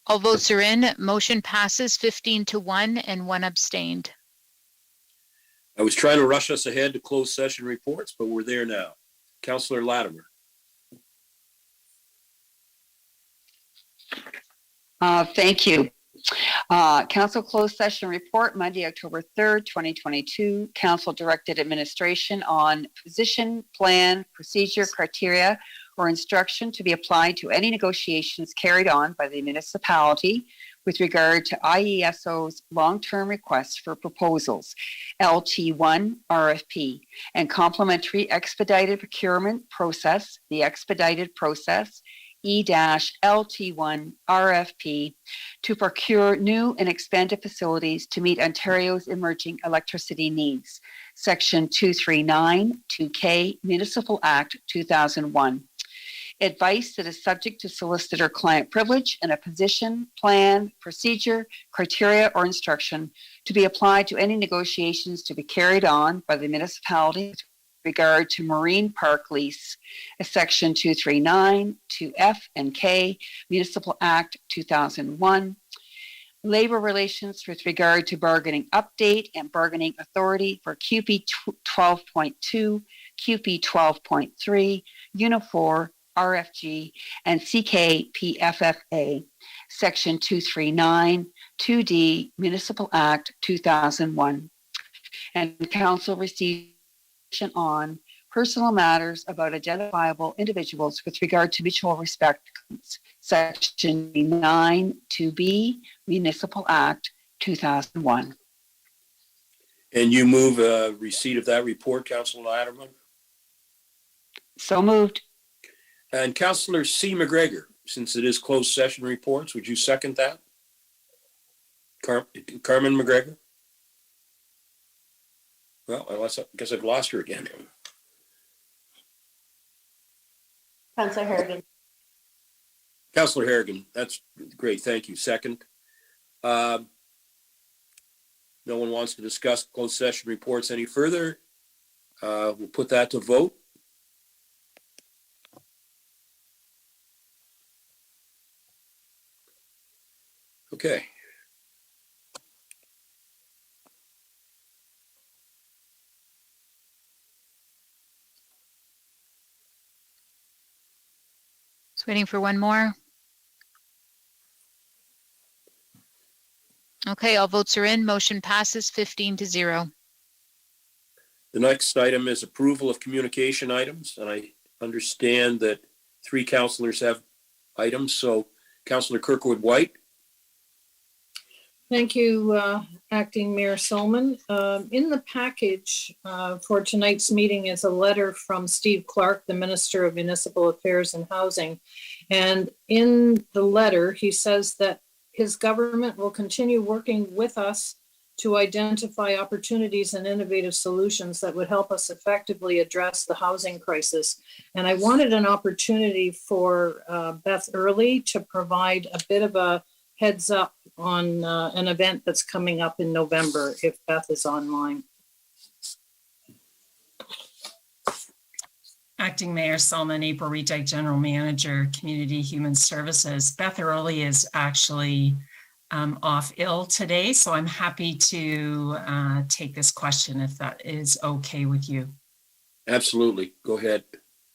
All votes are in. Motion passes 15-1 and 1 abstained. I was trying to rush us ahead to closed session reports, but we're there now. Councillor Latimer. Thank you. Council closed session report, Monday, October 3rd, 2022. Council directed administration on position, plan, procedure, criteria, or instruction to be applied to any negotiations carried on by the municipality with regard to IESO's long-term requests for proposals, LT1 RFP, and complementary expedited procurement process, the expedited process, E-LT1 RFP to procure new and expanded facilities to meet Ontario's emerging electricity needs. Section 239, 2K, Municipal Act 2001. Advice that is subject to solicitor-client privilege and a position, plan, procedure, criteria, or instruction to be applied to any negotiations to be carried on by the municipality with regard to marine park lease, Section 239, 2F and K, Municipal Act 2001. Labor relations with regard to bargaining update and bargaining authority for QP 12.2, QP 12.3, Unifor, RFG, and CKPFFA, Section 239, 2D, Municipal Act 2001. And Council received on personal matters about identifiable individuals with regard to mutual respect, Section 9, 2B, Municipal Act 2001. And you move receipt of that report, Councillor Latimer? So moved. And Councillor C. McGregor, since it is closed session reports, would you second that? Carmen McGregor? Well, I guess I've lost her again. Councillor Harrigan. Councillor Harrigan, that's great. Thank you. Second. No one wants to discuss closed session reports any further. We'll put that to vote. Okay. Just waiting for one more. Okay, all votes are in. Motion passes 15-0. The next item is approval of communication items, and I understand that 3 councillors have items. So Councillor Kirkwood White. Thank you, Acting Mayor Solomon. In the package for tonight's meeting is a letter from Steve Clark, the Minister of Municipal Affairs and Housing. And in the letter, he says that his government will continue working with us to identify opportunities and innovative solutions that would help us effectively address the housing crisis. And I wanted an opportunity for Beth Early to provide a bit of a heads up on an event that's coming up in November, if Beth is online. Acting Mayor Solomon, April Redyke, General Manager, Community Human Services. Beth Early is actually off ill today, so I'm happy to take this question if that is okay with you. Absolutely. Go ahead.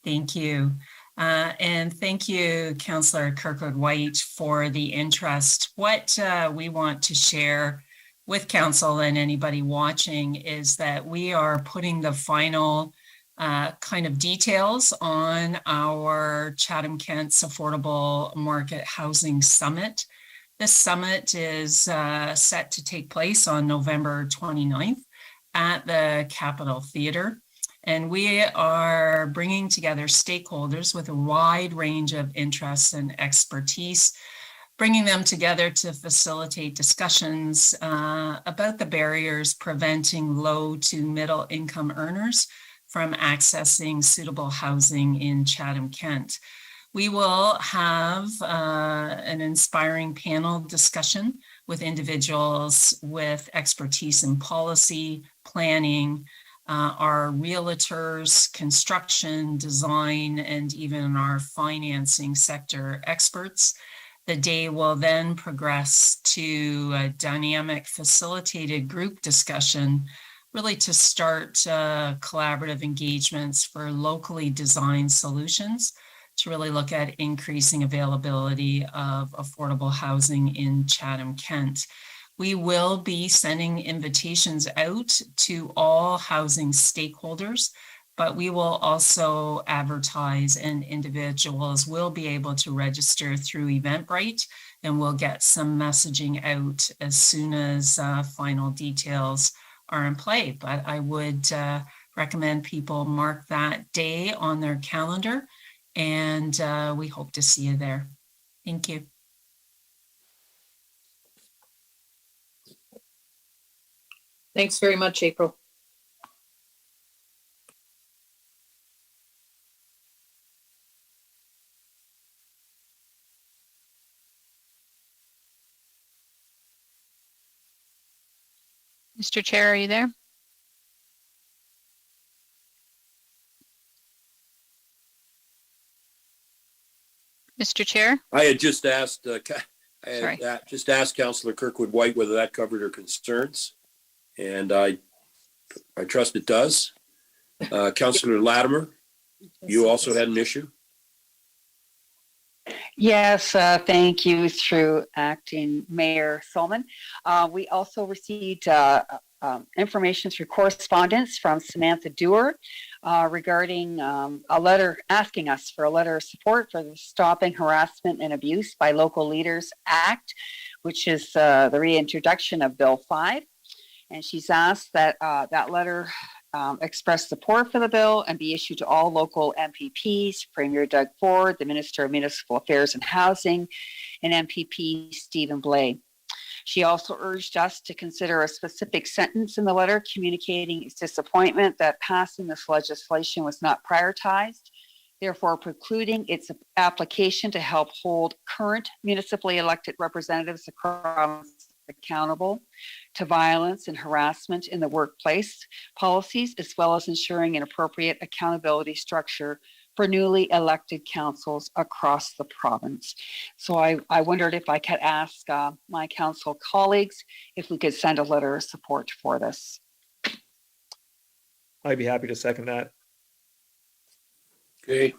Thank you. And thank you, Councillor Kirkwood White, for the interest. What we want to share with Council and anybody watching is that we are putting the final kind of details on our Chatham-Kent's Affordable Market Housing Summit. This summit is set to take place on November 29th at the Capitol Theatre. And we are bringing together stakeholders with a wide range of interests and expertise, bringing them together to facilitate discussions about the barriers preventing low to middle income earners from accessing suitable housing in Chatham-Kent. We will have an inspiring panel discussion with individuals with expertise in policy, planning, our realtors, construction, design, and even our financing sector experts. The day will then progress to a dynamic facilitated group discussion, really to start collaborative engagements for locally designed solutions to really look at increasing availability of affordable housing in Chatham-Kent. We will be sending invitations out to all housing stakeholders, but we will also advertise, and individuals will be able to register through Eventbrite, and we'll get some messaging out as soon as final details are in play. But I would recommend people mark that day on their calendar, and we hope to see you there. Thank you. Thanks very much, April. Mr. Chair, are you there? Mr. Chair? I had just asked, just asked Councillor Kirkwood White whether that covered her concerns, and I trust it does. Councillor Latimer, you also had an issue? Yes, thank you, through Acting Mayor Solomon. We also received information through correspondence from Samantha Dewar regarding a letter asking us for a letter of support for the Stopping Harassment and Abuse by Local Leaders Act, which is the reintroduction of Bill 5. And she's asked that that letter express support for the bill and be issued to all local MPPs, Premier Doug Ford, the Minister of Municipal Affairs and Housing, and MPP Stephen Blais. She also urged us to consider a specific sentence in the letter communicating its disappointment that passing this legislation was not prioritized, therefore precluding its application to help hold current municipally elected representatives across accountable to violence and harassment in the workplace policies, as well as ensuring an appropriate accountability structure for newly elected councils across the province. So I wondered if I could ask my council colleagues if we could send a letter of support for this. I'd be happy to second that. Okay.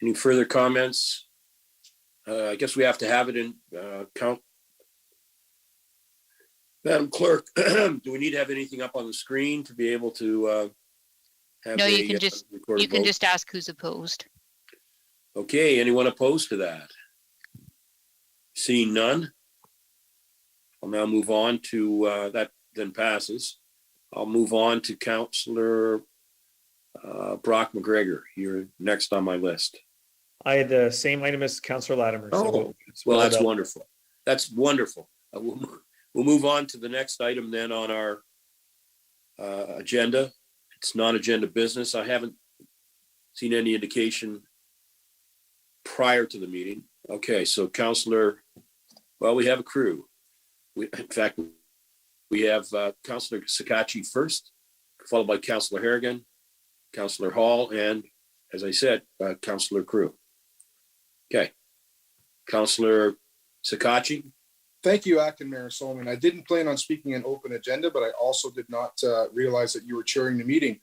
Any further comments? I guess we have to have it in count. Madam Clerk, do we need to have anything up on the screen to be able to have No, a you can recorded vote? just ask who's opposed. Okay, anyone opposed to that? Seeing none, I'll now move on to, that then passes. I'll move on to Councillor Brock McGregor. You're next on my list. I had the same item as Councillor Latimer. So Oh, well, that's wonderful. That's wonderful. We'll move on to the next item then on our agenda. It's non-agenda business. I haven't seen any indication prior to the meeting. Okay, so Councillor, well, we have a crew. In fact, we have Councillor Sakachi first, followed by Councillor Harrigan, Councillor Hall, and as I said, Councillor Crew. Okay, Councillor Sakachi. Thank you, Acting Mayor Solomon. I didn't plan on speaking an open agenda, but I also did not realize that you were chairing the meeting.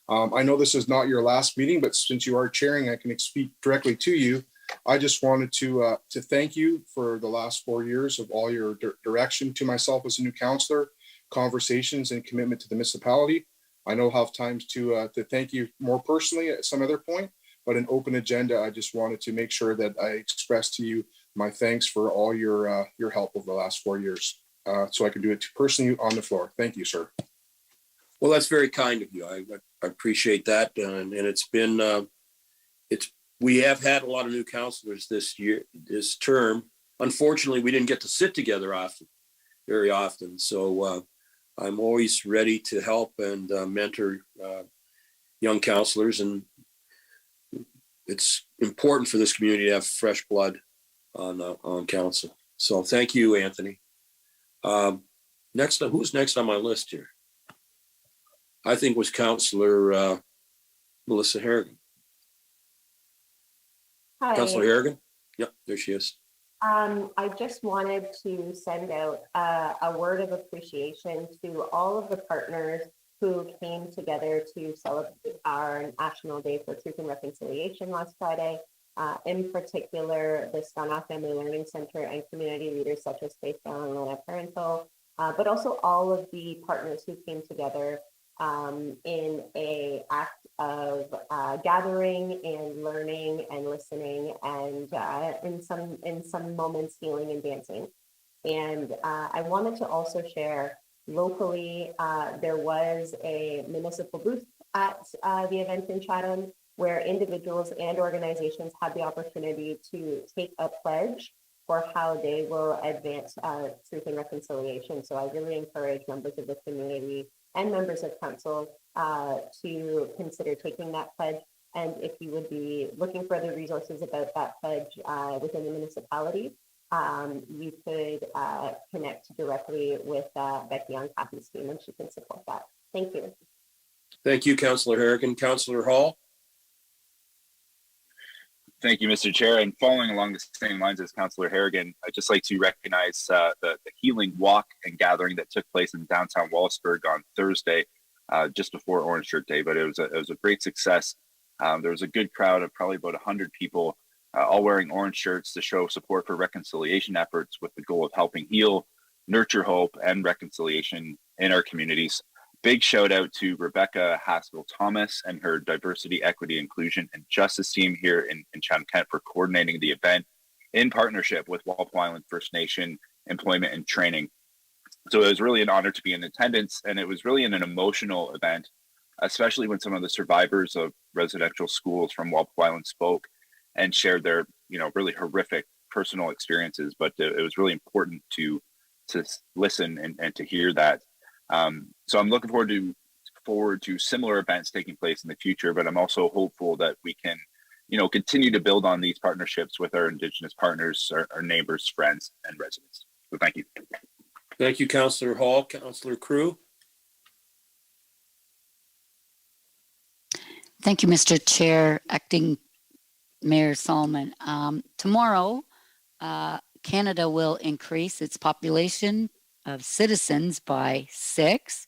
I know this is not your last meeting, but since you are chairing, I can speak directly to you. I just wanted to thank you for the last 4 years of all your direction to myself as a new councillor, conversations and commitment to the municipality. I know I'll have times to thank you more personally at some other point, but an open agenda, I just wanted to make sure that I express to you my thanks for all your help over the last 4 years. So I can do it personally on the floor. Thank you, sir. Well, that's very kind of you. I appreciate that. And it's been, we have had a lot of new councillors this term. Unfortunately, we didn't get to sit together very often. So I'm always ready to help and mentor young councillors. And it's important for this community to have fresh blood on council. So thank you, Anthony. Who's next on my list here? I think was Councillor Melissa Harrigan. Hi. Councillor Harrigan? Yep, there she is. I just wanted to send out a word of appreciation to all of the partners who came together to celebrate our National Day for Truth and Reconciliation last Friday. In particular, the Stana Family Learning Center and community leaders such as Faith Bell and Lena Parental, but also all of the partners who came together in a act of gathering and learning and listening, and in some moments healing and dancing. And I wanted to also share locally, there was a municipal booth at the event in Chatham where individuals and organizations had the opportunity to take a pledge for how they will advance truth and reconciliation. So I really encourage members of the community and members of council to consider taking that pledge. And if you would be looking for other resources about that pledge within the municipality, you could connect directly with Becky on Kathy's team and she can support that. Thank you. Thank you, Councillor Harrigan. Councillor Hall? Thank you, Mr. Chair. And following along the same lines as Councillor Harrigan, I'd just like to recognize the healing walk and gathering that took place in downtown Wallaceburg on Thursday, just before Orange Shirt Day. But it was a great success. There was a good crowd of probably about 100 people, all wearing orange shirts to show support for reconciliation efforts with the goal of helping heal, nurture hope, and reconciliation in our communities. Big shout out to Rebecca Haskell-Thomas and her Diversity, Equity, Inclusion, and Justice team here in Chatham-Kent for coordinating the event in partnership with Walpole Island First Nation Employment and Training. So it was really an honor to be in attendance, and it was really an emotional event, especially when some of the survivors of residential schools from Walpole Island spoke and shared their, really horrific personal experiences. But it was really important to listen and to hear that. So I'm looking forward to similar events taking place in the future, but I'm also hopeful that we can, continue to build on these partnerships with our Indigenous partners, our neighbors, friends, and residents. So thank you. Thank you, Councillor Hall. Councillor Crew? Thank you, Mr. Chair, Acting Mayor Solomon. Tomorrow, Canada will increase its population of citizens by 6.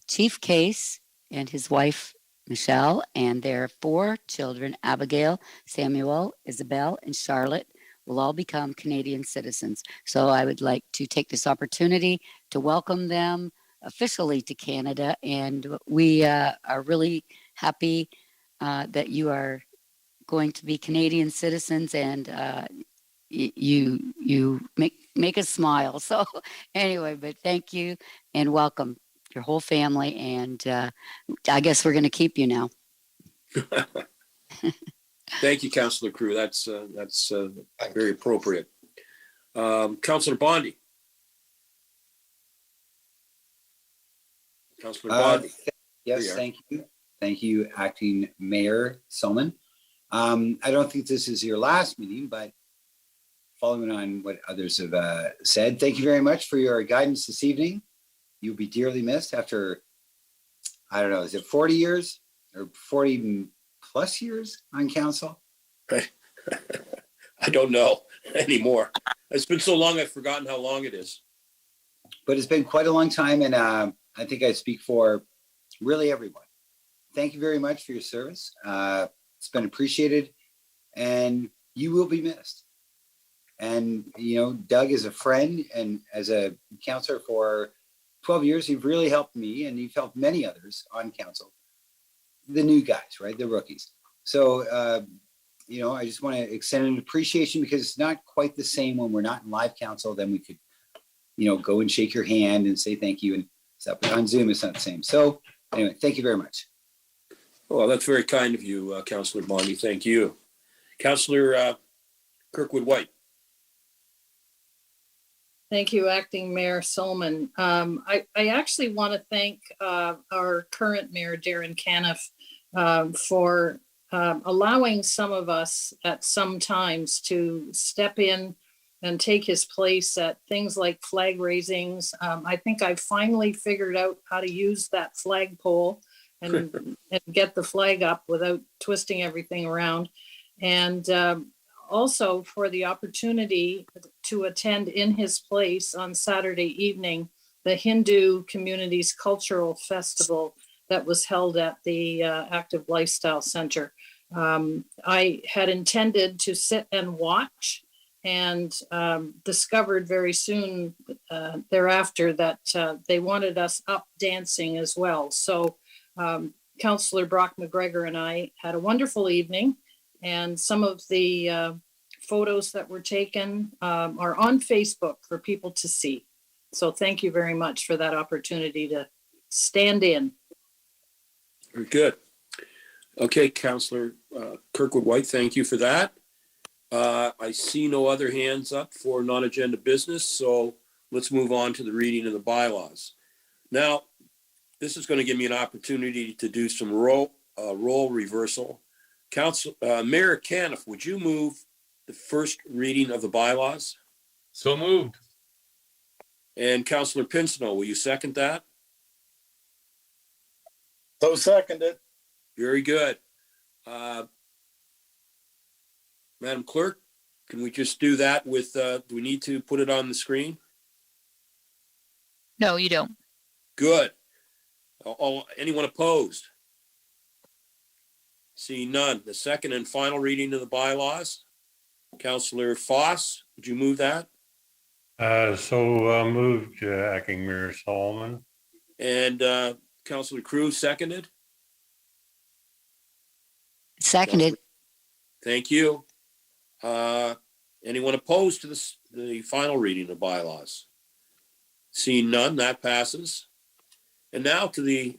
Chief Case and his wife, Michelle, and their 4 children, Abigail, Samuel, Isabel, and Charlotte, will all become Canadian citizens. So I would like to take this opportunity to welcome them officially to Canada. And we are really happy that you are going to be Canadian citizens, and you make us smile. So anyway, but thank you and welcome your whole family, and I guess we're going to keep you now. Thank you, Councillor Crew. That's very appropriate. Councillor Bondi. Councillor Bondi. Yes, thank you. Thank you, Acting Mayor Solman. I don't think this is your last meeting, but following on what others have said, thank you very much for your guidance this evening. You'll be dearly missed after, I don't know, is it 40 years or 40 plus years on council? I don't know anymore. It's been so long, I've forgotten how long it is. But it's been quite a long time, and I think I speak for really everyone. Thank you very much for your service. It's been appreciated, and you will be missed. And, you know, Doug is a friend, and as a councillor for 12 years, you've really helped me, and you've helped many others on council. The new guys, right? The rookies. So, you know, I just want to extend an appreciation, because it's not quite the same when we're not in live council. Then we could, you know, go and shake your hand and say thank you and stuff. But on Zoom, it's not the same. So anyway, thank you very much. Well, that's very kind of you, Councillor Bondi. Thank you. Councillor Kirkwood White. Thank you, Acting Mayor Solman. I actually want to thank our current Mayor, Darren Caniff, for allowing some of us at some times to step in and take his place at things like flag raisings. I think I finally figured out how to use that flagpole and get the flag up without twisting everything around. And also for the opportunity to attend in his place on Saturday evening, the Hindu Communities Cultural Festival that was held at the Active Lifestyle Center. I had intended to sit and watch, and discovered very soon thereafter that they wanted us up dancing as well. So Councillor Brock McGregor and I had a wonderful evening, and some of the photos that were taken are on Facebook for people to see. So thank you very much for that opportunity to stand in. Very good. Okay, Councillor Kirkwood White, thank you for that. I see no other hands up for non-agenda business, so let's move on to the reading of the bylaws. Now, this is going to give me an opportunity to do some role reversal. Mayor Caniff, would you move the first reading of the bylaws? So moved. And Councillor Pinsino, will you second that? So seconded. Very good. Madam Clerk, can we just do that with, do we need to put it on the screen? No, you don't. Good. Anyone opposed? See none. The second and final reading of the bylaws. Councillor Foss, would you move that? So moved, Acting Mayor Solomon. And Councillor Crew seconded? Seconded. Thank you. Anyone opposed to the final reading of bylaws? Seeing none, that passes. And now to the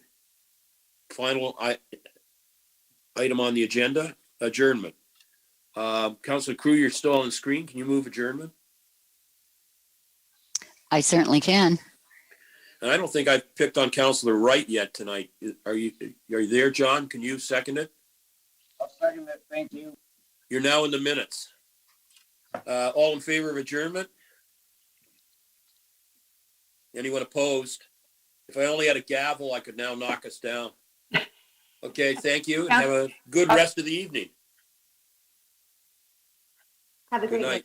final item on the agenda, adjournment. Councillor Crew, you're still on the screen. Can you move adjournment? I certainly can. And I don't think I've picked on Councillor Wright yet tonight. Are you there, John? Can you second it? I'll second it. Thank you. You're now in the minutes. All in favor of adjournment? Anyone opposed? If I only had a gavel, I could now knock us down. Okay, thank you, and have a good rest of the evening. Have a great night.